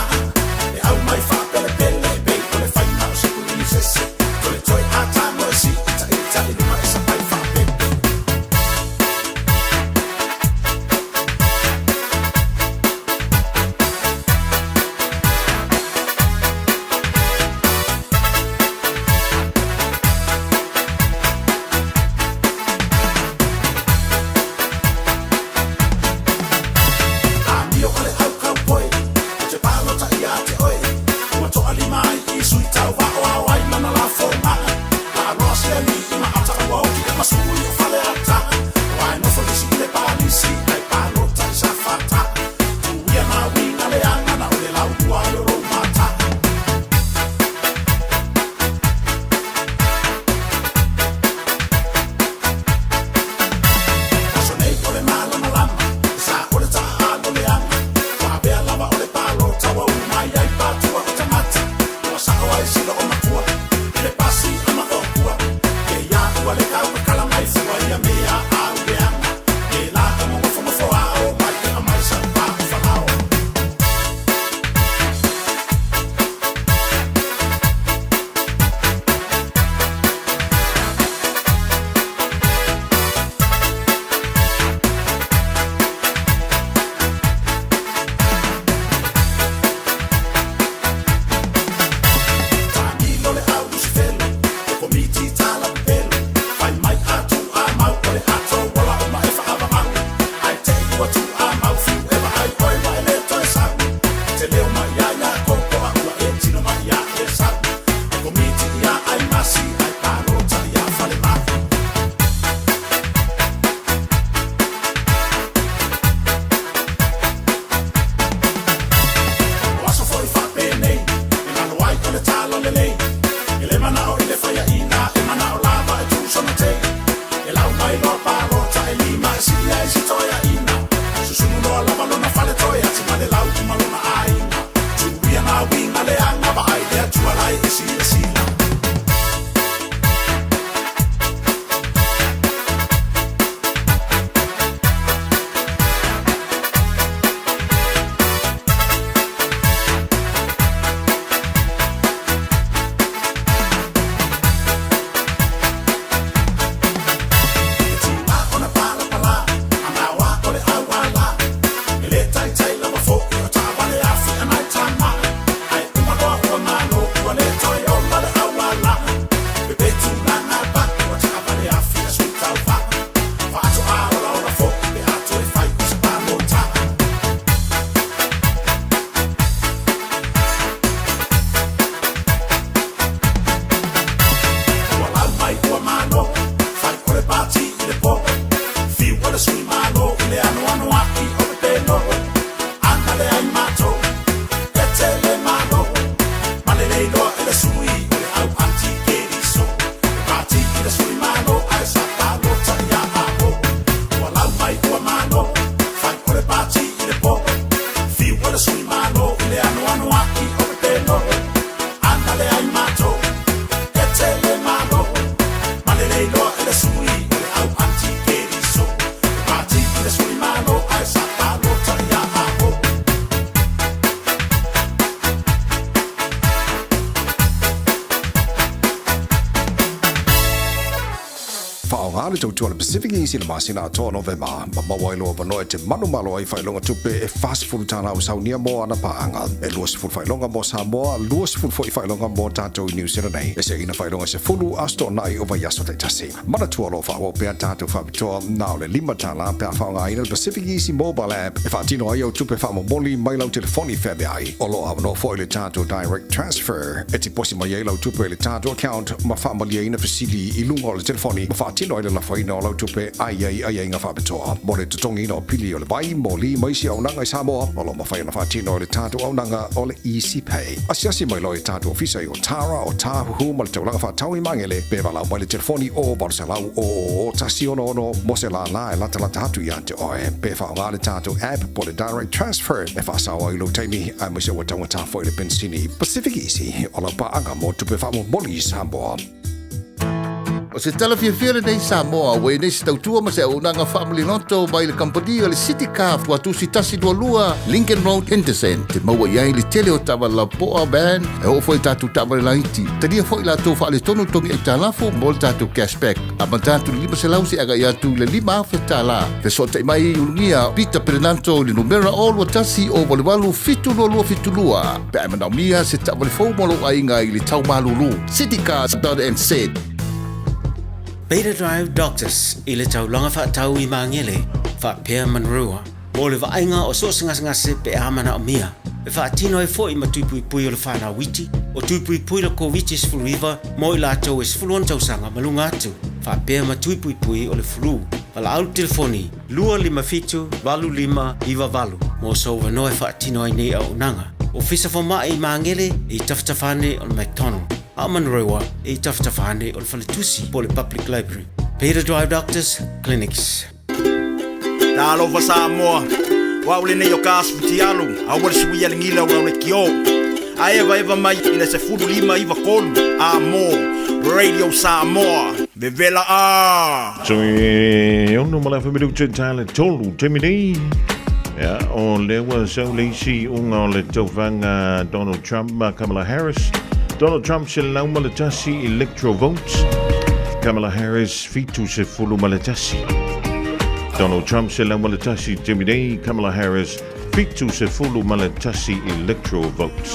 whaonga le tautua le Pacific Easy le masina to November ma wailo vano te manu malo ai whailonga tupe e fast food tana o saunia mo ana paanga e luas full whailonga mo Samoa luas full whailonga mo tātou New Zealand nei e se ina whailonga se fulu asto nai o vai aso te tasi mana tualo whawa pia tātou whapitoa nao le lima tala pia whaonga ina le Pacific Easy mobile app e whaatino ai au tupe whamomoli mai lau telefoni whabe ai o loa avano fwoi le tātou direct transfer e te posi mai ai lau tupe le tātou account ma whaamalia ina fasili i lunga o le telefoni ma whaatino ai le lafaina o lau tupe ai ngā whapitoa mo le tutongi no pili o le vai mo li maisi au nanga i Samoa o lo ma whaina whaatino o le tātou au nanga o le Easy Pay asiasi mai loi tātou ofisa i o Tara o Tāhuhu ma le taulanga whaatau i mangele pe walau mai le telefoni o Barsalau o tasi ono mo se la e lata hatu i ante oe pe whaonga le tātou app po le direct transfer e whaasawa i lo teimi ai mo se wa tangata fo i le pensini Pacific Easy o la paanga mo tupe whaamo moli i Samoa. O se tala fia nei Samoa, wei nei se tautua ma se au nanga family noto mai le company o le City Car fua tusi tasi dua lua Lincoln Road Henderson te maua iai le tele o tawa la poa ban e o foi tatu tawa le laiti. Tania foi la tau wha le tonu tongi e talafu mo le tatu cashback. A man tatu lima se lausi aga ia tu le lima awha tala. Fe so te mai ulungia Peter Perenanto le numera o lua tasi o wale walu fitu lua. Pe ai manau mia se tawa le fau molo a inga i le tau malulu. City Car done and said. Beta Drive Doctors i le taulanga whaatau i mangele whaapea manrua. Mo le vainga o so ngase pe amana o mia. E whaatino e fo i matupui pui o le whana witi. O tupui pui la COVID is full river. Mo i lātou es fuluan tausanga malunga atu. Whaapea matupui pui o le flu. Wala au telefoni. Lua lima fitu, walu lima, iwa walu. Mo so wanoe whaatino ai nei au nanga. O fisa wha i mangele i taftafane o le McDonald. Amanrewa e taftafane o le Falitusi po le Public Library. Peter Drive Doctors Clinics. Talo fa Samoa. Wa ule nei o kasputi alu. A wale sui ya lingila o le kio. A eva mai ina se fudu lima iwa kolu. Radio Samoa. Vevela a. So ono mala familu tala tolu temini. Ja, o lewa so leisi unga o le taufanga Donald Trump, Kamala Harris. Donald Trump se lau malatasi electoral votes. Kamala Harris fitu se fulu malatasi. Donald Trump se lau malatasi temidei. Kamala Harris fitu se fulu malatasi electoral votes.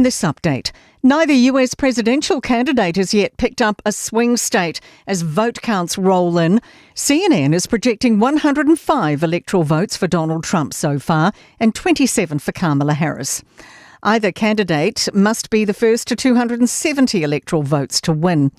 this update, neither US presidential candidate has yet picked up a swing state as vote counts roll in. CNN is projecting 105 electoral votes for Donald Trump so far and 27 for Kamala Harris. Either candidate must be the first to 270 electoral votes to win.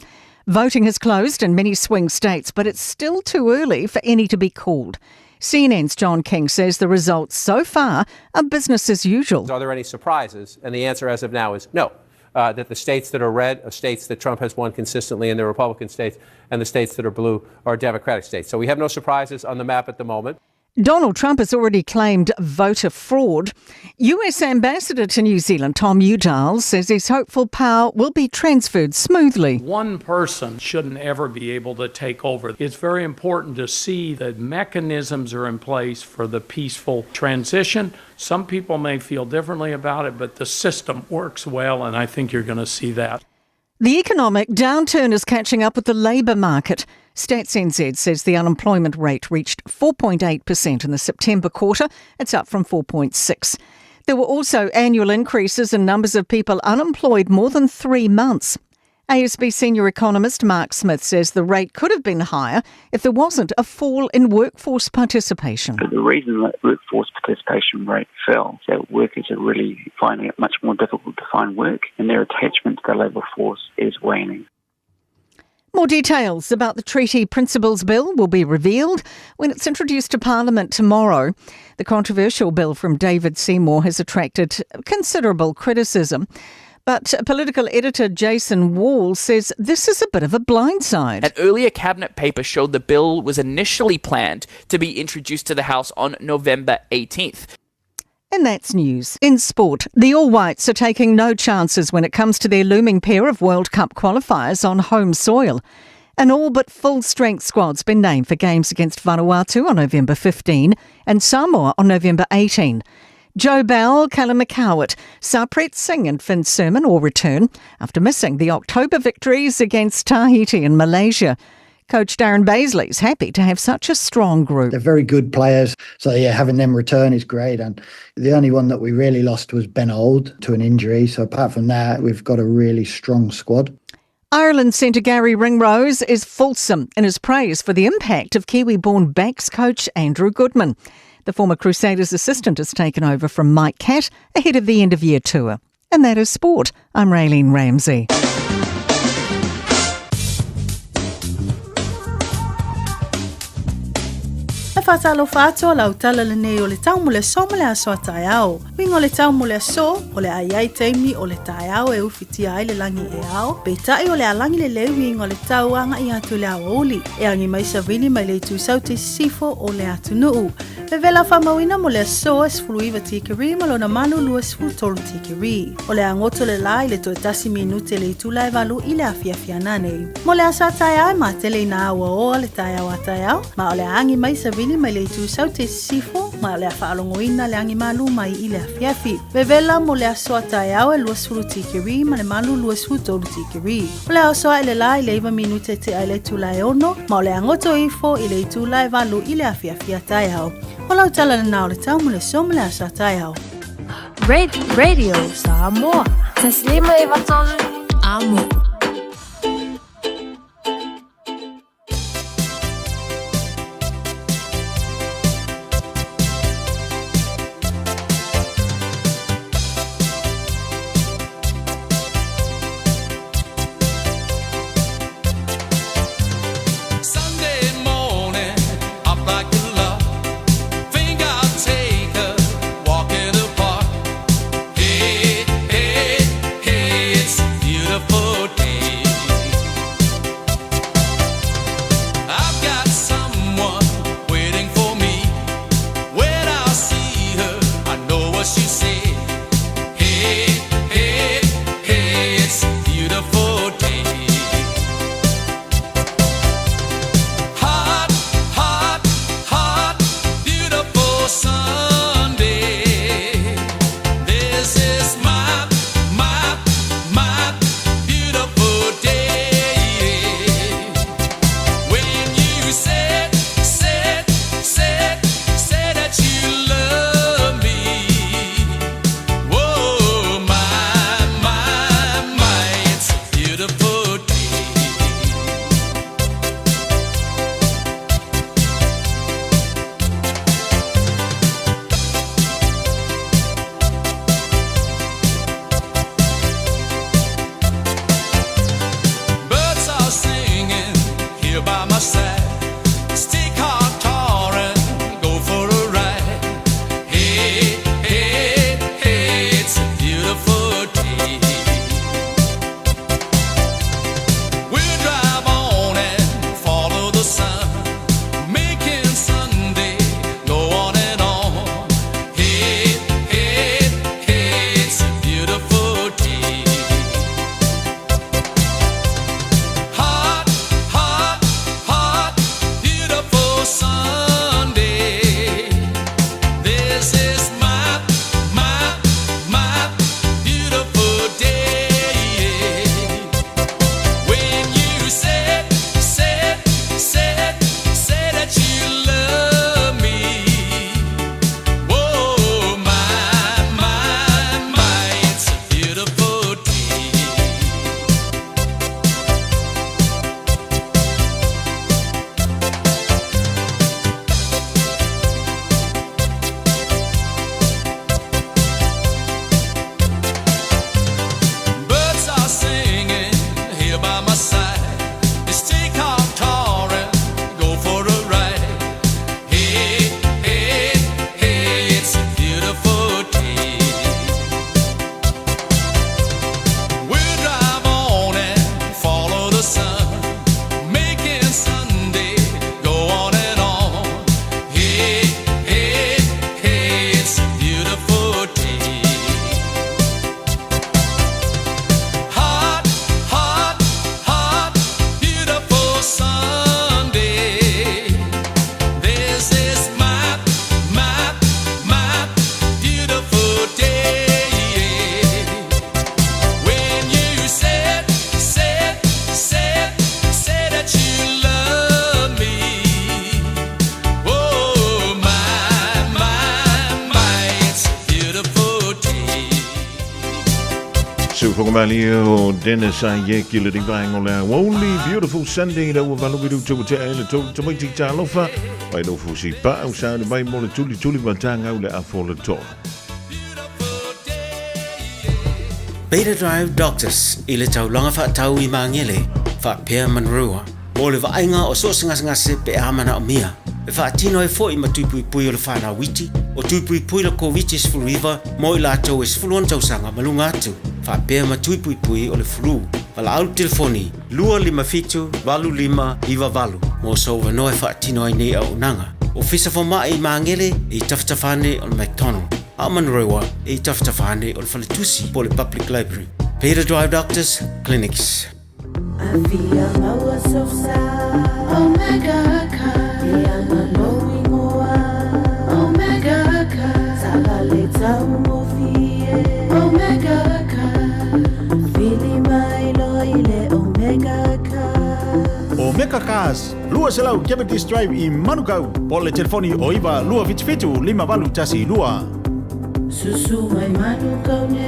Voting has closed in many swing states, but it's still too early for any to be called. CNN's John King says the results so far are business as usual. Are there any surprises? And the answer as of now is no. That the states that are red are states that Trump has won consistently, and the Republican states, and the states that are blue are Democratic states. So we have no surprises on the map at the moment. Donald Trump has already claimed voter fraud. US Ambassador to New Zealand, Tom Udall, says he's hopeful power will be transferred smoothly. One person shouldn't ever be able to take over. It's very important to see that mechanisms are in place for the peaceful transition. Some people may feel differently about it, but the system works well, and I think you're going to see that. The economic downturn is catching up with the labour market. Stats NZ says the unemployment rate reached 4.8% in the September quarter. It's up from 4.6%. There were also annual increases in numbers of people unemployed more than 3 months. ASB senior economist Mark Smith says the rate could have been higher if there wasn't a fall in workforce participation. The reason that workforce participation rate fell is that workers are really finding it much more difficult to find work, and their attachment to the labour force is waning. More details about the Treaty Principles Bill will be revealed when it's introduced to Parliament tomorrow. The controversial bill from David Seymour has attracted considerable criticism. But political editor Jason Wall says this is a bit of a blindside. An earlier cabinet paper showed the bill was initially planned to be introduced to the House on November 18th. And that's news. In sport, the All Whites are taking no chances when it comes to their looming pair of World Cup qualifiers on home soil. An all but full-strength squad's been named for games against Vanuatu on November 15 and Samoa on November 18. Joe Bell, Callum McCowart, Sarpreet Singh and Finn Sermon all return after missing the October victories against Tahiti and Malaysia. Coach Darren Baisley's happy to have such a strong group. They're very good players, so yeah, having them return is great. And the only one that we really lost was Ben Old to an injury. So apart from that, we've got a really strong squad. Ireland centre Gary Ringrose is fulsome in his praise for the impact of Kiwi-born backs coach Andrew Goodman. The former Crusaders assistant has taken over from Mike Catt ahead of the end-of-year tour. And that is sport. I'm Raylene Ramsey. Whātalo whātua lau tala le nei o le tau mo le so mo le aso a tai ao. Wingo le tau mo le aso o le aiai teimi o le tai ao e uwhitia ai le langi e ao. Pe tai o le alangi le leu wingo le tau anga I atu le awa uli. E angi mai sa vini mai le tu sau te sifo o le atu nuu. Le vela whamawina mo le aso e sfuluiva tikiri ma lo na manu lua sfu tolu tikiri. O le angoto le lai le to tasi minute le itu lai valu I le afiafia nanei. Mo le asa tai ai ma tele na awa o le tai ao a tai ao. Ma o le angi mai sa vini mai le tu sau te sifo ma le whaalongoina le angi malu mai I le afiafi. Vevela mo le aso a tai ao e lua sfulu tikiri ma le malu lua sfu tolu tikiri. O le aso e le lai le iwa minute te ai le tu lai ono ma o le angoto ifo I le itu lai valu I le afiafia tai ao. O lau tala na nao le tau mo le so mo le asa tai ao. Radio Samoa. Taslima iwatolu amo. Beautiful. Malio, Dennis, I killer the bang on only beautiful Sunday that we're going to do to make the Talofa. I know for see pa outside the Bible tuli batang out there for the top. Beta Drive Doctors, ile tau longa fa tau I mangele, fa Pierre Monroe. O le vainga o so ngase pe amana o mia. E fa tino e foi ma tuipui o le whana witi, o tuipui le COVID is fluiva, mo I lato is fuluan tau sanga malunga atu. Fa pea ma tuipui o le flu. Wala au telefoni, 255 85 iwa mo so wanoe fa tino e nei au nanga. O fisa fo mai I mangele I taftafane o le McDonald. A Monroe I taftafane o le Falitusi po le Public Library. Beta Drive Doctors, Clinics. Avia maua sosa Omega ka Diana knowing moa Omega ka Salale tau mofie Omega ka Fili mai loile Omega ka Omega Cars, lua selau Diabetes Drive I Manukau. Pole telefoni o iwa lua vitu 5 tasi lua. Susu mai manukau ne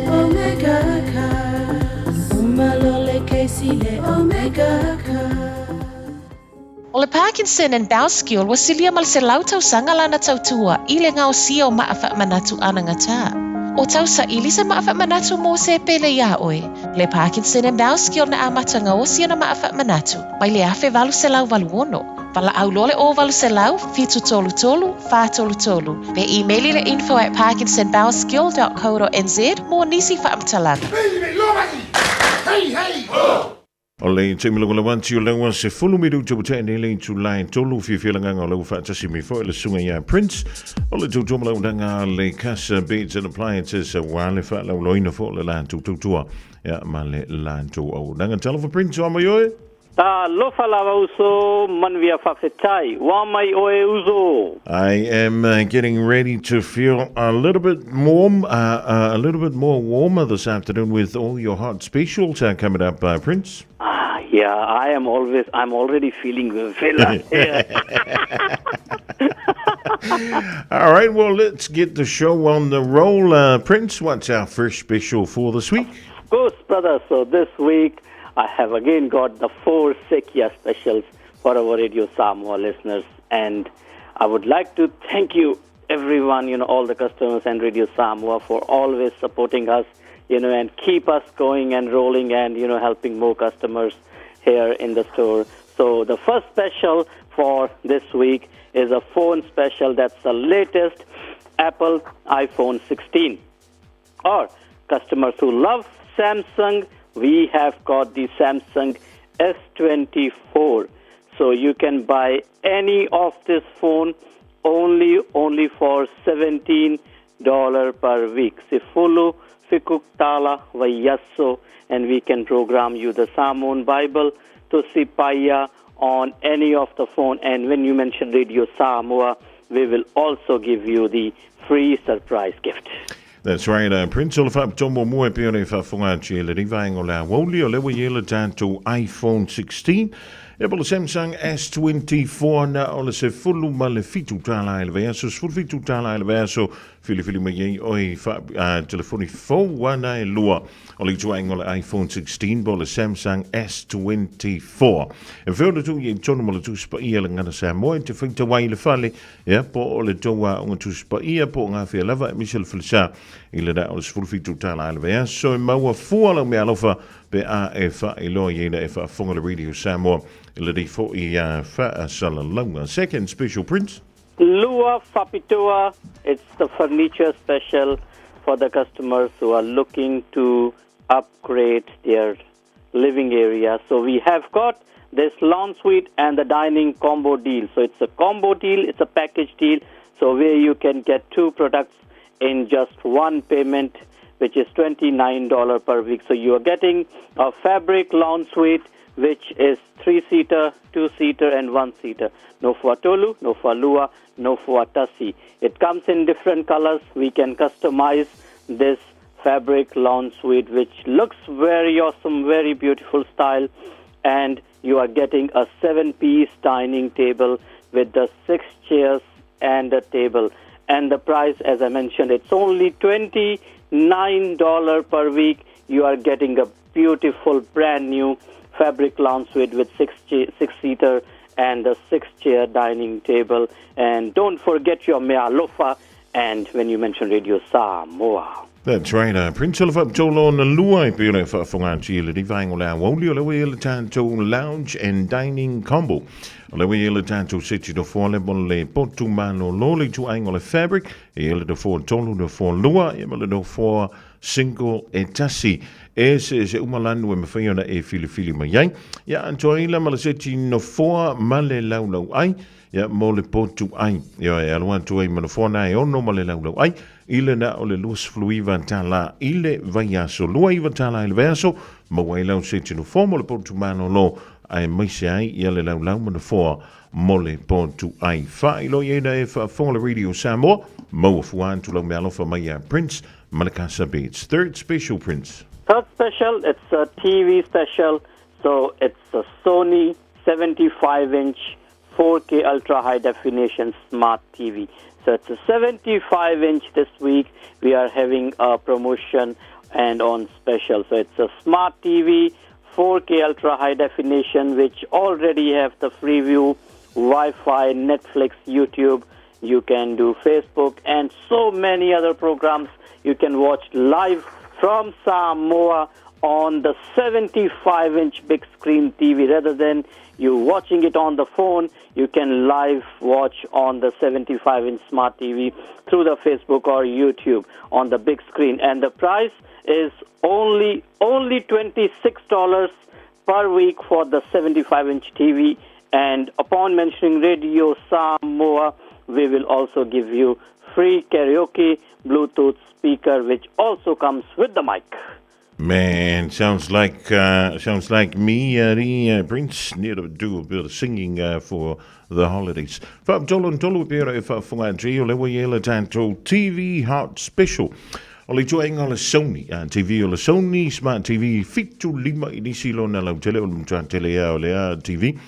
Omega ka Umalole keisile Omega ka O le Parkinson and Bowskill wa silia mal se lau tau sanga lana tau tua I le ngau sia o maafa manatu ana ngata. O tau sa ili sa maafa manatu mo se pele ia oe. Le Parkinson and Bowskill na amata ngau sia na maafa manatu. Mai le afe valu se lau valu ono. Vala au lole o valu se lau, fitu tolu tolu, fa tolu tolu. Pe emaili le info@parkinsonbowskill.co.nz mo nisi fa amtalanga. Hey! Ole te milongo le wanti o lewa se fulu miru te bute ne le tu line tolu fi filanga o le fa tasi mi fo le sunga ya Prince. Ole tu tu mala danga le casa beats and appliances wale fa la loina fo le lan tu tua. Ya male lan tu o danga telephone Prince o mayo. Lo falava uso manvia fafetai wa mai oe uso. I am getting ready to feel a little bit warmer warmer this afternoon with all your hot specials coming up, Prince. Yeah, I'm already feeling very All right, well, let's get the show on the roll. Prince, what's our first special for this week? Of course, brother. So this week, I have again got the 4 Sekia specials for our Radio Samoa listeners. And I would like to thank you, everyone, all the customers and Radio Samoa for always supporting us, and keep us going and rolling and, helping more customers here in the store. So the first special for this week is a phone special that's the latest Apple iPhone 16. Or customers who love Samsung, we have got the Samsung S24. So you can buy any of this phone only for $17 per week. Sifulu Fikuktala Vayasso, and we can program you the Samoan Bible to Sipaya on any of the phone. And when you mention Radio Samoa, we will also give you the free surprise gift. That's right, Prince Olafap Tombo Moe Pione Fafongachi, le Divang Ola Woli, or Lewa Yela to iPhone 16. Apple Samsung S24 na ole se fulu malefitu tala elverso, sulfitu tala elverso, fili mai oi telefoni fo wana e lua. Ole tuang ole iPhone 16 bole Samsung S24. En verder toe je tono mole tu spa ia ngana sa mooi te finta wai le fale, ja po ole toa on tu spa ia po nga fe lava Michel Filsa. Ile da ole sulfitu tala elverso, maua fuala me alofa be a efa ilo yena efa fonga le Radio Samoa. Second special, Prince. Lua Fapitoa, it's the furniture special for the customers who are looking to upgrade their living area. So we have got this lawn suite and the dining combo deal. So it's a combo deal, it's a package deal. So where you can get 2 products in just one payment, which is $29 per week. So you are getting a fabric lawn suite, which is 3-seater, 2-seater, and 1-seater. No for Tolu, no for Lua, no for Tassi. It comes in different colors. We can customize this fabric lawn suite, which looks very awesome, very beautiful style. And you are getting a 7-piece dining table with the 6 chairs and a table. And the price, as I mentioned, it's only $29 per week. you are getting a beautiful brand new fabric lounge suite with six-seater and a 6-chair dining table. And don't forget your mea lofa. And when you mention Radio Samoa. That's right. Prince Olaf Jolon Luai Pile for Fonganchi, the Divine Woli, Lewil Tanto Lounge and Dining Combo. Lewil Tanto City to 4 Lebole, Potumano, Loli to Angle Fabric, Ele for Tolu the 4 Lua, Emily for Single Etasi. Ese is Umalan when Fiona e Fili Mayang. Ya Antoila Malaseti no 4 Male Laulo Ai. Ya mole potu ai. Ya alwan tu ai manofona e ono male laulo ai. Ile na ole lus fluiva tala ile vaiaso luiva tala il verso. Ma wai lau seti no mole potu mano lo ai maise ai. Ya le lau manofo mole potu ai. Fa ilo yeda e fa fonga Radio Samoa. Mo fuan tu lau me alofa maya Prince Malakasa Beats. Third special, Prince. Third special, it's a TV special. So it's a Sony 75-inch 4K Ultra High Definition Smart TV. So it's a 75-inch this week. We are having a promotion and on special. So it's a Smart TV 4K Ultra High Definition, which already have the Freeview, Wi-Fi, Netflix, YouTube. You can do Facebook and so many other programs. You can watch live from Samoa on the 75-inch big screen TV. Rather than you watching it on the phone, you can live watch on the 75-inch smart TV through the Facebook or YouTube on the big screen. And the price is only $26 per week for the 75-inch TV. And upon mentioning Radio Samoa, we will also give you free karaoke Bluetooth speaker, which also comes with the mic. Man, sounds like me, Prince, need to do a bit of singing for the holidays. Fab Jolon Tolu Pira for Gio Lewayela Tanto TV Hot Special. Oli joing on a Sony TV or Sony Smart TV fit to Lima Inisilo Nalo Tele TV.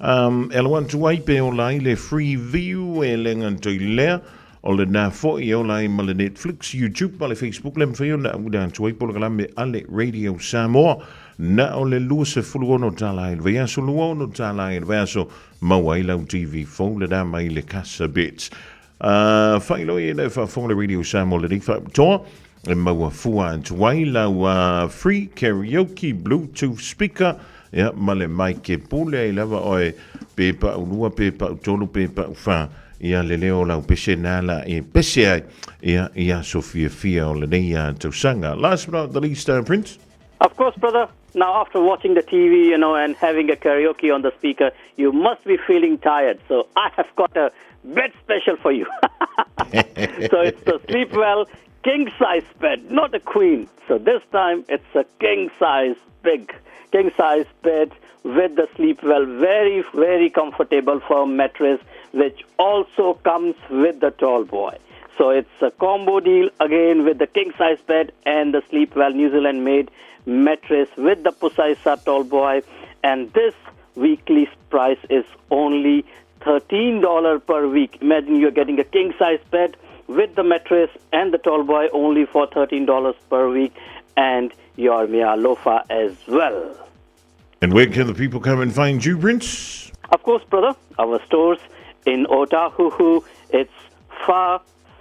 El1 to wipe ole free view elengan to lea. Ole na fo I ole male Netflix, YouTube, male Facebook, lem feo na udan tuai polo me ale Radio Samoa. Na ole luase fuluono tala il veaso luono tala il veaso mawailau TV fo le da mai le casa bits. Failo e fa fo le Radio Samoa le fa toa. Mawa fua tuai lau free karaoke Bluetooth speaker. Ja, male maike pule lava oi pepa ulua pepa tolu pepa fa. Ia leleo lau pese nala e pese ai ia Sofia Fia o lenei tausanga. Last but not the least, Prince. Of course, brother. Now, after watching the TV, and having a karaoke on the speaker, you must be feeling tired. So I have got a bed special for you. So it's the Sleepwell king-size bed, not a queen. So this time it's a king-size bed with the Sleepwell, very, very comfortable firm mattress, which also comes with the tall boy. So it's a combo deal again with the king-size bed and the Sleepwell New Zealand-made mattress with the Pusaisa tall boy. And this weekly price is only $13 per week. Imagine you're getting a king-size bed with the mattress and the tall boy only for $13 per week, and your mea lofa as well. And where can the people come and find you, Prince? Of course, brother. Our stores in Otahuhu, it's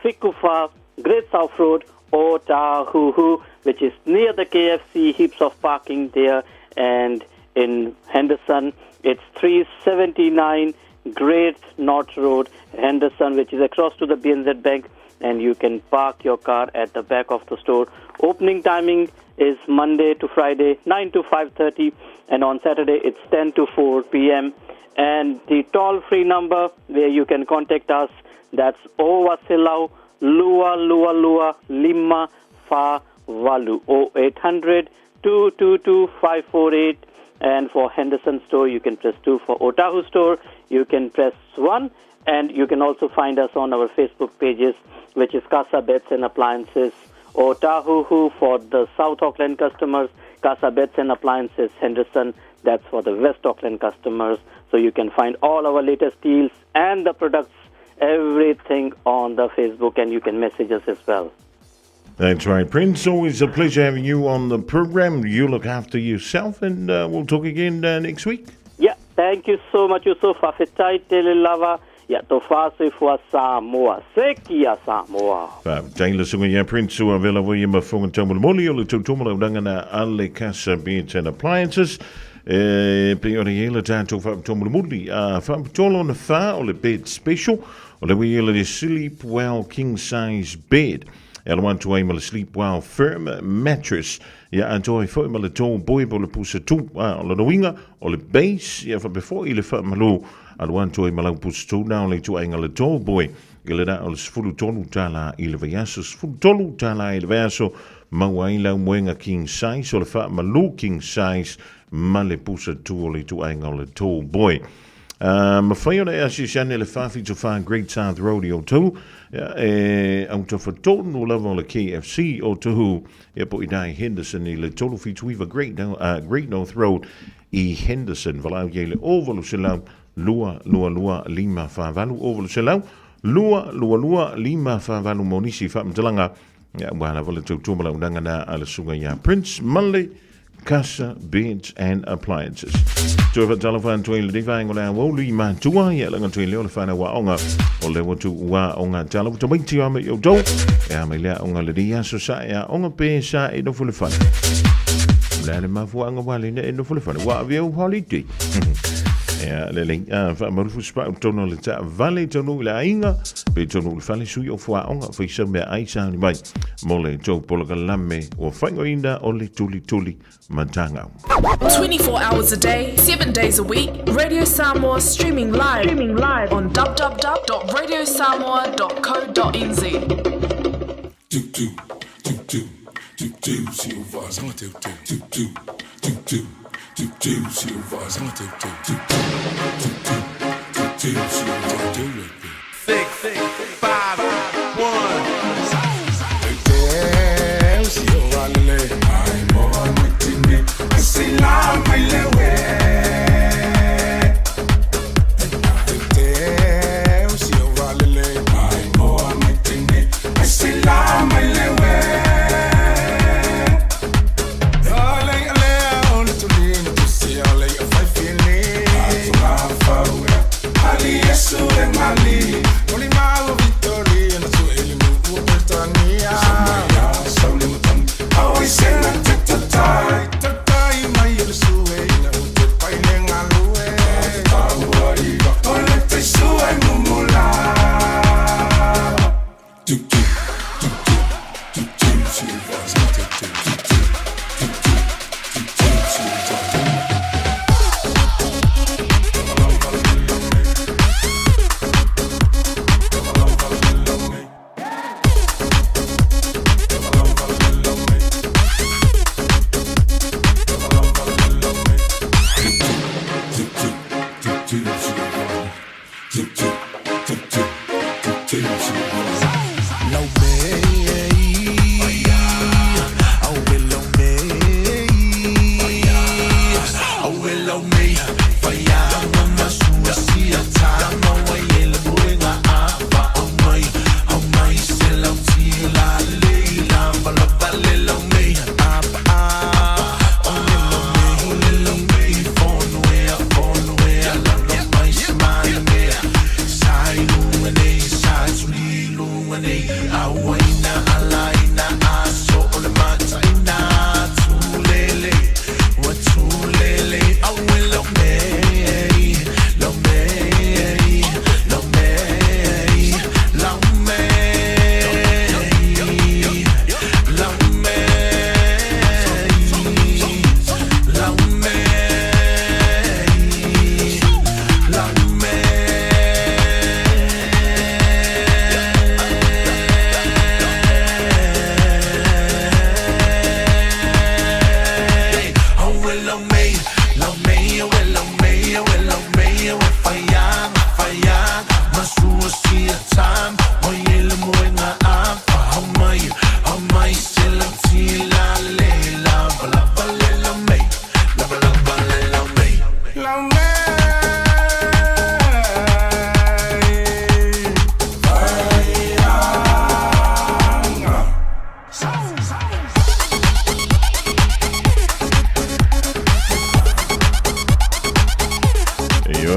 Fikufa, Great South Road, Otahuhu, which is near the KFC, heaps of parking there. And in Henderson, it's 379 Great North Road, Henderson, which is across to the BNZ Bank, and you can park your car at the back of the store. Opening timing is Monday to Friday, 9 to 5:30, and on Saturday it's 10 to 4 p.m. And the toll-free number where you can contact us, that's Owasilau Lua Lua Lua Lima Fa Walu, 0800 222 548. And for Henderson store, you can press 2. For Otahu store, you can press 1. And you can also find us on our Facebook pages, which is Casa Beds and Appliances Otahuhu for the South Auckland customers, Casa Beds and Appliances Henderson, that's for the West Auckland customers. So you can find all our latest deals and the products, everything on the Facebook, and you can message us as well. That's right, Prince. Always a pleasure having you on the program. You look after yourself, and we'll talk again next week. Yeah, thank you so much, Yusuf. Afetai tele lava. Ya tofase fua Samoa. Sekia Samoa. Taylor sunga ya Prince wa vela wa ya mafunga tamul moli o le tutumula udanga na ale casa beats and appliances. Pe ora yela tanto fa tamul moli fa tolo na fa o le bed special o le yela le sleep well king size bed. Ela want to aim a sleep well firm mattress. Ja, en toe foi mal le ton boy le pusa tu o le winga o le base ja fa before ile fa malo al want to aim a pusa tu now le to ainga le ton boy ile da o sfulu tonu tala ile vayaso sfulu tolu tala ile vayaso mawaila mwenga king size o le fa malo king size ma le pusa tu le to ainga le ton boy. Mafaiona e asisiane le fafi to find Great South Rodeo too. Out of a total level of KFC or to po idai Henderson le total feature we've a Great North Road e Henderson valau yele overlu selau lua lima fa valu overlu selau lua lima fa valu monisi fa mtalanga ya bwana vale to tumala undanga na ala sunga ya Prince Manley Casa Beds and Appliances. Tuwa telephone tuwa ile divang wala woli ma tuwa ya langan tuwa ile fana wa onga ole watu wa onga telephone tuwa binti wa me yo do ya me le onga le dia so sa ya onga pe sa e no fule fana. Lale ma fu anga wale ne no fule fana wa view holiday. Ja, le fa marufu spa tono le ta vale tono la inga pe tono le fale sui o fua onga fa isa me aisa ni mai mole to poloka lame o fango inda ole tuli matanga. 24 hours a day, 7 days a week. Radio Samoa streaming live on www.radiosamoa.co.nz. Six, five, one.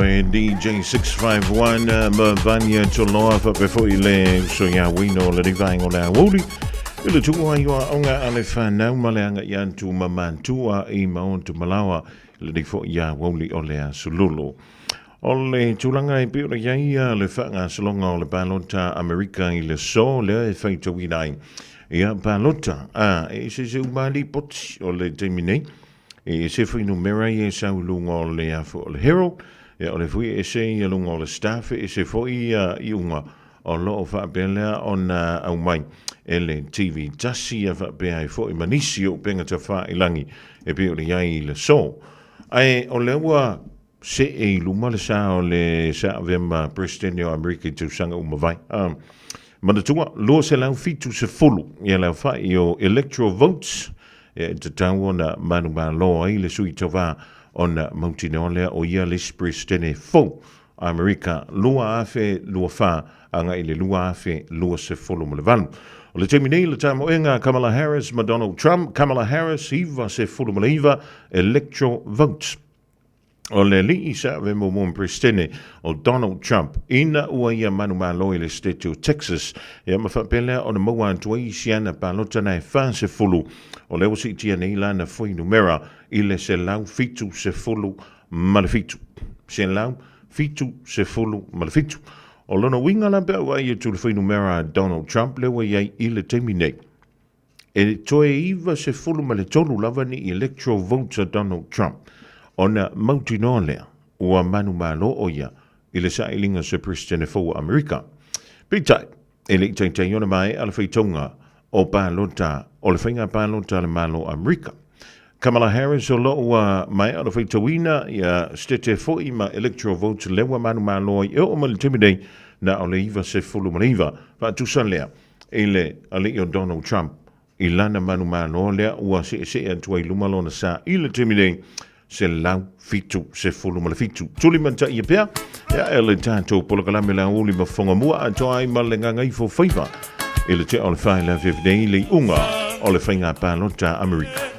Oi DJ 651 Mavanya Toloa fa before ile so ya wino le divine ola woli ile tuwa yo onga alefa na maleanga yantu mamantua I mauntu malawa le difo ya woli ole sululu ole tulanga I pio ya le fanga solonga le balota America ile so le feito winai ya balota se se umali pot ole termine e se foi numera e sa lungo le afo le hero e ole fui e se lungo le staff e se foi I unga o lo fa bela on au mai ele TV tasi fa be foi manisio penga te fa ilangi e pe ole ai le so ai ole wa se e luma le sa ole sa vema presidente America tu sanga vai mana tunga lo se lang fitu se fulu ia la fa io electoral votes te tango na manu ma lo ai le sui tova on Montinolea o ia les pristene fo America lua afe lua fa anga ile lua afe lua se folo mo le van o le termine le tamo enga Kamala Harris ma Donald Trump Kamala Harris iva se folo mo le iva electoral votes o le li isa ve mo pristene o Donald Trump ina ua ia manu ma lo le state of Texas ia ma fa pele o na mo an toi siana pa lota na fa se folo o le wasi tia nei lana foi numera ile se lau fitu se fulu malefitu. Se lau fitu se fulu malefitu. O lona winga la bea wa ia tu le foi numera Donald Trump le wa iai ile temine. E toe iwa se fulu male tonu lava ni electoral votes a Donald Trump. Ona Montinolea ua manu malo o ia ile sa ilinga se presidente fo Amerika. Pitai, ele tai ona mai ala feitonga o palota o le whainga palota le malo Amerika. Kamala Harris o loa mai ala whaitawina ia stete foi ma electoral votes lewa manu malo i o le timidei na o le iwa se fulu maniva va tusan lea ele ale o Donald Trump I lana manu malo lea ua se antua I lumalona sa I le timidei se lau fitu se fulu malefitu. Tuli manta ia pea ia ele tato polokalame la uli mafonga mua antoa ai malenganga I fo faiva ele te ole fai la vivdei le unga ole whainga palota Amerika.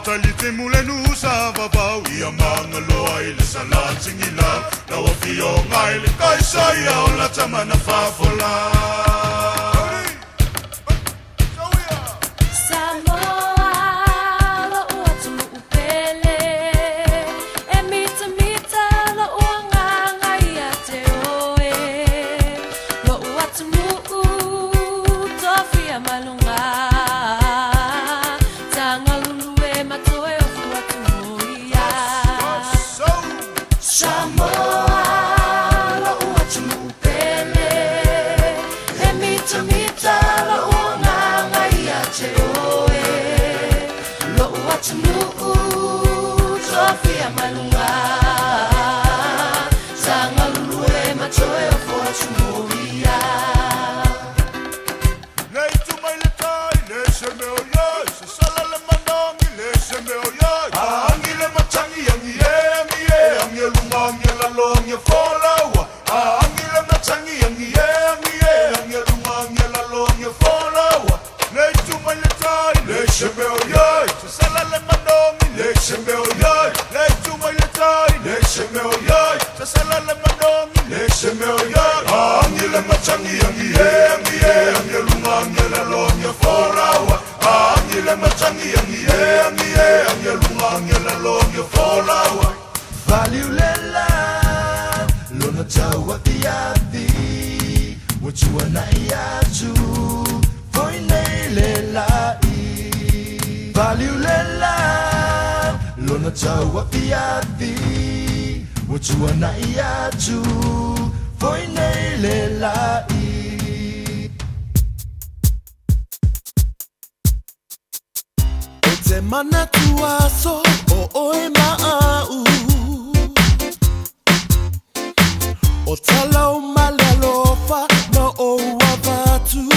Talite mulenu sa babau ia mangalo ai le salatingila na wafio ngai le kaisa ia o la tamana fafola Value lela, lona tawa tiati. Utua na iatu Foi nei le lai Valiu le la Lona tau a piavi Utua na iatu Foi nei le lai Te mana tuaso o oe maau O talau malalofa na o wavatu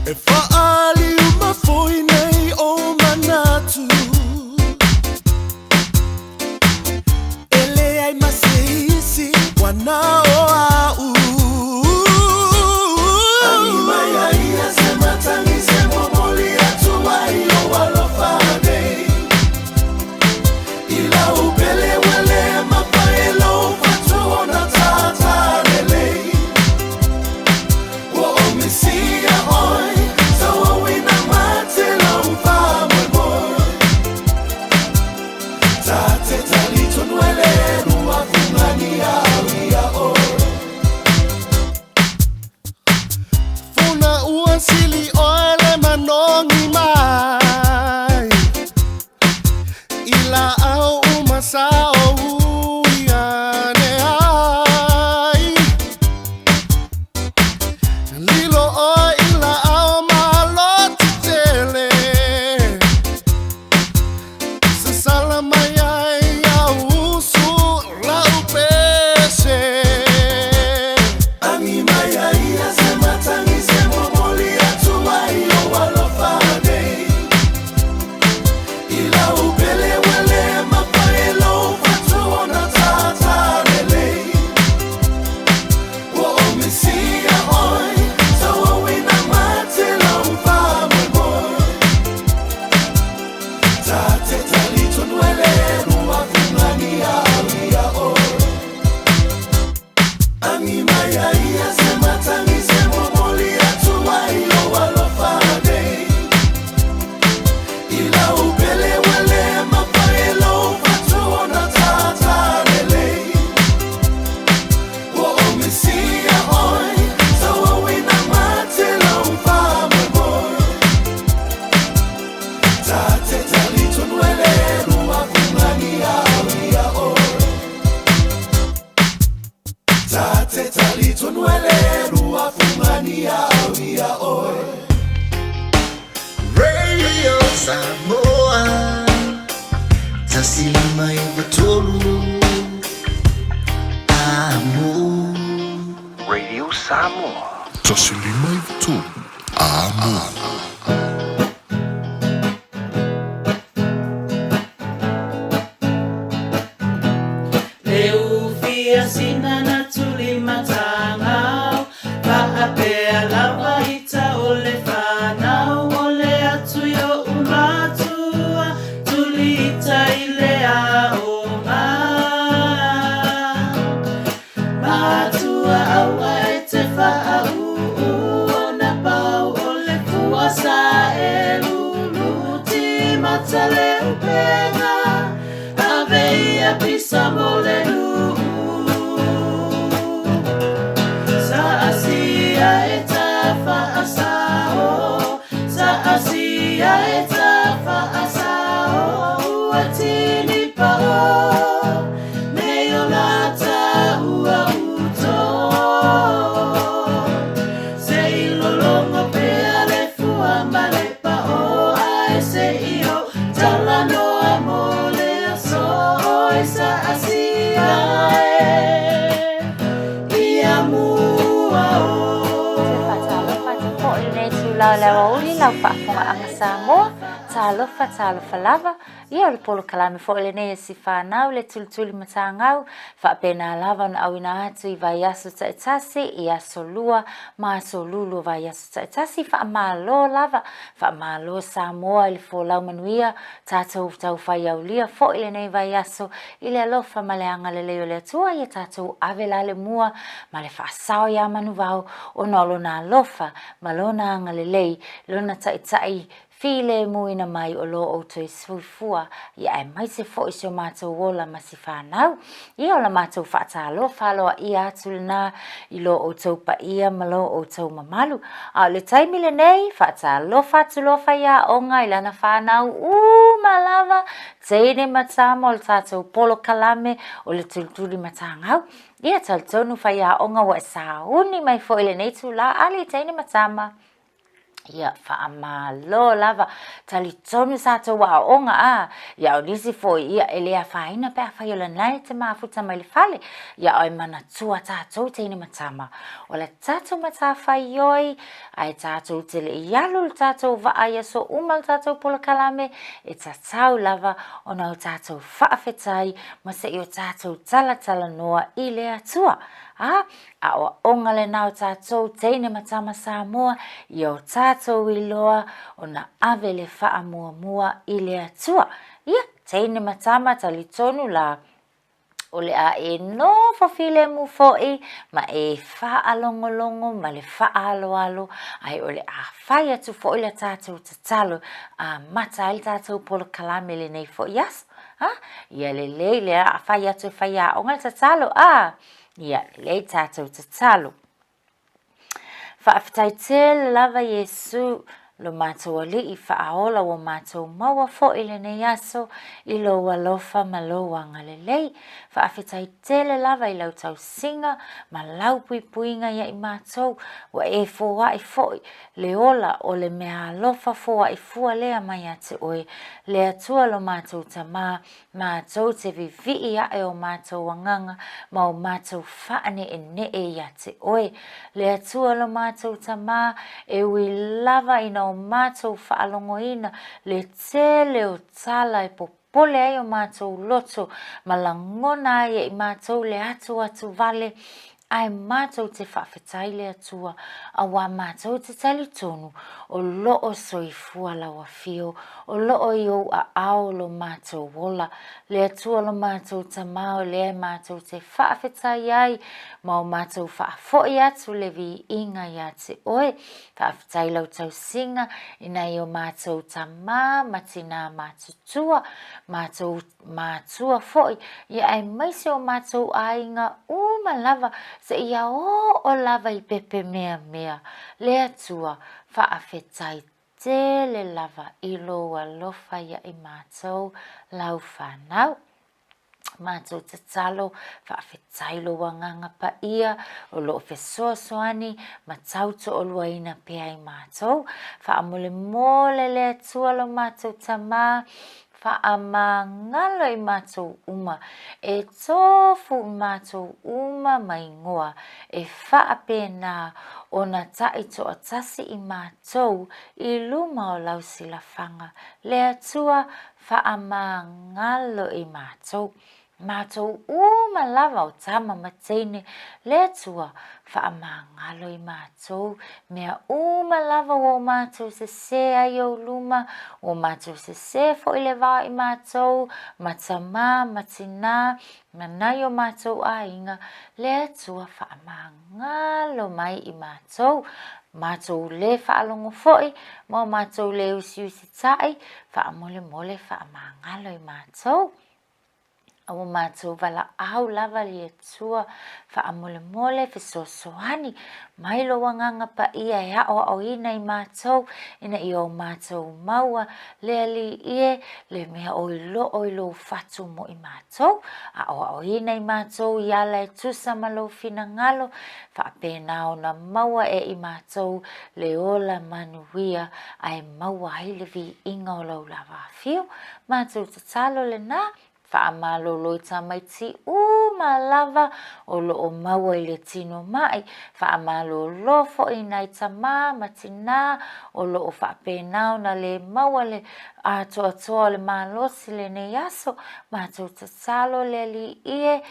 E faali uma foi nei o manatu Ele ai maseisi wana o au Radio Samoa. Tasilima i tu. Samoa, talofa lava, ia le polo kalame fo le ne si whanau le tulituli matangau, whapena lava na awina atu I vai asu taitasi, I aso lua, ma aso lulu vai asu taitasi, whaamalo lava, whaamalo Samoa I le fo lau manuia, tātou tau whai au lia, fo le ne vai aso, I le alofa ma le anga le leo le atua, ia tātou avela le mua, ma le whaasao ia manu vau, o nolo na alofa, ma lona anga le lei, lona taitai, file muina mai o lo o toi suifua ia e mai se fo i se mātou wola masi whanau. Ia o la mātou whaatalo whaloa i atu na i lo o tau pa ia malo o tau mamalu. A le taimile nei whaatalo whatulo whaia o ngai lana whanau malawa teine matama o le tātou polo kalame o le tulturi matangau. Ia taltonu whaia o ngā wa e sauni mai fo ile nei tu la ali teine matama. Ia whaamalo lava tali tonu sato wa onga a ia o nisi foi ia elea whaina pea whaiola nai te mafuta mai le fale ia oi mana tua tātou teine matama o le tātou mata whaioi ai tātou te le ialu le tātou vaaya so umal tātou pola kalame e tātou lava o nau tātou whaafetai ma se i o tātou tala noa i lea tua. A o onga le nao tātou teine matama Samoa i o tātou i loa o na ave le wha mua i le atua. Ia, teine matama tali tonu la o le a e no fafile mu foi ma e wha alongolongo ma le wha alo ai o le a whai atu foi le tātou tatalo a mata il tātou polo kalame le nei foi yas. Ia le a whai atu whai a onga le tatalo ia le tātou tatalo. Whaafetai te lava Yesu lo mātou ali i whaaola o mātou maua fo i le nei aso i lo walofa ma lo wanga le lei. Whaafetai te le lava i lau tau singa ma lau puipuinga ia i mātou wa e fōa i foi le ola o le mea alofa fōa i fua lea mai a te oe le atua lo mātou ta mātou te vivi ia e o mātou wanganga ma o mātou whaane e ne e ia te oe le atua lo mātou ta e ui lava i na o mātou whaalongoina le tele o tala e popole ai o mātou loto ma langona ai e mātou le atu vale ai mātou te whaafetai le atua a wā mātou te tali tonu o loo soifua lawa fio o loo i o a ao lo mātou wola le atua lo mātou ta mao le mātou te whaafetai ai ma o mātou whaafoi atu le vi inga ia te oe whaafetai lau tau singa ina i o mātou ta matina mātutua mātou mātua foi ia ai maise o mātou ainga lava se ia o lava i pepe mea le atua whaafetai te le lava i loa lofa ia i mātou lau whanau. Mātou te talo whaafetai loa nganga pa ia o loo fesoa soani ma tauto o luaina pia i mātou. Whaamole mole le atua lo mātou tamā whaamangalo i mātou uma e tofu i mātou uma mai ngoa e whaapena o na taito o tasi i mātou i luma o lausi la whanga le atua whaamangalo i mātou. Mātou uma lava o tama mateine le atua whaamangalo i mātou mea uma lava o mātou se ai o luma o mātou se fo i le wā i mātou matama matina manai o mātou ainga le atua whaamangalo mai i mātou mātou le whaalongo foi mo mātou le usi tai whaamole mole whaamangalo i mātou. O mātou wala au lava li atua whaamole mole fesosoani mai lo wanganga pa ia e o ina i mātou ina i o mātou maua le ali ie le mea o ilo fatu mo i mātou a o ina i mātou i ala e tusa malo fina ngalo whaapena o na maua e i mātou le ola manuia ai maua haile vi inga o lau lava fio mātou tatalo le na whaamalo loita mai ti lava o loo maua i le tino mai. Whaamalo lofo i nai tamā matina o loo whaapenao na le maua le atoa le malosi le ne yaso. Mātou tatalo le li ie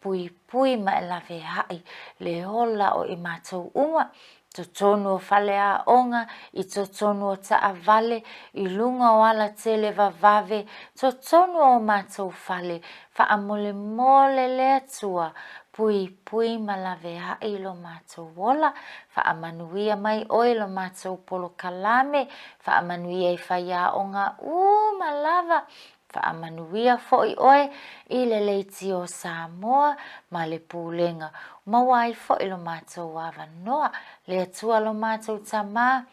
pui ma e lawe hai le hola o i mātou uma. Totonu o whale a onga, i totonu o taa vale, i lunga o ala tele vavave, totonu o mātou whale, whaamole mole le atua, pui malave ha'i lo mātou wola, whaamanuia mai oe lo mātou polo kalame, whaamanuia I whaiaonga malava, whaamanuia fo'i oe I le leiti o Samoa, ma le pūlenga. Mawai fo'i lo mātou awanoa, le atua lo mātou tamā,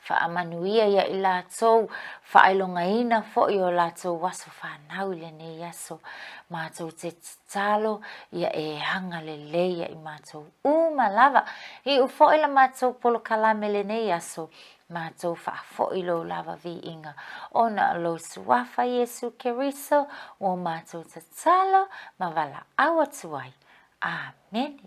whaamanuia ia I lātou, whailongaina fo'i o lātou waso whanau le ne yaso. Mātou te talo ia hanga le leia I mātou malava. I fo'i la mātou polo kalame le ne yaso. Mātou whaafo'i lo lava vi inga. Ona lo suafa Yesu Keriso, o mātou te talo, ma wala awa tuai. Amen.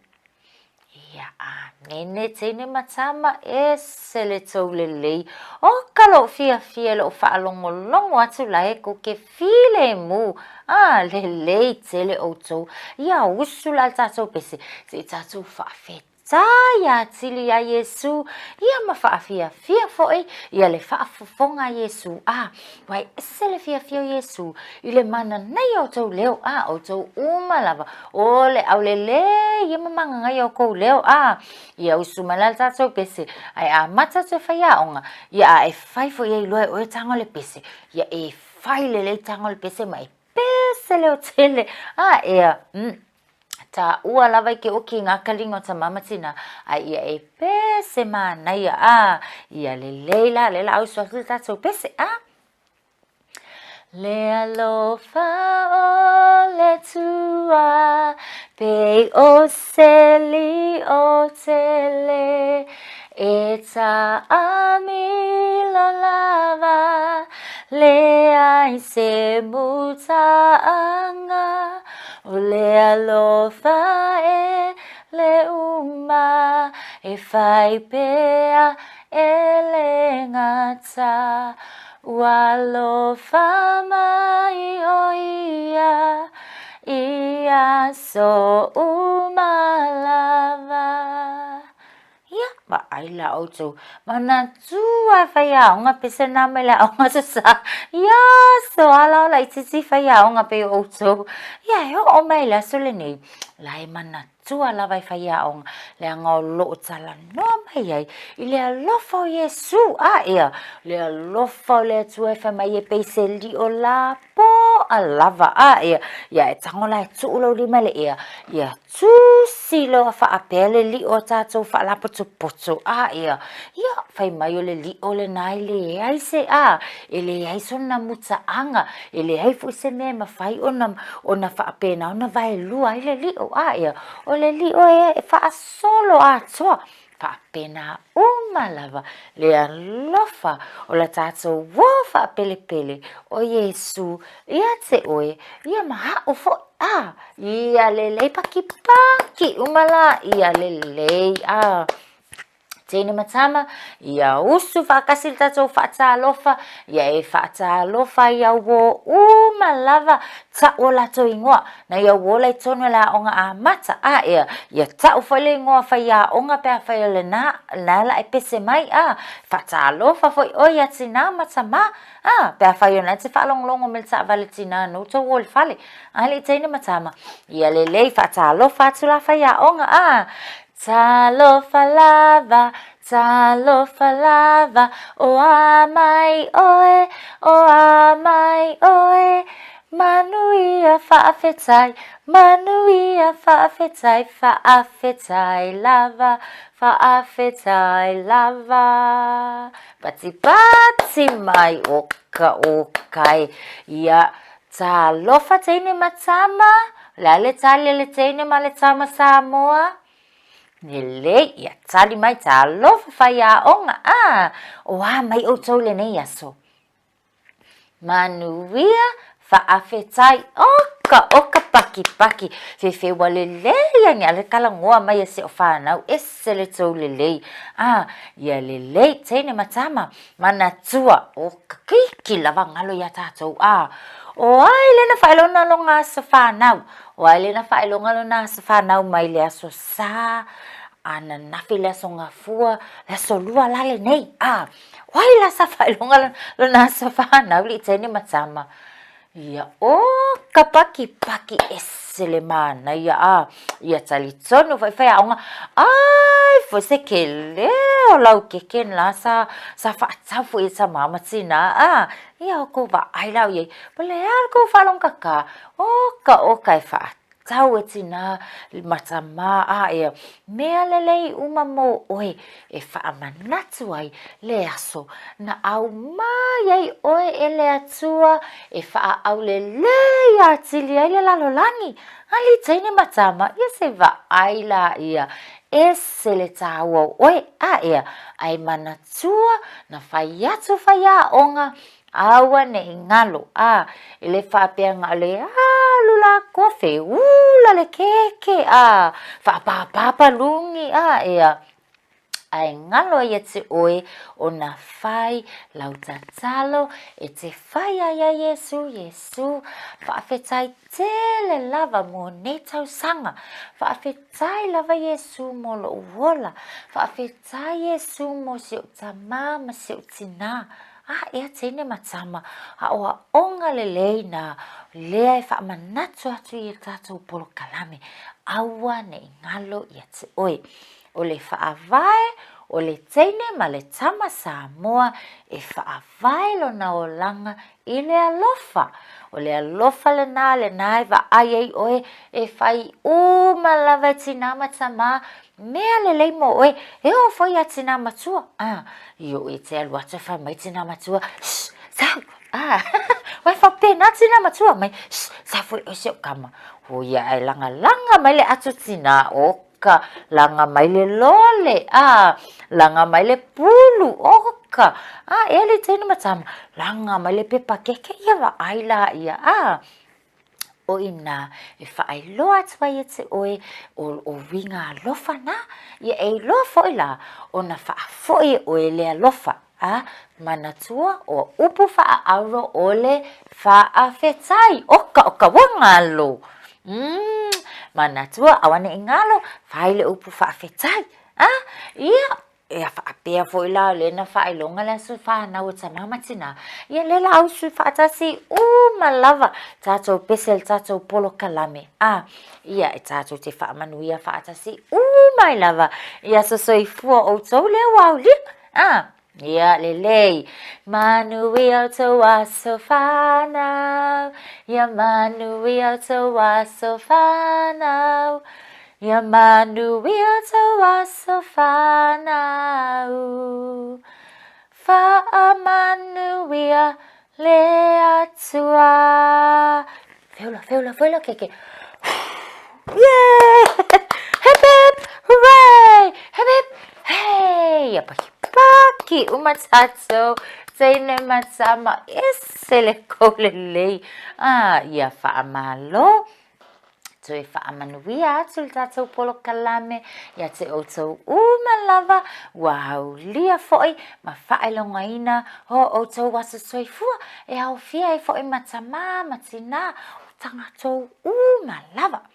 Ia amene tene matama se le tau le lei. O kalo fia lo whaalongolongo atu la ko ke file mu. Le lei tele o tau. Ia usula tatou pese. Se tatou whaafet. Ia tili a Yesu. Ia ma whaafia fo'i. Ia le whaafofonga Yesu. Wai se le fia Yesu. I le mana nei o tau leo. O tau umalava. O le au le ia mamanga ngai o kou leo. Ia usumalal tatou pese. Ai a mata te whaiaonga. Ia e whai fo iei loe o e tango le pese. Ia e whai le tango le pese. Ma e pese leo tele. Ia ta ua lava ke oki ngā kalingo ta mamatina. Ia e pese mana ia. Ia le leila au suafu tatou pese. Le alofa o le tua, pe o seli o tele, e ta amilo lava, le ai se mutaanga, o le alofa le uma, e fai pea le ngata. Walofa mai o ia so umalava. Ia, ba aila o tau. Mana tua whaiaonga pese nama la onga sasa. Ia, so ala ola itisi whaiaonga pe o tau. Ia, o mai la sole nei. Lai mana tua lava whaiaonga. Lea ngau lo tala noa mai ai. I lea lofa o Yesu. Ia. Lea lofa o lea tua mai e peise li o la po a lava. Ia. Ia e tangola e tuulo li mele ia. Ia tu silo a whaapele li o tātou whaalapoto poto. Ia. Ia. Whai mai o le li o le nai le aise. E le aise ona muta anga. E le haifu se mea ma whai ona whaapena. Ona vai lua i le li o. Ia. O le li o e whaasolo toa. Whaapena umalava. Le alofa o la tātou wā whaapelepele o Yesu. Ia te oe. Ia maha o fo. Ia lelei paki umala. Ia lelei. Tēne matama, ia usu whakasil tātou whaatalofa, ia e whaatalofa ia wo umalava ta o lato ingoa. Na ia wo lai tonu la onga a mata. Ia ta o whale ingoa whaia onga pēr whaile na la e pese mai. Whaatalofa foi o ia tina matama. Pēr whaio na te whaalonglongo mel ta vale tina no to wole whale. Le tēne matama, ia lelei whaatalofa atu la whaia onga. Talofa lava, o amai oe, manuia whaafetai, whaafetai lava, pati mai okai, ia talofa teine matama, le tali le teine ma le tama Samoa, Nele, ia tali mai ta lofa whaiaonga. O mai o tau le nei aso. Manuia whaafetai oka paki. Fe wale leia ni ale kalangoa mai se o whanau. Ese le tau le lei. Ia le lei teine matama. Mana tua oka kiki lava ngalo ia tātou. O ai le na whailona longa sa whanau. O ai le na whailonga longa sa whanau mai le aso sa. Ana nafi le aso ngafua. Le aso lua lale nei. O ai la sa whailonga longa sa whanau li teine matama. Ia ka paki esele mana ia ia tali tonu fai aonga ai fo se kele o lau keken la sa fa fo sa mama tina ia ko va ai lau ia pole ko fa long kaka o kai fa tau e tina matama ia mea lelei uma mo oe e wha manatu ai le aso na au mai ai oe e le atua e wha au lelei a tili ai le lalolangi ali taine matama ia se va ai la ia e se le tau oe ia ai manatua na whai atu whai a onga awa ne ingalo ele fa peanga le lula kofe la le keke fa papa lungi ia ai ngalo ia te oe ona fai lautatalo e te fai ai Yesu fa afetai tele lava mo ne tau sanga fa afetai lava Yesu mo lo wola fa afetai Yesu mo se tama ma se tina ia tene matama oa onga leleina lea e wha manatu atu i tātou polo kalame awa ne ngalo ia te oe o le wha avae o le tene ma le tama Samoa e wha avae lo na o langa i le alofa o le alofa le nā e wa ai oe e whai lava tina matama mea lelei mo oe e o foi a tina matua io e te alu atu wha mai tina matua sau wai wha pena tina matua mai sa foi o seo kama o ia e langa mai le atu tina oka langa mai le lole langa mai le pulu oka e le tina matama langa mai le pepa keke ia wa aila ia o ina e whaai loa tua i te oe o winga lofa na ia e lofa ila o na whaafoi oe lea lofa manatua o upu wha auro ole whaafetai oka wangalo manatua awane ingalo whaile upu whaafetai ia e whaapea fo ila le na whailonga le su whanau ta mamatina ia le la au su whaatasi malava tātou pesel tātou polo kalame ia e tātou te whaamanuia whaatasi mai lava ia sosoi fua o tau le wauli ia lelei manuia o tau aso whanau ia manuia o tau aso whanau ia manuia o tau aso whanau whaamanuia le atua feula keke yeah hip hip hooray hip hip hey ya paki umatato tene matama esele kolele ya faamalo e whaamanuia atu le tātou polo kalame ia te outou malava wow lia foi ma whaelonga ina outou wasa soifua e au fia e foi matama matina o tangatou malava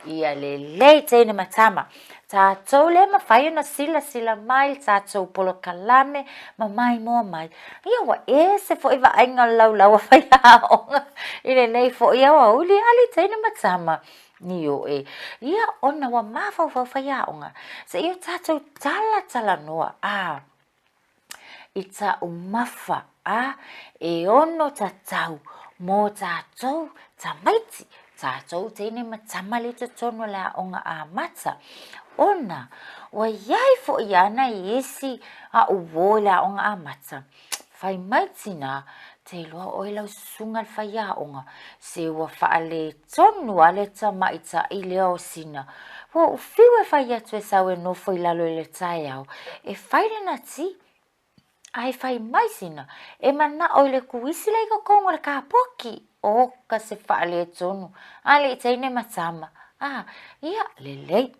ia lelei tēne matama tātou le mawhai na sila mai tātou polo kalame ma mai mua mai ia wa se foi wa ainga lau whai aonga ile nei foi awa uli ali tēne matama ni o ia ona wa mawhau whai aonga se ia tātou tala noa i ta umafa e ono tātou mō tātou ta maiti tātou tēne matama le tono la onga mata ona wa iai fo iana isi uwo la onga mata fai maitina te loa o lau sunga fai onga se wa faale tonu ale tama ita i leo sina wa ufiwe fai atu e sawe no foi lalo le tai au e fai na ti ai fai maisina e mana o le kuisi le kongo le kapoki o ka se faale tonu ale teine matama ia lelei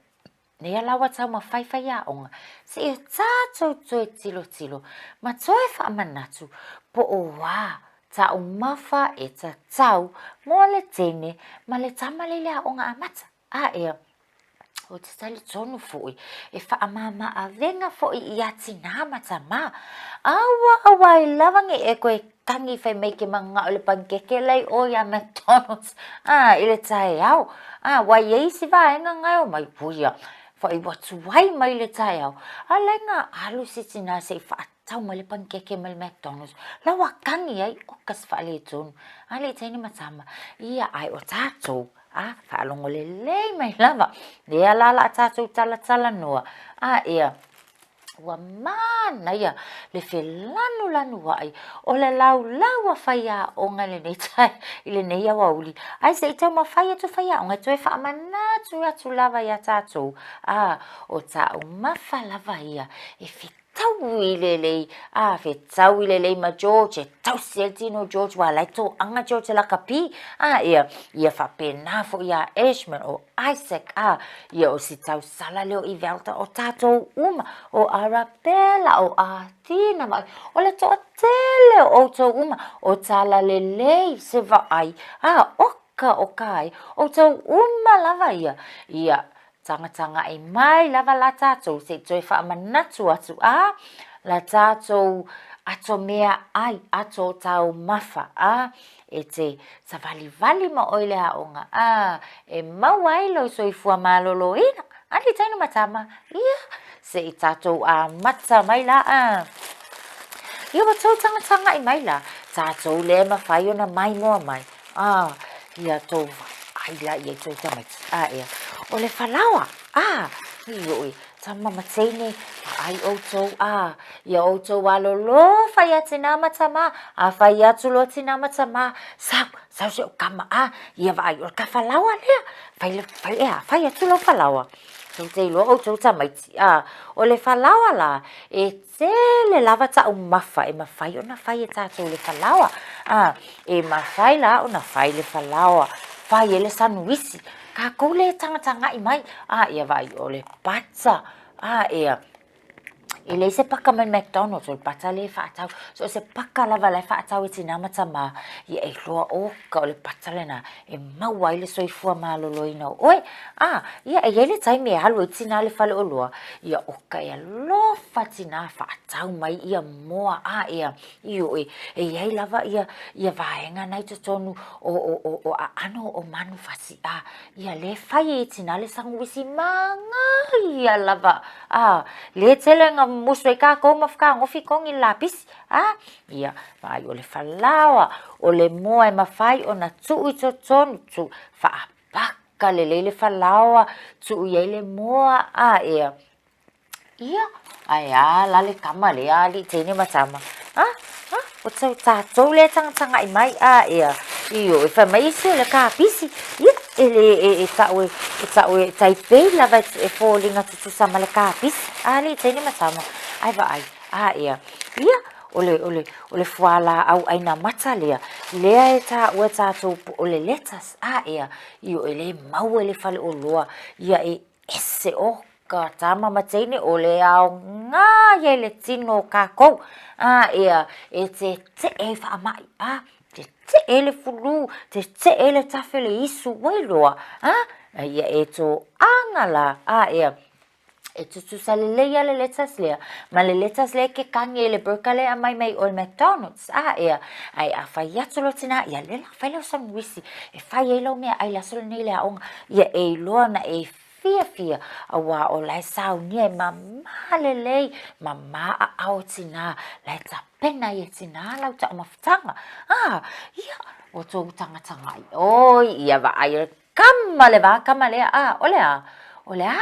Nea lawa tau ma fai onga. Se e tātou toe tilo. Ma toe wha manatu. Po o wā. Ta umafa e ta tau. Mo le tene. Ma le tama le lea onga amata. Ea. o te tali tonu foi e whaamama a venga foi I a tina matama. Awa I lavangi e koe kangi whai meike mga o le pankeke lei o ia McDonald's. I le tae au. Wai eisi vaenga ngai o mai puia. Whai watu wai mai le tae au. A lenga alu si tina se whaatau mai le pankeke mai le McDonald's. Lawa kangi ai o kas whaale tonu. Ale taini matama. Ia ai o tātou. Whaalongo le lei mai lava. Lea lala a tātou tala noa. Ia. Ua mana ia. Le whi lanu wai. O le lau a whaia o ngā le nei tai. I le nei awa uli. Ai se I tau ma whaia tu whaia. O ngai toi whaamanatu atu lava ia tātou. O tāu mawha lava ia. E whi tau I lelei. Whi tau I lelei ma George. E tau Celtino George wa lai tō anga George la kapi. Ia whapena fo ia Ashman o Isaac. Ia o si tau sala leo I velta o tātou uma. O Arabella o Tina mai. O le tō tele o tō uma. O tala lelei se vai. Oka o kai. O tō uma lava ia. Ia. Tanga I mai lava la tātou se toi whaamanatu atu la tātou ato mea ai ato tau mawha e te savali ma oile haonga e mawai lo so I fua malolo ina ali tainu matama ia se I tātou mata mai la ia watou tanga I mai la tātou le mawhai ona mai moa mai ia tau ai la ia tau tamai ia o le whalawa, ioi, tama matene, ai outou, ia outou alolo, whai ati nā matama, whai atu lo ti nā matama, sau se o kama, ia vai, o ka whalawa lea, whai atu lo whalawa, tau te ilo outou tamaiti, o le whalawa la, e te le lava ta umawha, e mawhai o na whai e tātou le whalawa, e mawhai la o na whai le whalawa, whai e le sanuisi, ka kou le tanga I mai. Ia vai o le pata. Ia. I le se paka mai McDonald's o le pata le whaatau. So se paka lava le whaatau I tina matama. Ia e loa oka o le pata le na. E maua I le soifua malolo ina. Oe. Ia e le taimi e halu I tina le whale o loa. Ia oka e lofa tina whaatau mai ia moa. Ia. Ioi. E iei lava ia vaenga nai te tonu o ano o manu fasi. Ia le whai I tina le sanguisi manga. Ia lava. Le tele nga musu e ka kou mawhaka ngofi kongi lapis. Ia, vai o le whalawa, o le moa e mawhai o na tuu I tonu, tu whaapaka le whalawa, tuu I le moa, ia. Ia, la le kama le li tene matama. O tau tātou le tanga I mai, ia. Iyo, e whamaisi le ka pisi, ia. E tau e taipei lava e fōlinga tutu sama le kāpis. Ali, tēne matama. Ai wa ai. Ia. Ia, o le fuala au aina mata lea. Lea e tā ua tātou o le letas. Ia. Iyo, e le mau e le whale o loa. Ia e ese oka tama matene o le au ngā ia le tino kākou. Ia, e te e whaamai. Te ele fulu, te ele tawhele isu wailoa. Ia e tō angala. Ia. E tutu sa le leia le letas lea. Ma le letas lea ke kangi e le burka lea mai o le McDonald's. Ia. Ai a whai atu lo tina. Ia le la whai lau sanwisi. E whai e lau mea ai la solo nei lea onga. Ia e loa na e fia. Awa o lai sau nia e mamalelei. Mama a au tina. Lai tapena I tina lau ta o mawhtanga. Ia. O tō tanga. Ia wa ai kama lea. O lea.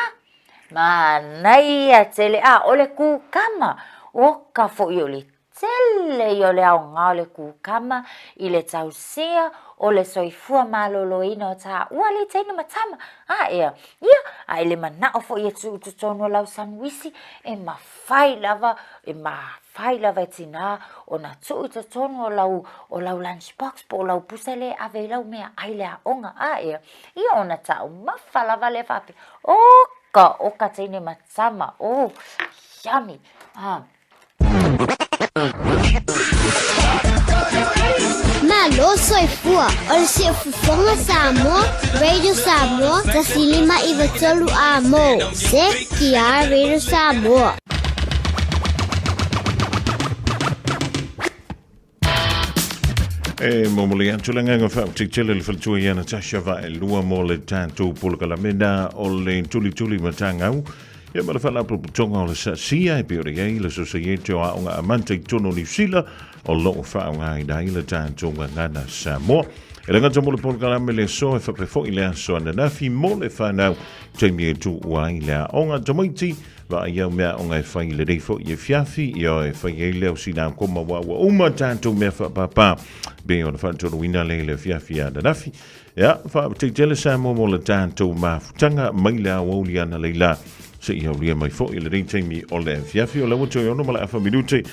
Ma nai a tele o le ku kama. O ka fo I o le tele I o le au ngā o le ku kama. I le tau sea. O le soifua malolo ina o tā ua le teina matama. Ia. Ia. Ai le manao fo I tu tonu lau sanwisi. E mawhai lava e tina o na tu tonu o lau lunchbox po o lau pusele ave lau mea ai le aonga. Ia. Ia o na tau mawha lava le whape. Oka teine matama. Yummy. Malo soifua o le siufufonga Samoa, Radio Samoa, tasilima iwatolu amo. Se kia Radio Samoa. Momoli antulenga nga fa tikchele le faltua yana tasha va lua mole tanto polkalamena o le tuli matangau. Ya mala fala proputonga o le sasia e piore ye le societe o nga amante tono ni sila o lo fa nga dai le tanto ngana Samoa. E nga tomo le polkalame le so e fa prefo ile so na nafi mole fa now temi tu wa ile o nga tomoiti va ia mea o ngai whai le reifo i e fiafi i o e whai e leo si nā koma wawa uma tātou mea whapapa be o na whantono wina le fiafi a nanafi ia wha te tele sa mo le tātou mafutanga mai lea wauli ana leila se i hauria mai fo i le reiteimi o le fiafi o lewa toi ono mala awha minute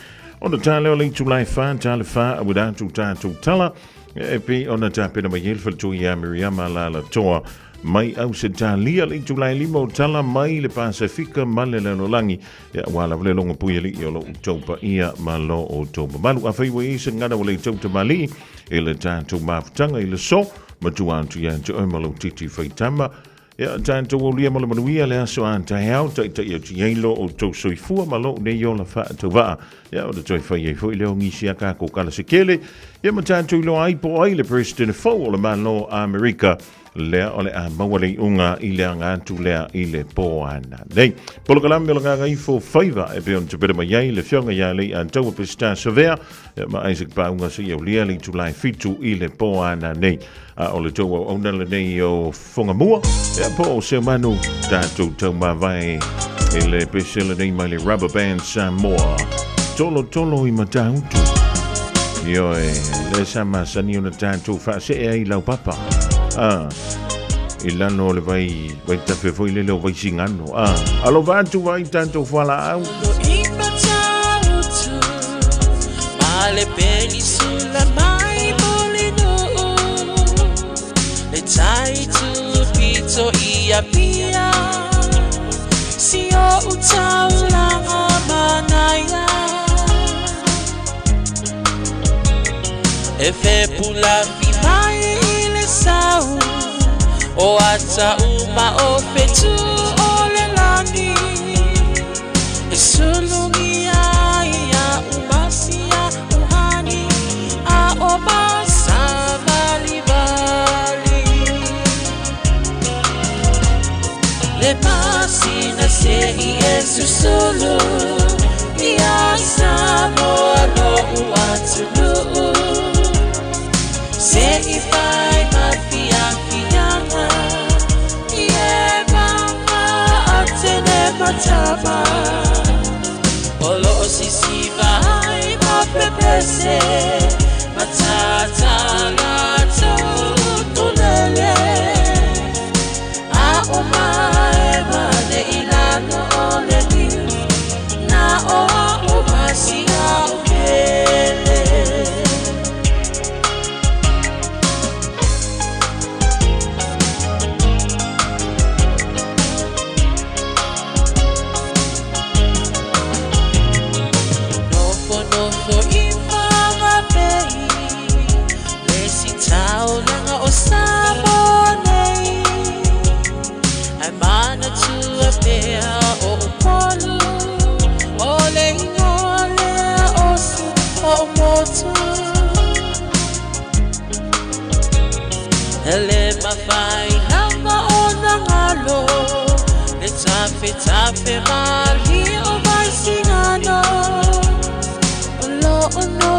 o na tā leo le tulai wha tāle wha a wadātou tātou tala e pe o na tāpena mai helfa toi a Miriama la la toa mai au se talia le Julai lima o tala mai le Pasifika male le lolangi ya wala le longa puia li o lo taupa ia malo o taupa malu a feiwa i se ngana o le tauta mali e le tātou mafutanga i le so matua antu ya antu o malo titi feitama ya tātou o lia malo manuia le aso anta heau tai o tiailo o tau soifua malo ne yo la faa tau waa ya o le toi fai e fo i leo ngisi a kako kala se kele ya ma tātou ilo aipo ai le president fo o le malo Amerika lea ole a mawale unga i lea ngātu lea i le pōana. Nei, polo kalami o ngā gaifo whaiva e peon te pere mai iai le whionga iai le an tau pesta savea ma Isaac Paunga si au lea li tulai fitu i le pōana nei. A ole tau au aunala nei o whongamua e po o se manu tātou tau mawai e le pesela nei mai le Rubber Band Samoa. Tolo i matautu. Io le sama sani ona tātou whaase e ai lau papa. Ilano le vai ta fe foi le lo vai singano alo vantu vai tanto fala au male peli sulla mai molino le tai tu pizzo ia pia si o utaula manaya e fe pula mai sau o ata uma o fetu o le lani e sulungi ia umasia uhani a o basa vali le pasina se i esu solo ia Samoa no uatulu se i fai mafianga ie mama atene matama olo sisi vai ma pepese matata lato tunele a omae mane ilano ole ni na o masia ukele ele mafai nanga ona ngalo le tafe mali o vai singano lo ono